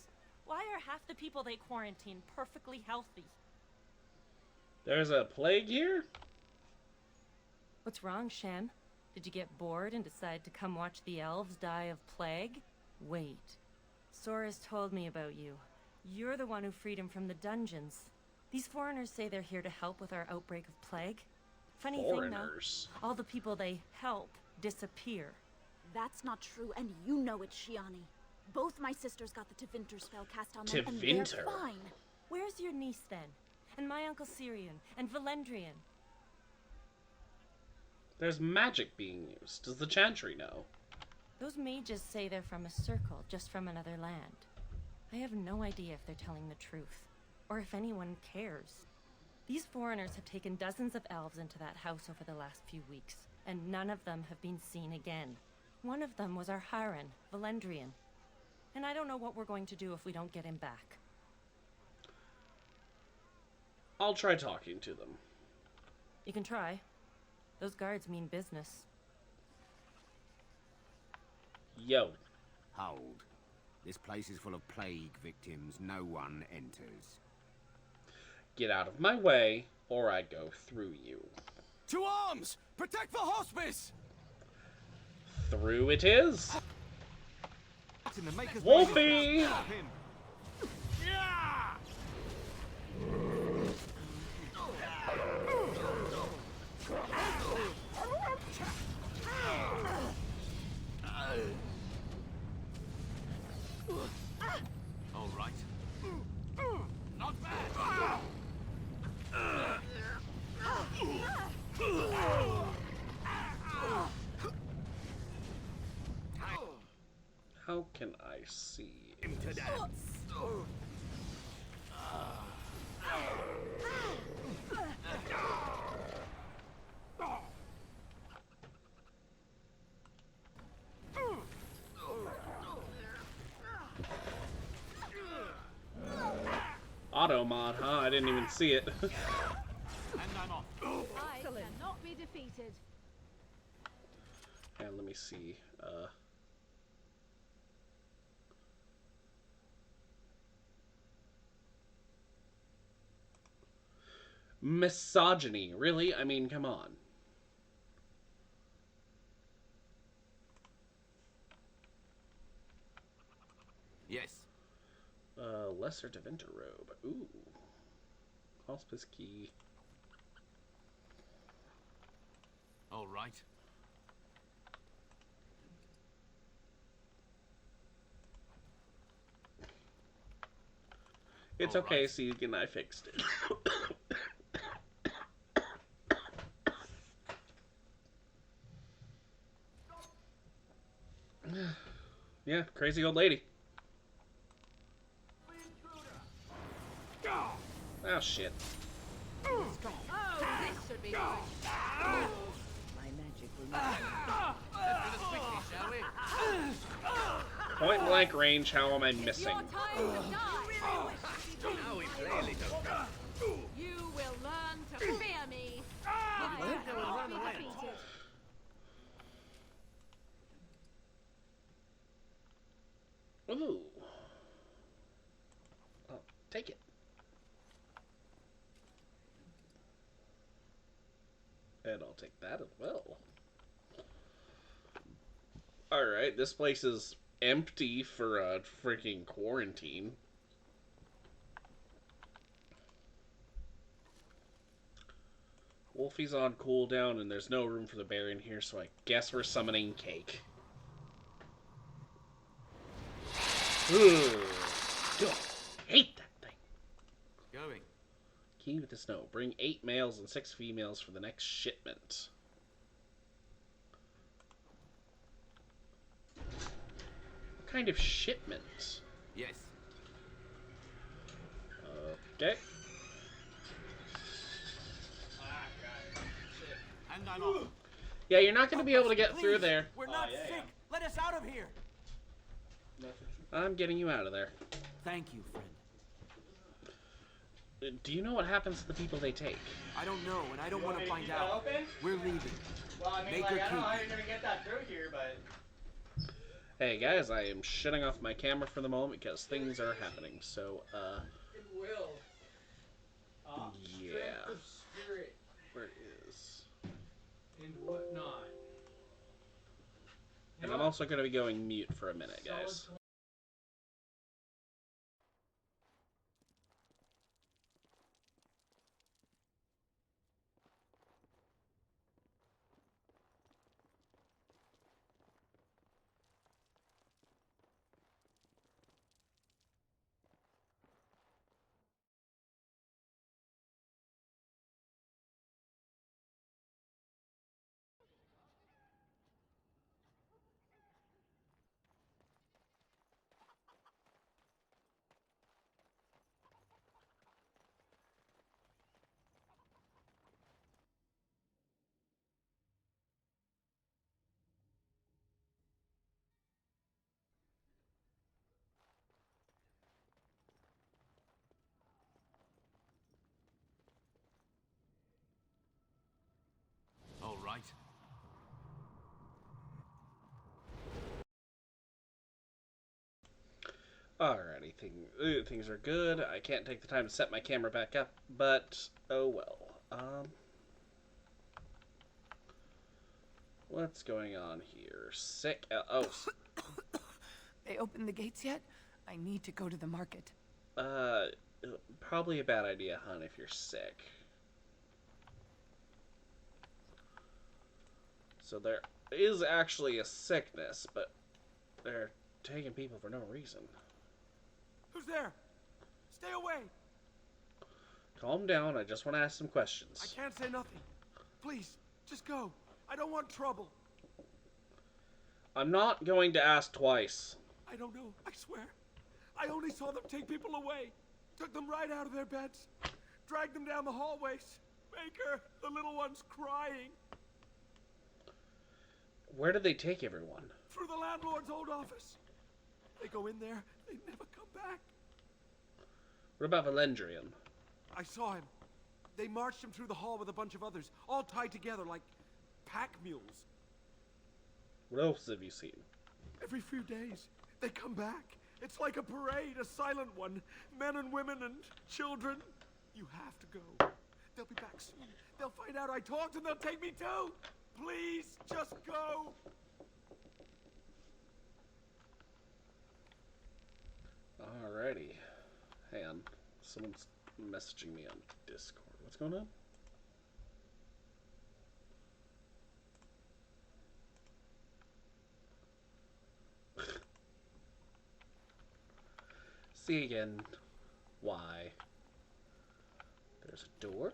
why are half the people they quarantine perfectly healthy? There's a plague here? What's wrong, Shem? Did you get bored and decide to come watch the elves die of plague? Wait. Sora's told me about you. You're the one who freed him from the dungeons. These foreigners say they're here to help with our outbreak of plague. Funny thing, though, all the people they help disappear. That's not true, and you know it, Shiani. Both my sisters got the Tevinter spell cast on them, and they're fine. Where's your niece, then? And my Uncle Syrian? And Valendrian? There's magic being used. Does the Chantry know? Those mages say they're from a circle, just from another land. I have no idea if they're telling the truth, or if anyone cares. These foreigners have taken dozens of elves into that house over the last few weeks, and none of them have been seen again. One of them was our Haran, Valendrian. And I don't know what we're going to do if we don't get him back. I'll try talking to them. You can try. Those guards mean business. Yo. Hold. This place is full of plague victims. No one enters. Get out of my way, or I go through you. To arms! Protect the hospice! Through it is. Wolfie! All right. Not bad. How can I see him to death? Auto mod, huh? I didn't even see it. And I'm off. I cannot be defeated. And let me see. Misogyny, really? I mean, come on. Yes. Lesser Tevinter robe. Ooh. Hospice key. All right. It's okay, Segan, I fixed it. Yeah, crazy old lady. Oh, shit. Oh, this should be good. My magic will not. Let's do this quickly, shall we? Point blank range, how am I missing? Your time to die. Now we clearly don't. You will learn to fear me. I cannot be defeated. Ooh. I'll take it. And I'll take that as well. Alright, this place is empty for a freaking quarantine. Wolfie's on cooldown, and there's no room for the bear in here, so I guess we're summoning Cake. Ugh. I hate that thing. Going. Key with the snow. Bring 8 males and 6 females for the next shipment. What kind of shipment? Yes. Okay. And I'm off. Yeah, you're not going to be able to get through there. We're not sick. Let us out of here. I'm getting you out of there. Thank you, friend. Do you know what happens to the people they take? I don't know, and I don't want to find out. We're leaving. Well, I mean, Make like, her I don't know how keep you're gonna get that through here, but... Hey guys, I am shutting off my camera for the moment because things are happening. So, It will. yeah. Strength of spirit Where is? and whatnot. And I'm also going to be going mute for a minute, guys. All right. Alrighty, things are good. I can't take the time to set my camera back up, but oh well. What's going on here? Sick. Oh. They opened the gates yet? I need to go to the market. Probably a bad idea, hon, if you're sick. So there is actually a sickness, but they're taking people for no reason. Who's there? Stay away. Calm down, I just want to ask some questions. I can't say nothing. Please, just go. I don't want trouble. I'm not going to ask twice. I don't know, I swear. I only saw them take people away. Took them right out of their beds. Dragged them down the hallways. Baker, the little one's crying. Where did they take everyone? Through the landlord's old office. They go in there, they never come back. What about Valendrian? I saw him. They marched him through the hall with a bunch of others, all tied together like pack mules. What else have you seen? Every few days, they come back. It's like a parade, a silent one. Men and women and children. You have to go. They'll be back soon. They'll find out I talked and they'll take me too. Please, just go. Alrighty. Hang on. Someone's messaging me on Discord. What's going on? See again. Why? There's a door.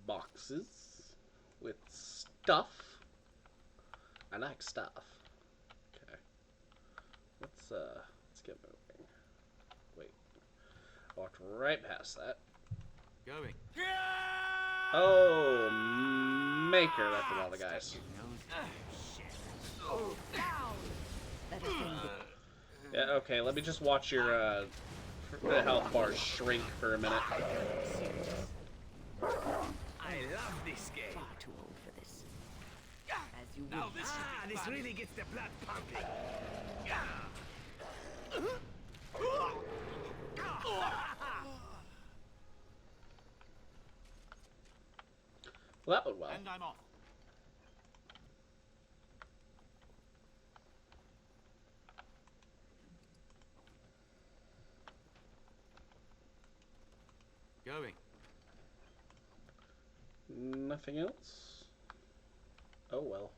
Boxes with stuff. I like stuff. Okay. Let's get moving. Wait. I walked right past that. Going. Oh, Maker, that's a lot of guys. Yeah, okay, let me just watch your the health bars shrink for a minute. I love this game. Far too old for this. As you Now wish. this really gets the blood pumping. Well, that went well. And I'm off. Nothing else? Oh well.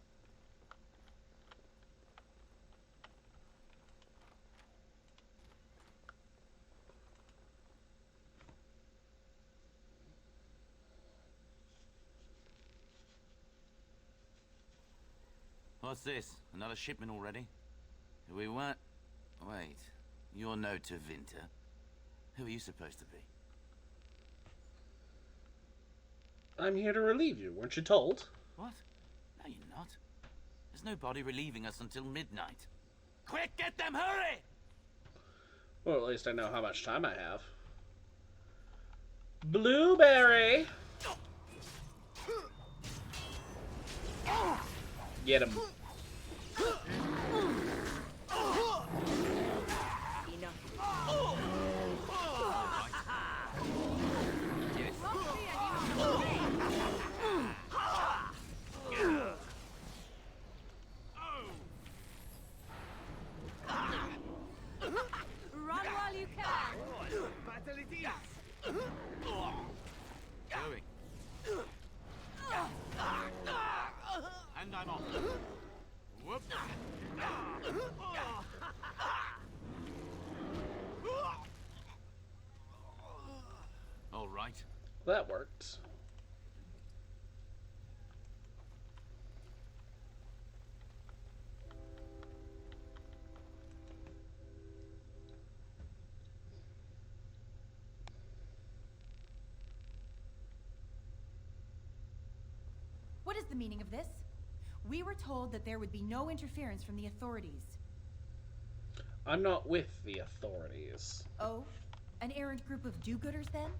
What's this? Another shipment already? We weren't... Wait. You're no Tevinter. Who are you supposed to be? I'm here to relieve you, weren't you told? What? No, you're not. There's no body relieving us until midnight. Quick, get them, hurry! Well, at least I know how much time I have. Blueberry! Get him. Run while you can. Going. And I'm off. Whoop. All right. That worked. What is the meaning of this? We were told that there would be no interference from the authorities. I'm not with the authorities. Oh? An errant group of do-gooders, then?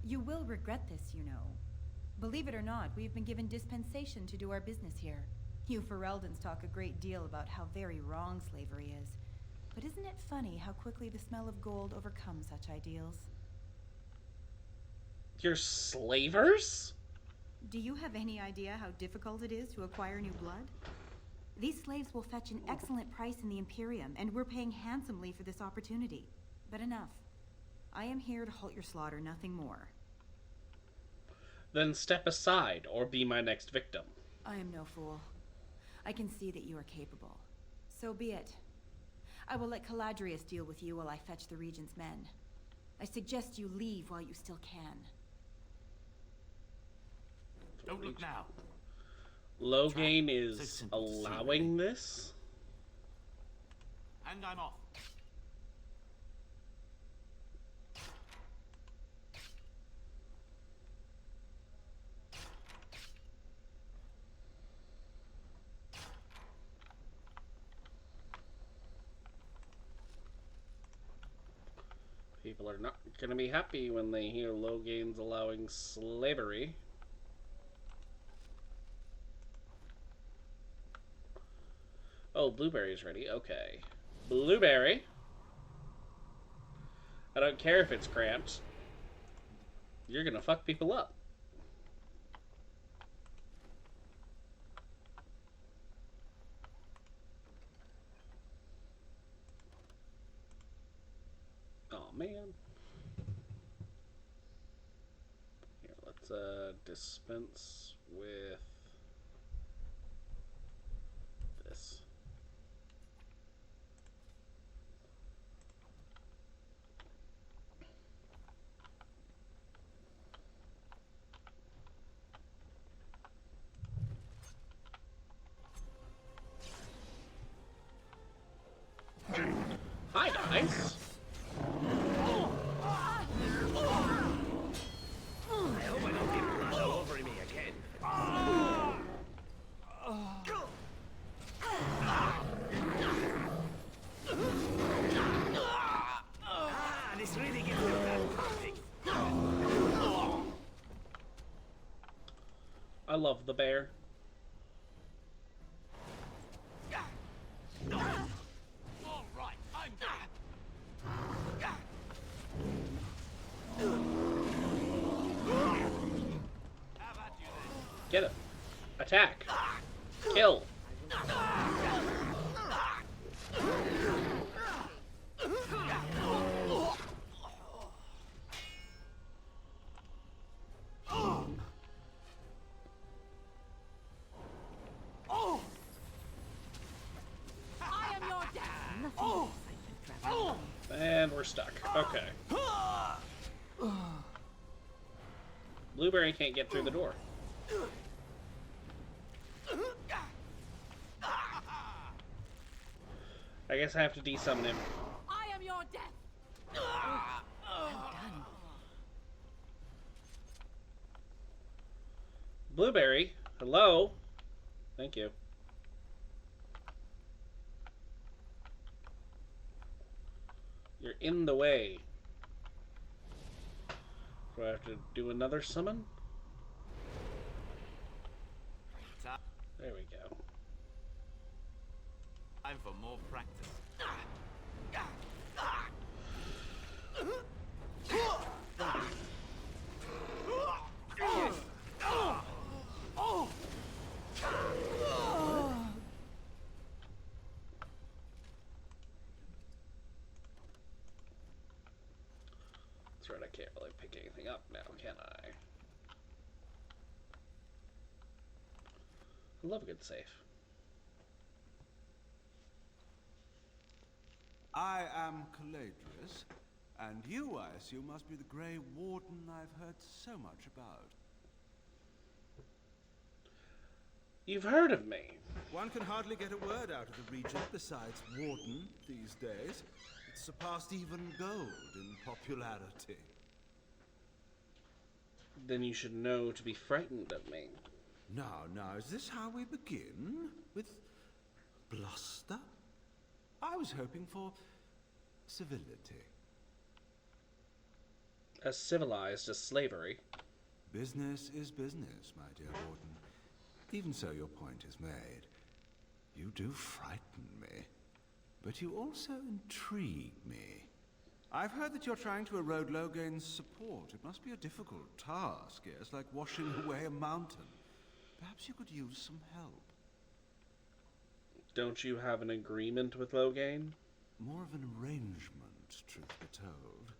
You will regret this, you know. Believe it or not, we've been given dispensation to do our business here. You Fereldans talk a great deal about how very wrong slavery is. But isn't it funny how quickly the smell of gold overcomes such ideals? You're slavers? Do you have any idea how difficult it is to acquire new blood? These slaves will fetch an excellent price in the Imperium, and we're paying handsomely for this opportunity. But enough. I am here to halt your slaughter, nothing more. Then step aside, or be my next victim. I am no fool. I can see that you are capable. So be it. I will let Caladrius deal with you while I fetch the Regent's men. I suggest you leave while you still can. Don't look now. Logain is allowing this? And I'm off. People are not going to be happy when they hear Logain's allowing slavery. Oh, Blueberry's ready. Okay. Blueberry. I don't care if it's cramped. You're gonna fuck people up. Oh, man. Here, let's dispense with this. Hi, guys. I hope I don't get blood all over me again. This really gets the blood pumping. I love the bear. All right, I'm Get him. Attack. Kill. we're stuck. Okay. Blueberry can't get through the door. I guess I have to desummon him. I am your death. Well done. Blueberry, hello? Thank you. You're in the way. Do I have to do another summon? There we go. Time for more practice. That's right, I can't really pick anything up now, can I? I love a good save. I am Caladrius, and you, I assume, must be the Grey Warden I've heard so much about. You've heard of me. One can hardly get a word out of the region besides Warden these days. It's surpassed even gold in popularity. Then you should know to be frightened of me. Now, is this how we begin? With bluster? I was hoping for civility. As civilized as slavery. Business is business, my dear Warden. Even so, your point is made. You do frighten me, but you also intrigue me. I've heard that you're trying to erode Logain's support. It must be a difficult task, yes, like washing away a mountain. Perhaps you could use some help. Don't you have an agreement with Logain? More of an arrangement, truth be told.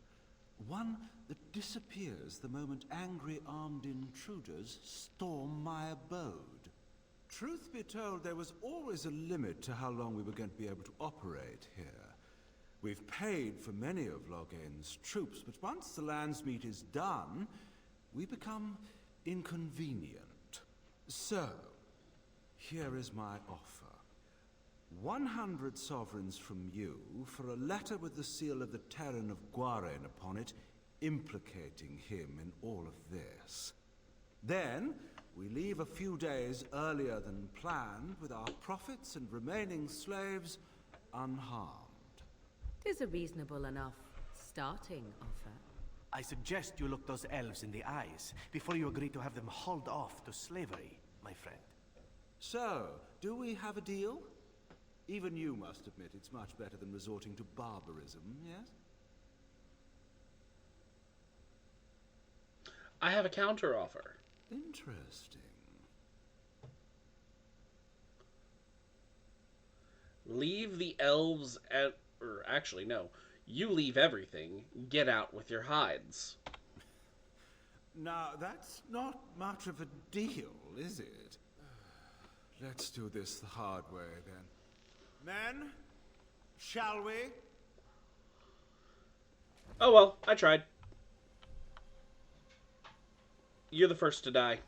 One that disappears the moment angry armed intruders storm my abode. Truth be told, there was always a limit to how long we were going to be able to operate here. We've paid for many of Logain's troops, but once the Landsmeet is done, we become inconvenient. So, here is my offer. 100 sovereigns from you for a letter with the seal of the Terran of Guaren upon it, implicating him in all of this. Then, we leave a few days earlier than planned with our profits and remaining slaves unharmed. 'Tis a reasonable enough starting offer. I suggest you look those elves in the eyes before you agree to have them hauled off to slavery, my friend. So, do we have a deal? Even you must admit it's much better than resorting to barbarism, yes? I have a counteroffer. Interesting. Leave the elves at... Or actually, no. You leave everything. Get out with your hides. Now, that's not much of a deal, is it? Let's do this the hard way, then. Men, shall we? Oh well, I tried. You're the first to die.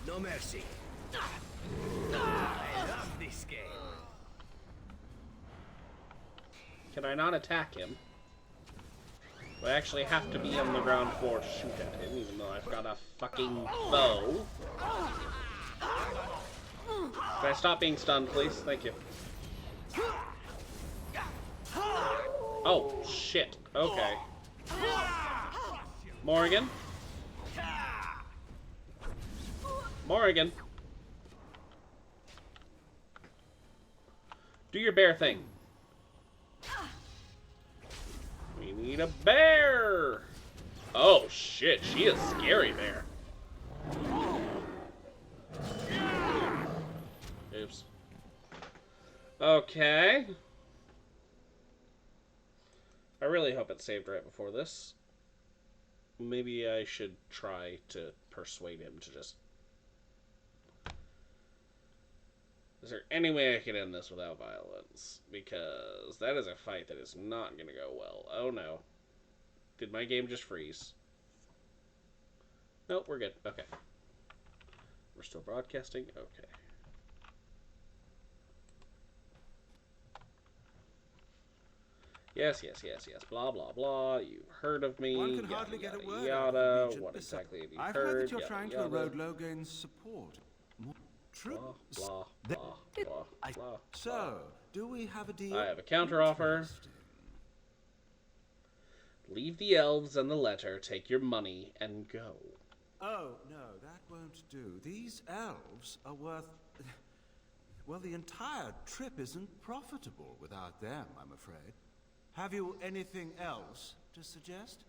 No mercy. I love this game. Can I not attack him? I actually have to be on the ground floor to shoot at him, even though I've got a fucking bow. Can I stop being stunned, please? Thank you. Oh, shit. Okay. Morrigan? Morrigan? Do your bear thing. We need a bear! Oh shit, she is scary bear. Oops. Okay. I really hope it saved right before this. Maybe I should try to persuade him to just Is there any way I can end this without violence? Because that is a fight that is not going to go well. Oh no. Did my game just freeze? Nope, we're good. Okay. We're still broadcasting? Okay. Yes, yes, yes, yes. Blah, blah, blah. You've heard of me. One can yada, hardly yada, get a word yada. out of the Regent. What exactly have you I've heard? heard that you're Yada, trying to yada. erode Logain's support. True. Blah, blah, blah, blah, blah. So, do we have a deal? I have a counteroffer. Leave the elves and the letter, take your money, and go. Oh, no, that won't do. These elves are worth... Well, the entire trip isn't profitable without them, I'm afraid. Have you anything else to suggest?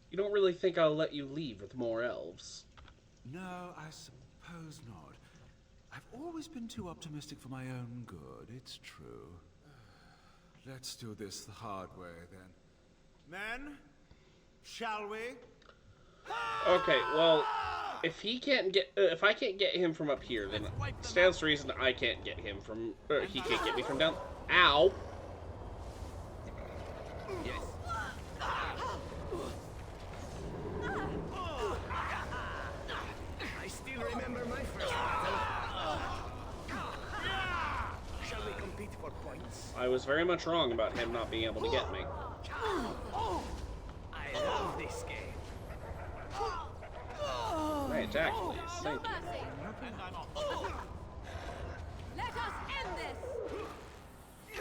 You don't really think I'll let you leave with more elves? No, I suppose not. I've always been too optimistic for my own good, it's true. Let's do this the hard way, then. Men, shall we? Okay, well, if he can't get, if I can't get him from up here, then stands to reason I can't get him from, he can't get me from down. Ow! Yes. I still remember my first battle. Shall we compete for points? I was very much wrong about him not being able to get me. I love this game. Right, attack, please. Thank you. Let us end this!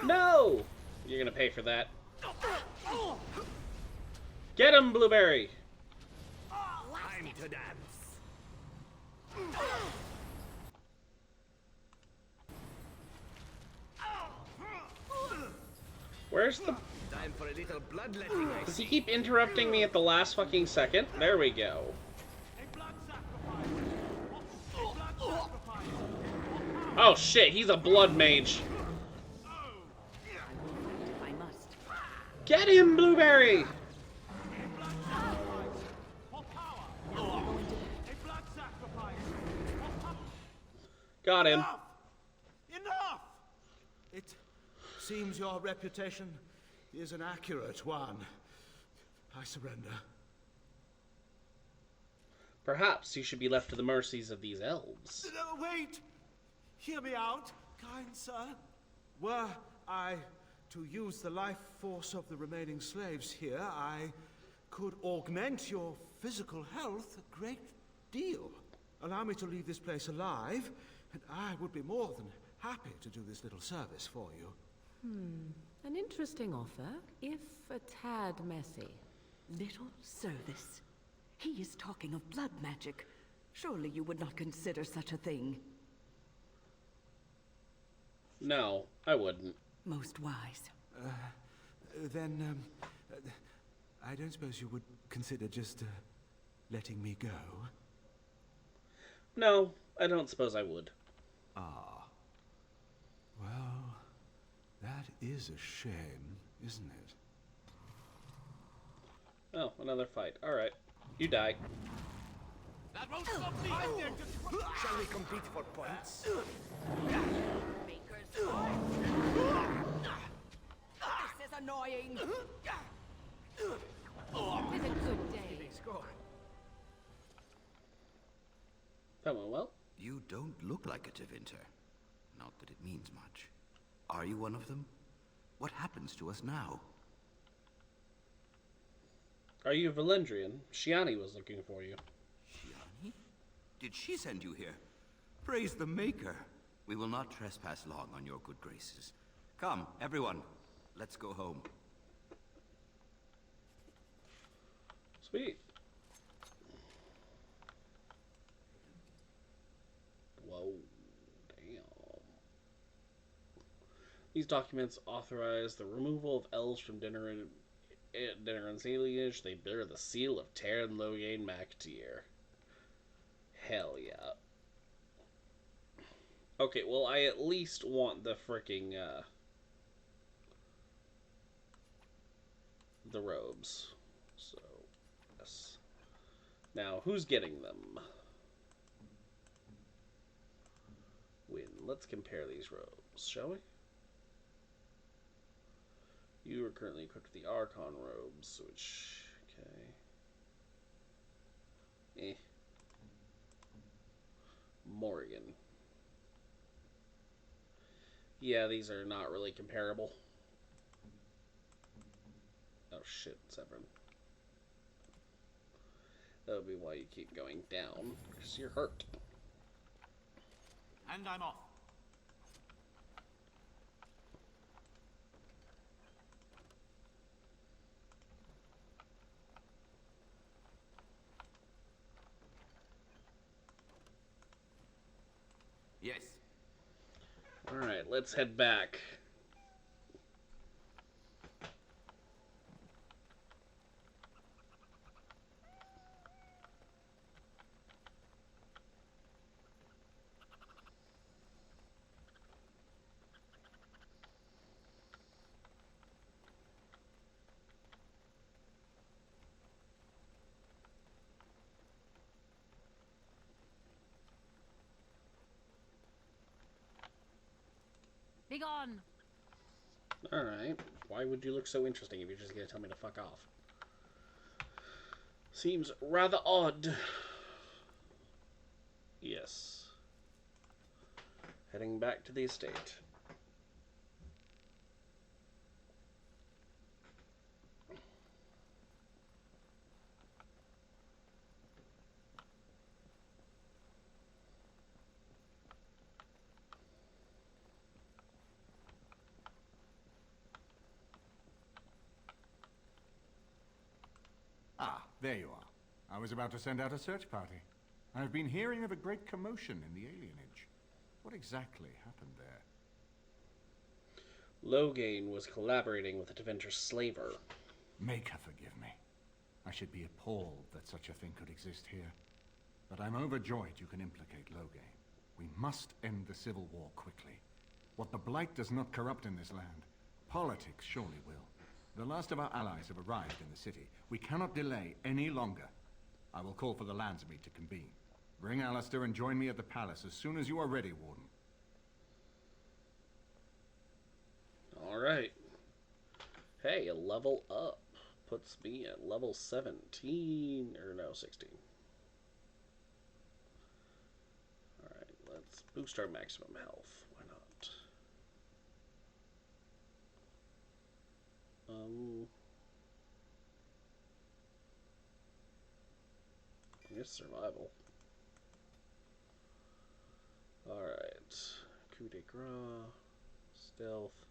No! You're gonna pay for that. Get him, Blueberry! Time to dance. Where's the... Time for a little bloodletting, I Does see. he keep interrupting me at the last fucking second? There we go. Oh shit, he's a blood mage. I must. Get him, Blueberry! Got him. Enough! It seems your reputation is an accurate one. I surrender. Perhaps you should be left to the mercies of these elves. Wait! Hear me out, kind sir. Were I to use the life force of the remaining slaves here, I could augment your physical health a great deal. Allow me to leave this place alive, and I would be more than happy to do this little service for you. An interesting offer, if a tad messy. Little service. He is talking of blood magic. Surely you would not consider such a thing. No, I wouldn't. Most wise. Then, I don't suppose you would consider just letting me go? No, I don't suppose I would. Ah. Well, that is a shame, isn't it? Oh, another fight. Alright. You die. That won't stop me. Shall we compete for points? This is annoying. It's a good day. That went well. You don't look like a Tevinter. Not that it means much. Are you one of them? What happens to us now? Are you a Valendrian? Shiani was looking for you. Shiani? Did she send you here? Praise the Maker. We will not trespass long on your good graces. Come, everyone. Let's go home. Sweet. Whoa. Damn. These documents authorize the removal of elves from Dinneran's alienage. They bear the seal of Terran Logain MacTier. Hell yeah. Okay, well, I at least want the fricking, the robes. So, yes. Now, who's getting them? Win. Let's compare these robes, shall we? You are currently equipped with the Archon robes, which... okay. Morgan. Yeah, these are not really comparable. Oh shit, Severin. That would be why you keep going down, because you're hurt. And I'm off. Yes. Alright, let's head back. Be gone. Alright, why would you look so interesting if you're just gonna tell me to fuck off? Seems rather odd. Yes. Heading back to the estate. Ah, there you are. I was about to send out a search party. I've been hearing of a great commotion in the alienage. What exactly happened there? Loghain was collaborating with a Deventer slaver. Make her forgive me. I should be appalled that such a thing could exist here. But I'm overjoyed you can implicate Loghain. We must end the civil war quickly. What the Blight does not corrupt in this land, politics surely will. The last of our allies have arrived in the city. We cannot delay any longer. I will call for the Landsmeet to convene. Bring Alistair and join me at the palace as soon as you are ready, Warden. Alright. Hey, a level up. Puts me at level 17. Or no, 16. Alright, let's boost our maximum health. Why not? I guess survival. Alright. Coup de grace. Stealth.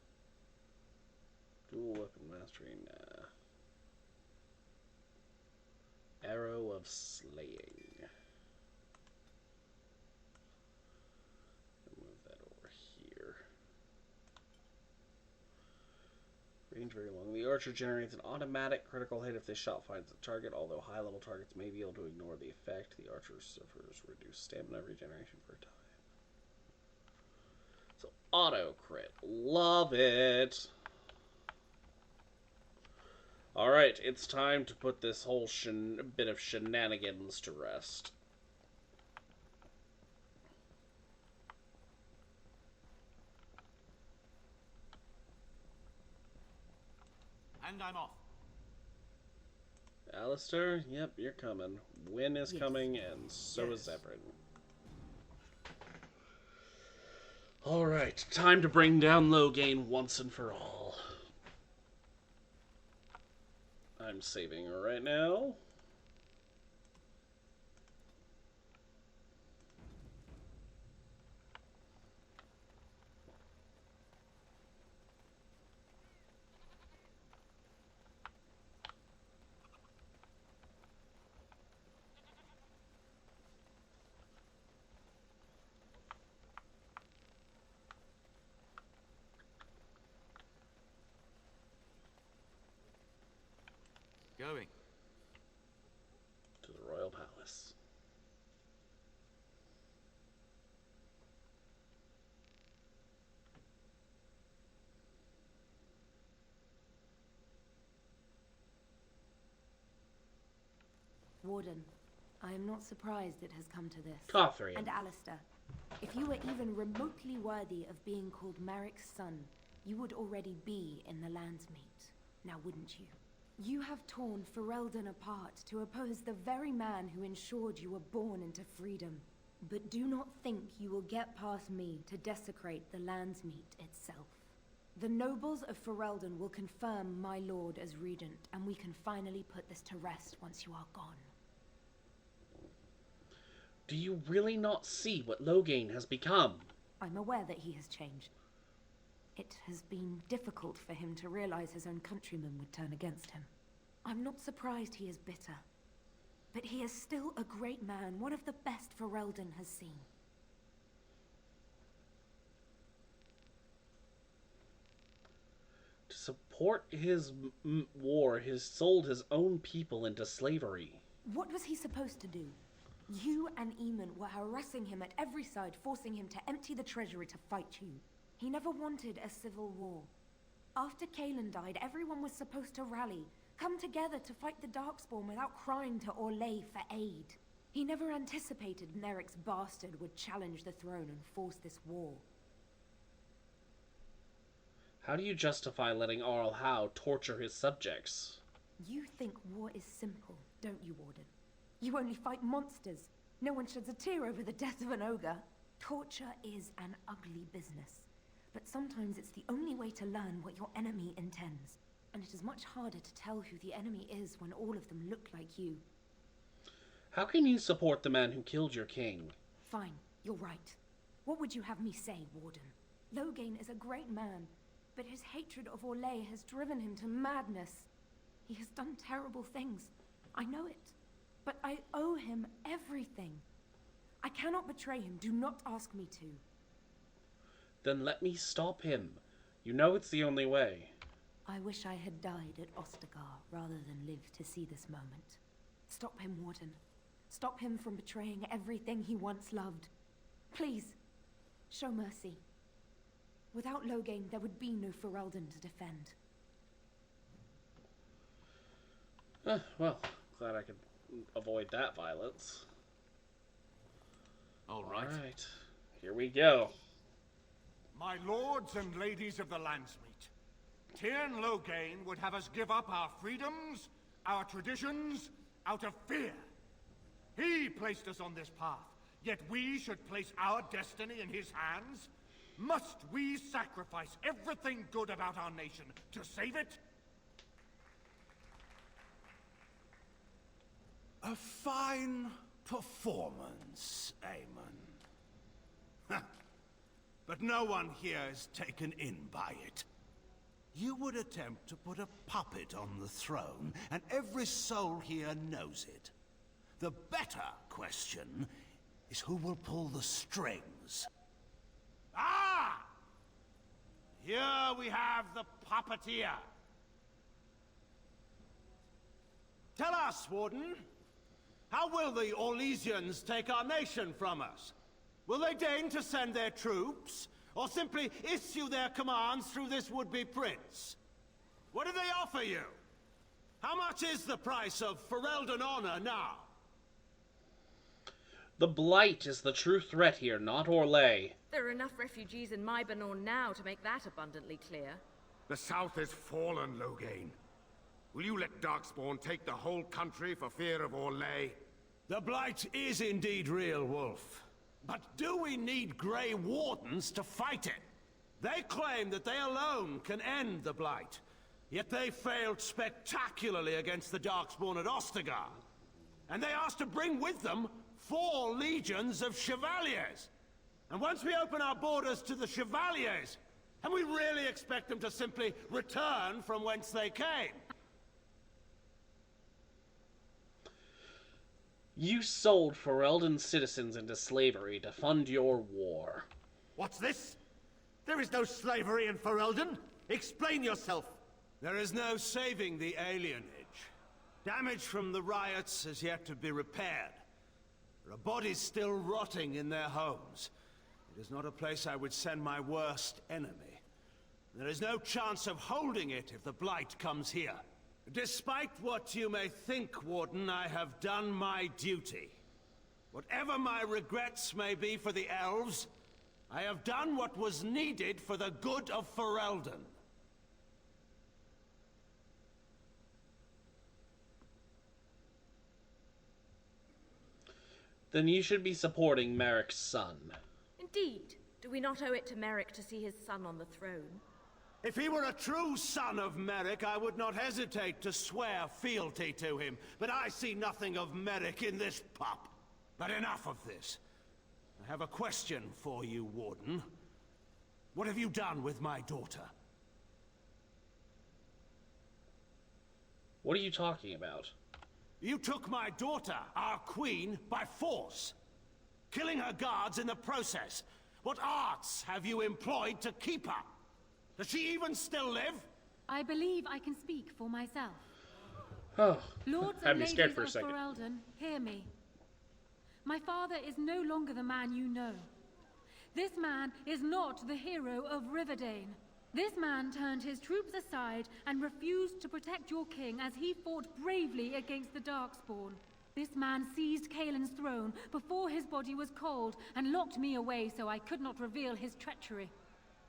Dual weapon mastery. Nah. Arrow of slaying. Move that over here. Range very long. The archer generates an automatic critical hit if this shot finds the target, although high-level targets may be able to ignore the effect. The archer suffers reduced stamina regeneration for a time. So, auto crit. Love it! Alright, it's time to put this whole bit of shenanigans to rest. And I'm off. Alistair, yep, you're coming. Wynn is coming, and so is Everin. Alright, time to bring down Loghain once and for all. I'm saving right now. Going. To the Royal Palace. Warden, I am not surprised it has come to this. Catherine. And Alistair, if you were even remotely worthy of being called Marik's son, you would already be in the Landsmeet, now wouldn't you? You have torn Ferelden apart to oppose the very man who ensured you were born into freedom. But do not think you will get past me to desecrate the Landsmeet itself. The nobles of Ferelden will confirm my lord as regent, and we can finally put this to rest once you are gone. Do you really not see what Loghain has become? I'm aware that he has changed. It has been difficult for him to realize his own countrymen would turn against him. I'm not surprised he is bitter. But he is still a great man, one of the best Ferelden has seen. To support his war, he sold his own people into slavery. What was he supposed to do? You and Eamon were harassing him at every side, forcing him to empty the treasury to fight you. He never wanted a civil war. After Kaelin died, everyone was supposed to rally, come together to fight the Darkspawn without crying to Orlais for aid. He never anticipated Neric's bastard would challenge the throne and force this war. How do you justify letting Arl Howe torture his subjects? You think war is simple, don't you, Warden? You only fight monsters. No one sheds a tear over the death of an ogre. Torture is an ugly business. But sometimes it's the only way to learn what your enemy intends. And it is much harder to tell who the enemy is when all of them look like you. How can you support the man who killed your king? Fine, you're right. What would you have me say, Warden? Loghain is a great man, but his hatred of Orlais has driven him to madness. He has done terrible things. I know it. But I owe him everything. I cannot betray him. Do not ask me to. Then let me stop him. You know it's the only way. I wish I had died at Ostagar rather than live to see this moment. Stop him, Warden. Stop him from betraying everything he once loved. Please, show mercy. Without Loghain, there would be no Ferelden to defend. Well, glad I could avoid that violence. All right. Alright, here we go. My lords and ladies of the Landsmeet, Tyrn Loghain would have us give up our freedoms, our traditions, out of fear. He placed us on this path, yet we should place our destiny in his hands? Must we sacrifice everything good about our nation to save it? A fine performance, Aemon. But no one here is taken in by it. You would attempt to put a puppet on the throne, and every soul here knows it. The better question is who will pull the strings. Ah! Here we have the puppeteer. Tell us, Warden, how will the Orlesians take our nation from us? Will they deign to send their troops, or simply issue their commands through this would-be prince? What do they offer you? How much is the price of Ferelden honor now? The Blight is the true threat here, not Orlais. There are enough refugees in Mybanor now to make that abundantly clear. The South has fallen, Loghain. Will you let Darkspawn take the whole country for fear of Orlais? The Blight is indeed real, Wolf. But do we need Grey Wardens to fight it? They claim that they alone can end the Blight, yet they failed spectacularly against the Darkspawn at Ostagar. And they asked to bring with them 4 legions of Chevaliers. And once we open our borders to the Chevaliers, and we really expect them to simply return from whence they came? You sold Ferelden citizens into slavery to fund your war. What's this? There is no slavery in Ferelden. Explain yourself. There is no saving the alienage. Damage from the riots has yet to be repaired. There are bodies still rotting in their homes. It is not a place I would send my worst enemy. There is no chance of holding it if the Blight comes here. Despite what you may think, Warden, I have done my duty. Whatever my regrets may be for the elves, I have done what was needed for the good of Ferelden. Then you should be supporting Merrick's son. Indeed. Do we not owe it to Merrick to see his son on the throne? If he were a true son of Merrick, I would not hesitate to swear fealty to him. But I see nothing of Merrick in this pup. But enough of this. I have a question for you, Warden. What have you done with my daughter? What are you talking about? You took my daughter, our queen, by force. Killing her guards in the process. What arts have you employed to keep her? Does she even still live? I believe I can speak for myself. Oh, Lords had and me ladies scared for a of second. Ferelden, hear me. My father is no longer the man you know. This man is not the hero of Riverdane. This man turned his troops aside and refused to protect your king as he fought bravely against the Darkspawn. This man seized Kaelin's throne before his body was cold and locked me away so I could not reveal his treachery.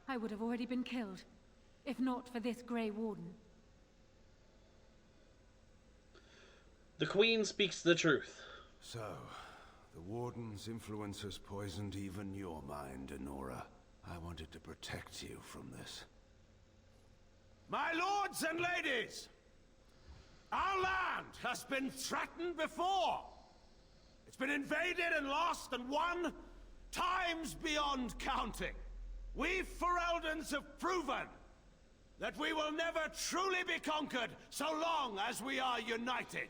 I would have already been killed, if not for this Grey Warden. The Queen speaks the truth. So, the Warden's influence has poisoned even your mind, Enora. I wanted to protect you from this. My lords and ladies! Our land has been threatened before! It's been invaded and lost and won times beyond counting. We Fereldans have proven that we will never truly be conquered so long as we are united.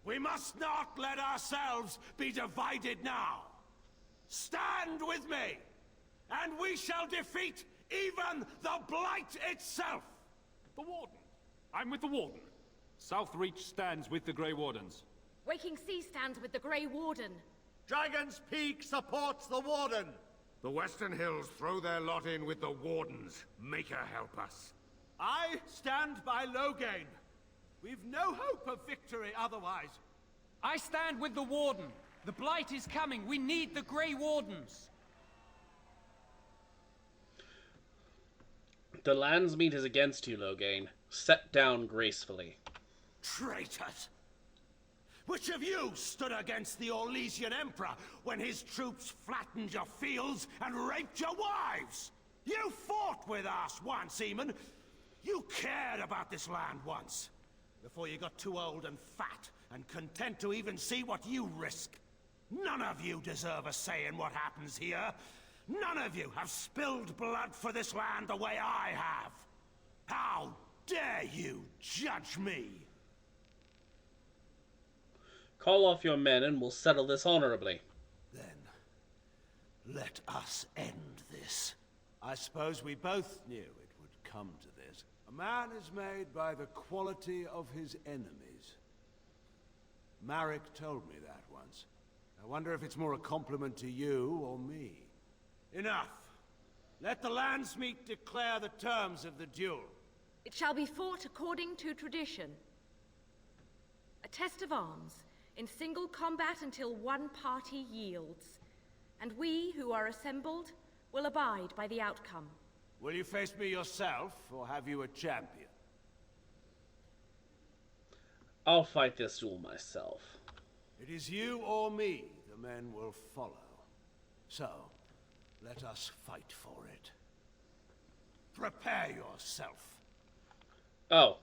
We must not let ourselves be divided now. Stand with me, and we shall defeat even the Blight itself! The Warden. I'm with the Warden. Southreach stands with the Grey Wardens. Waking Sea stands with the Grey Warden. Dragon's Peak supports the Warden. The Western Hills throw their lot in with the Wardens. Make her help us. I stand by Loghain. We've no hope of victory otherwise. I stand with the Warden. The Blight is coming. We need the Grey Wardens. The Landsmeet is against you, Loghain. Set down gracefully. Traitors! Which of you stood against the Orlesian Emperor when his troops flattened your fields and raped your wives? You fought with us once, Eamon. You cared about this land once. Before you got too old and fat and content to even see what you risk. None of you deserve a say in what happens here. None of you have spilled blood for this land the way I have. How dare you judge me? Call off your men and we'll settle this honorably. Then, let us end this. I suppose we both knew it would come to this. A man is made by the quality of his enemies. Marek told me that once. I wonder if it's more a compliment to you or me. Enough. Let the Landsmeet declare the terms of the duel. It shall be fought according to tradition. A test of arms, in single combat until one party yields. And we, who are assembled, will abide by the outcome. Will you face me yourself, or have you a champion? I'll fight this duel myself. It is you or me the men will follow. So, let us fight for it. Prepare yourself. Oh.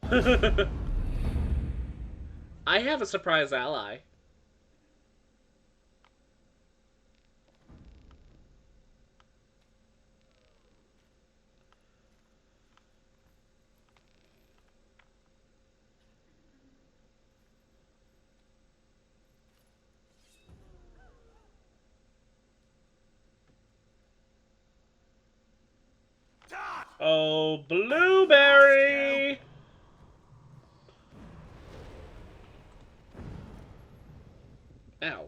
I have a surprise ally. Oh, Blueberry! Ow.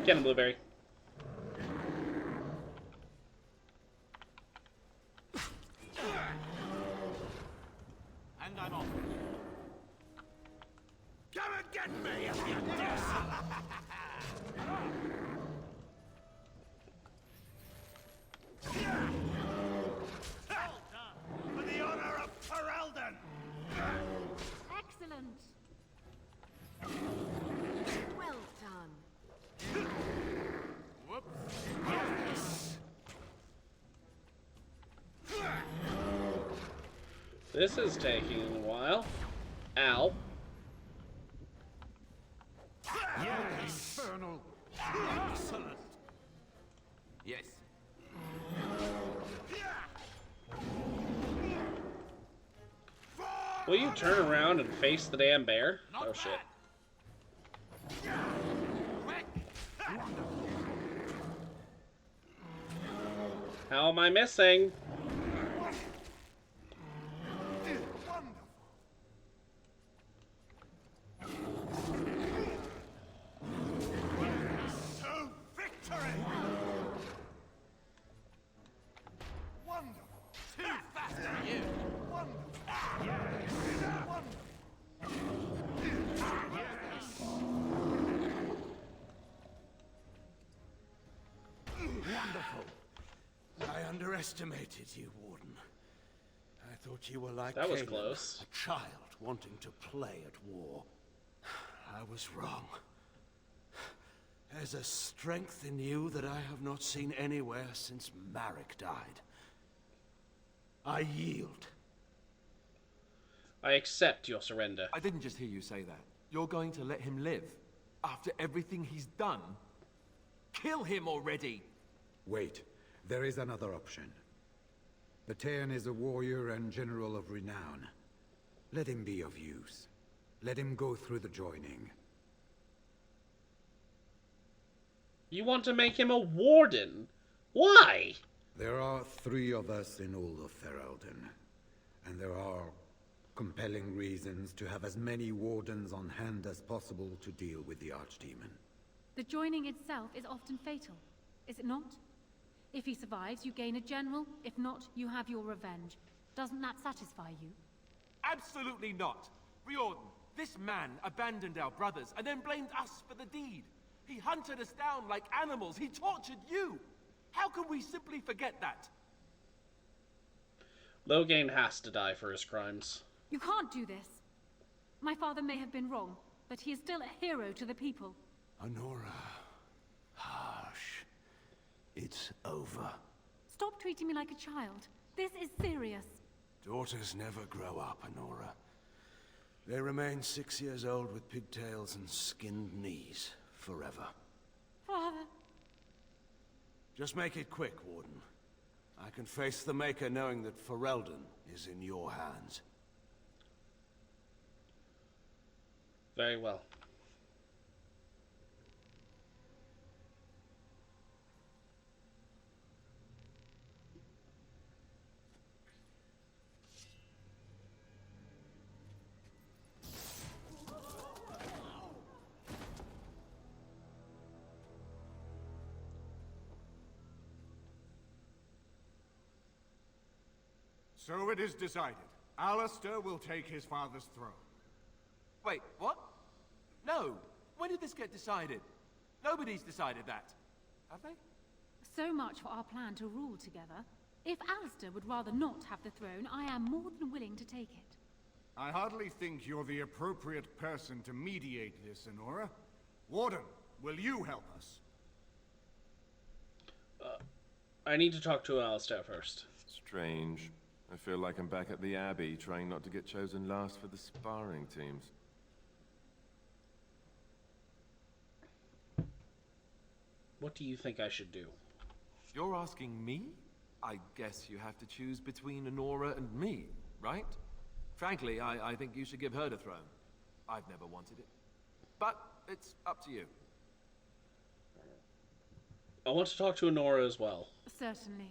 Get him, Blueberry. Get me if you dare! For the honor of Ferelden! Excellent. Well done. Yes. This is taking a while. Ow. Yes. Infernal. Excellent. Yes. Will you turn around and face the damn bear? Oh shit. How am I missing? To victory! Wonderful! Too fast for you! Wonderful! Yes! Wonderful! I underestimated you, Warden. I thought you were like That was Caleb, close. a child wanting to play at war. I was wrong. There's a strength in you that I have not seen anywhere since Marek died. I yield. I accept your surrender. I didn't just hear you say that. You're going to let him live? After everything he's done? Kill him already! Wait. There is another option. Batean is a warrior and general of renown. Let him be of use. Let him go through the joining. You want to make him a warden? Why? There are 3 of us in all of Ferelden, and there are compelling reasons to have as many wardens on hand as possible to deal with the Archdemon. The joining itself is often fatal, is it not? If he survives, you gain a general. If not, you have your revenge. Doesn't that satisfy you? Absolutely not! Riordan, this man abandoned our brothers and then blamed us for the deed. He hunted us down like animals. He tortured you. How can we simply forget that? Loghain has to die for his crimes. You can't do this. My father may have been wrong, but he is still a hero to the people. Honora. Hush. It's over. Stop treating me like a child. This is serious. Daughters never grow up, Honora. They remain 6 years old with pigtails and skinned knees forever. Father. Just make it quick, Warden. I can face the Maker knowing that Ferelden is in your hands. Very well. So it is decided. Alistair will take his father's throne. Wait, what? No. When did this get decided? Nobody's decided that. Have they? So much for our plan to rule together. If Alistair would rather not have the throne, I am more than willing to take it. I hardly think you're the appropriate person to mediate this, Honora. Warden, will you help us? I need to talk to Alistair first. Strange. I feel like I'm back at the Abbey, trying not to get chosen last for the sparring teams. What do you think I should do? You're asking me? I guess you have to choose between Honora and me, right? Frankly, I think you should give her the throne. I've never wanted it. But it's up to you. I want to talk to Honora as well. Certainly.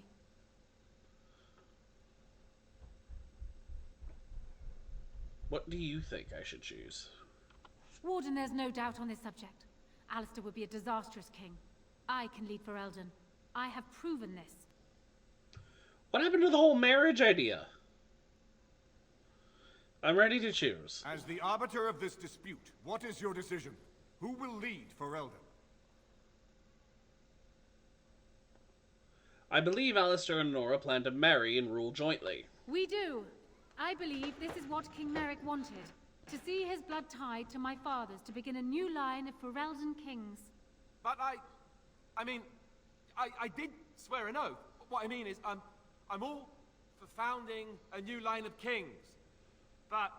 What do you think I should choose? Warden, there's no doubt on this subject. Alistair would be a disastrous king. I can lead Ferelden. I have proven this. What happened to the whole marriage idea? I'm ready to choose. As the arbiter of this dispute, what is your decision? Who will lead for Eldon? I believe Alistair and Nora plan to marry and rule jointly. We do. I believe this is what King Merrick wanted. To see his blood tied to my father's to begin a new line of Ferelden kings. But I mean, I did swear an oath. What I mean is, I'm all for founding a new line of kings. But,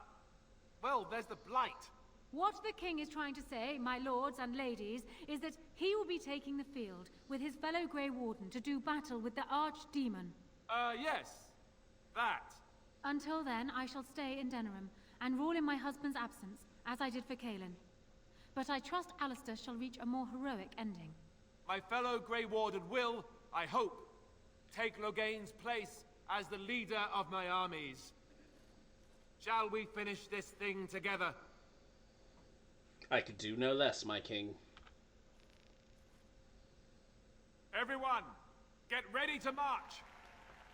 well, there's the Blight. What the king is trying to say, my lords and ladies, is that he will be taking the field with his fellow Grey Warden to do battle with the archdemon. Yes. That. Until then, I shall stay in Denerim and rule in my husband's absence, as I did for Kaelin. But I trust Alistair shall reach a more heroic ending. My fellow Grey Warden will, I hope, take Loghain's place as the leader of my armies. Shall we finish this thing together? I could do no less, my king. Everyone, get ready to march.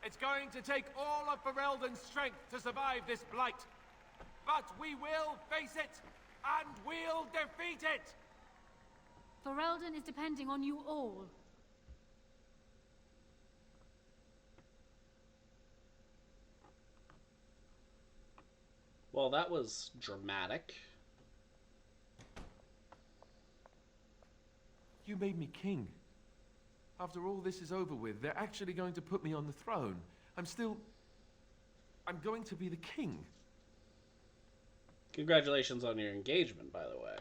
It's going to take all of Ferelden's strength to survive this blight. But we will face it, and we'll defeat it! Ferelden is depending on you all. Well, that was dramatic. You made me king. After all this is over with, they're actually going to put me on the throne. I'm going to be the king. Congratulations on your engagement, by the way.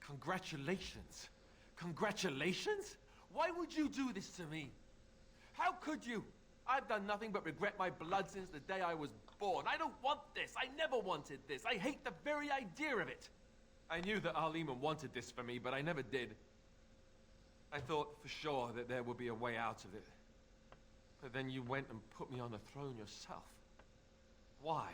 Congratulations? Congratulations? Why would you do this to me? How could you? I've done nothing but regret my blood since the day I was born. I don't want this. I never wanted this. I hate the very idea of it. I knew that Arleman wanted this for me, but I never did. I thought for sure that there would be a way out of it. But then you went and put me on the throne yourself. Why?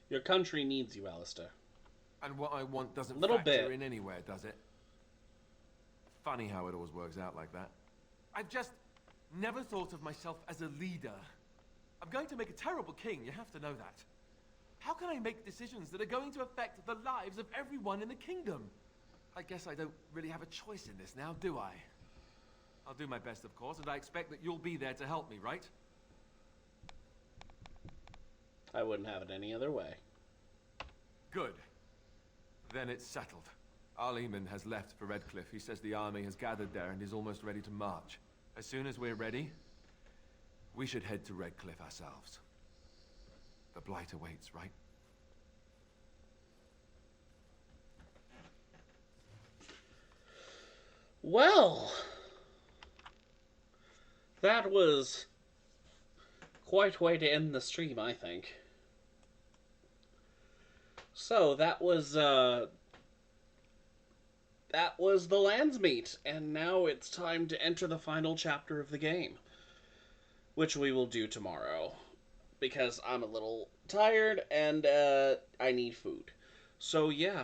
Your country needs you, Alistair. And what I want doesn't Little factor bit. in anywhere, does it? Funny how it always works out like that. I've just never thought of myself as a leader. I'm going to make a terrible king, you have to know that. How can I make decisions that are going to affect the lives of everyone in the kingdom? I guess I don't really have a choice in this now, do I? I'll do my best, of course, and I expect that you'll be there to help me, right? I wouldn't have it any other way. Good. Then it's settled. Arleman has left for Redcliffe. He says the army has gathered there and is almost ready to march. As soon as we're ready, we should head to Redcliffe ourselves. The Blight awaits, right? Well, that was quite a way to end the stream, I think. So that was the Landsmeet, and now it's time to enter the final chapter of the game, which we will do tomorrow, because I'm a little tired and I need food. So yeah,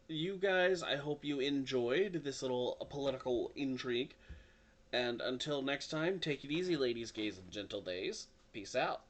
you guys, I hope you enjoyed this little political intrigue, and until next time, take it easy, ladies, gays, and gentle days. Peace out.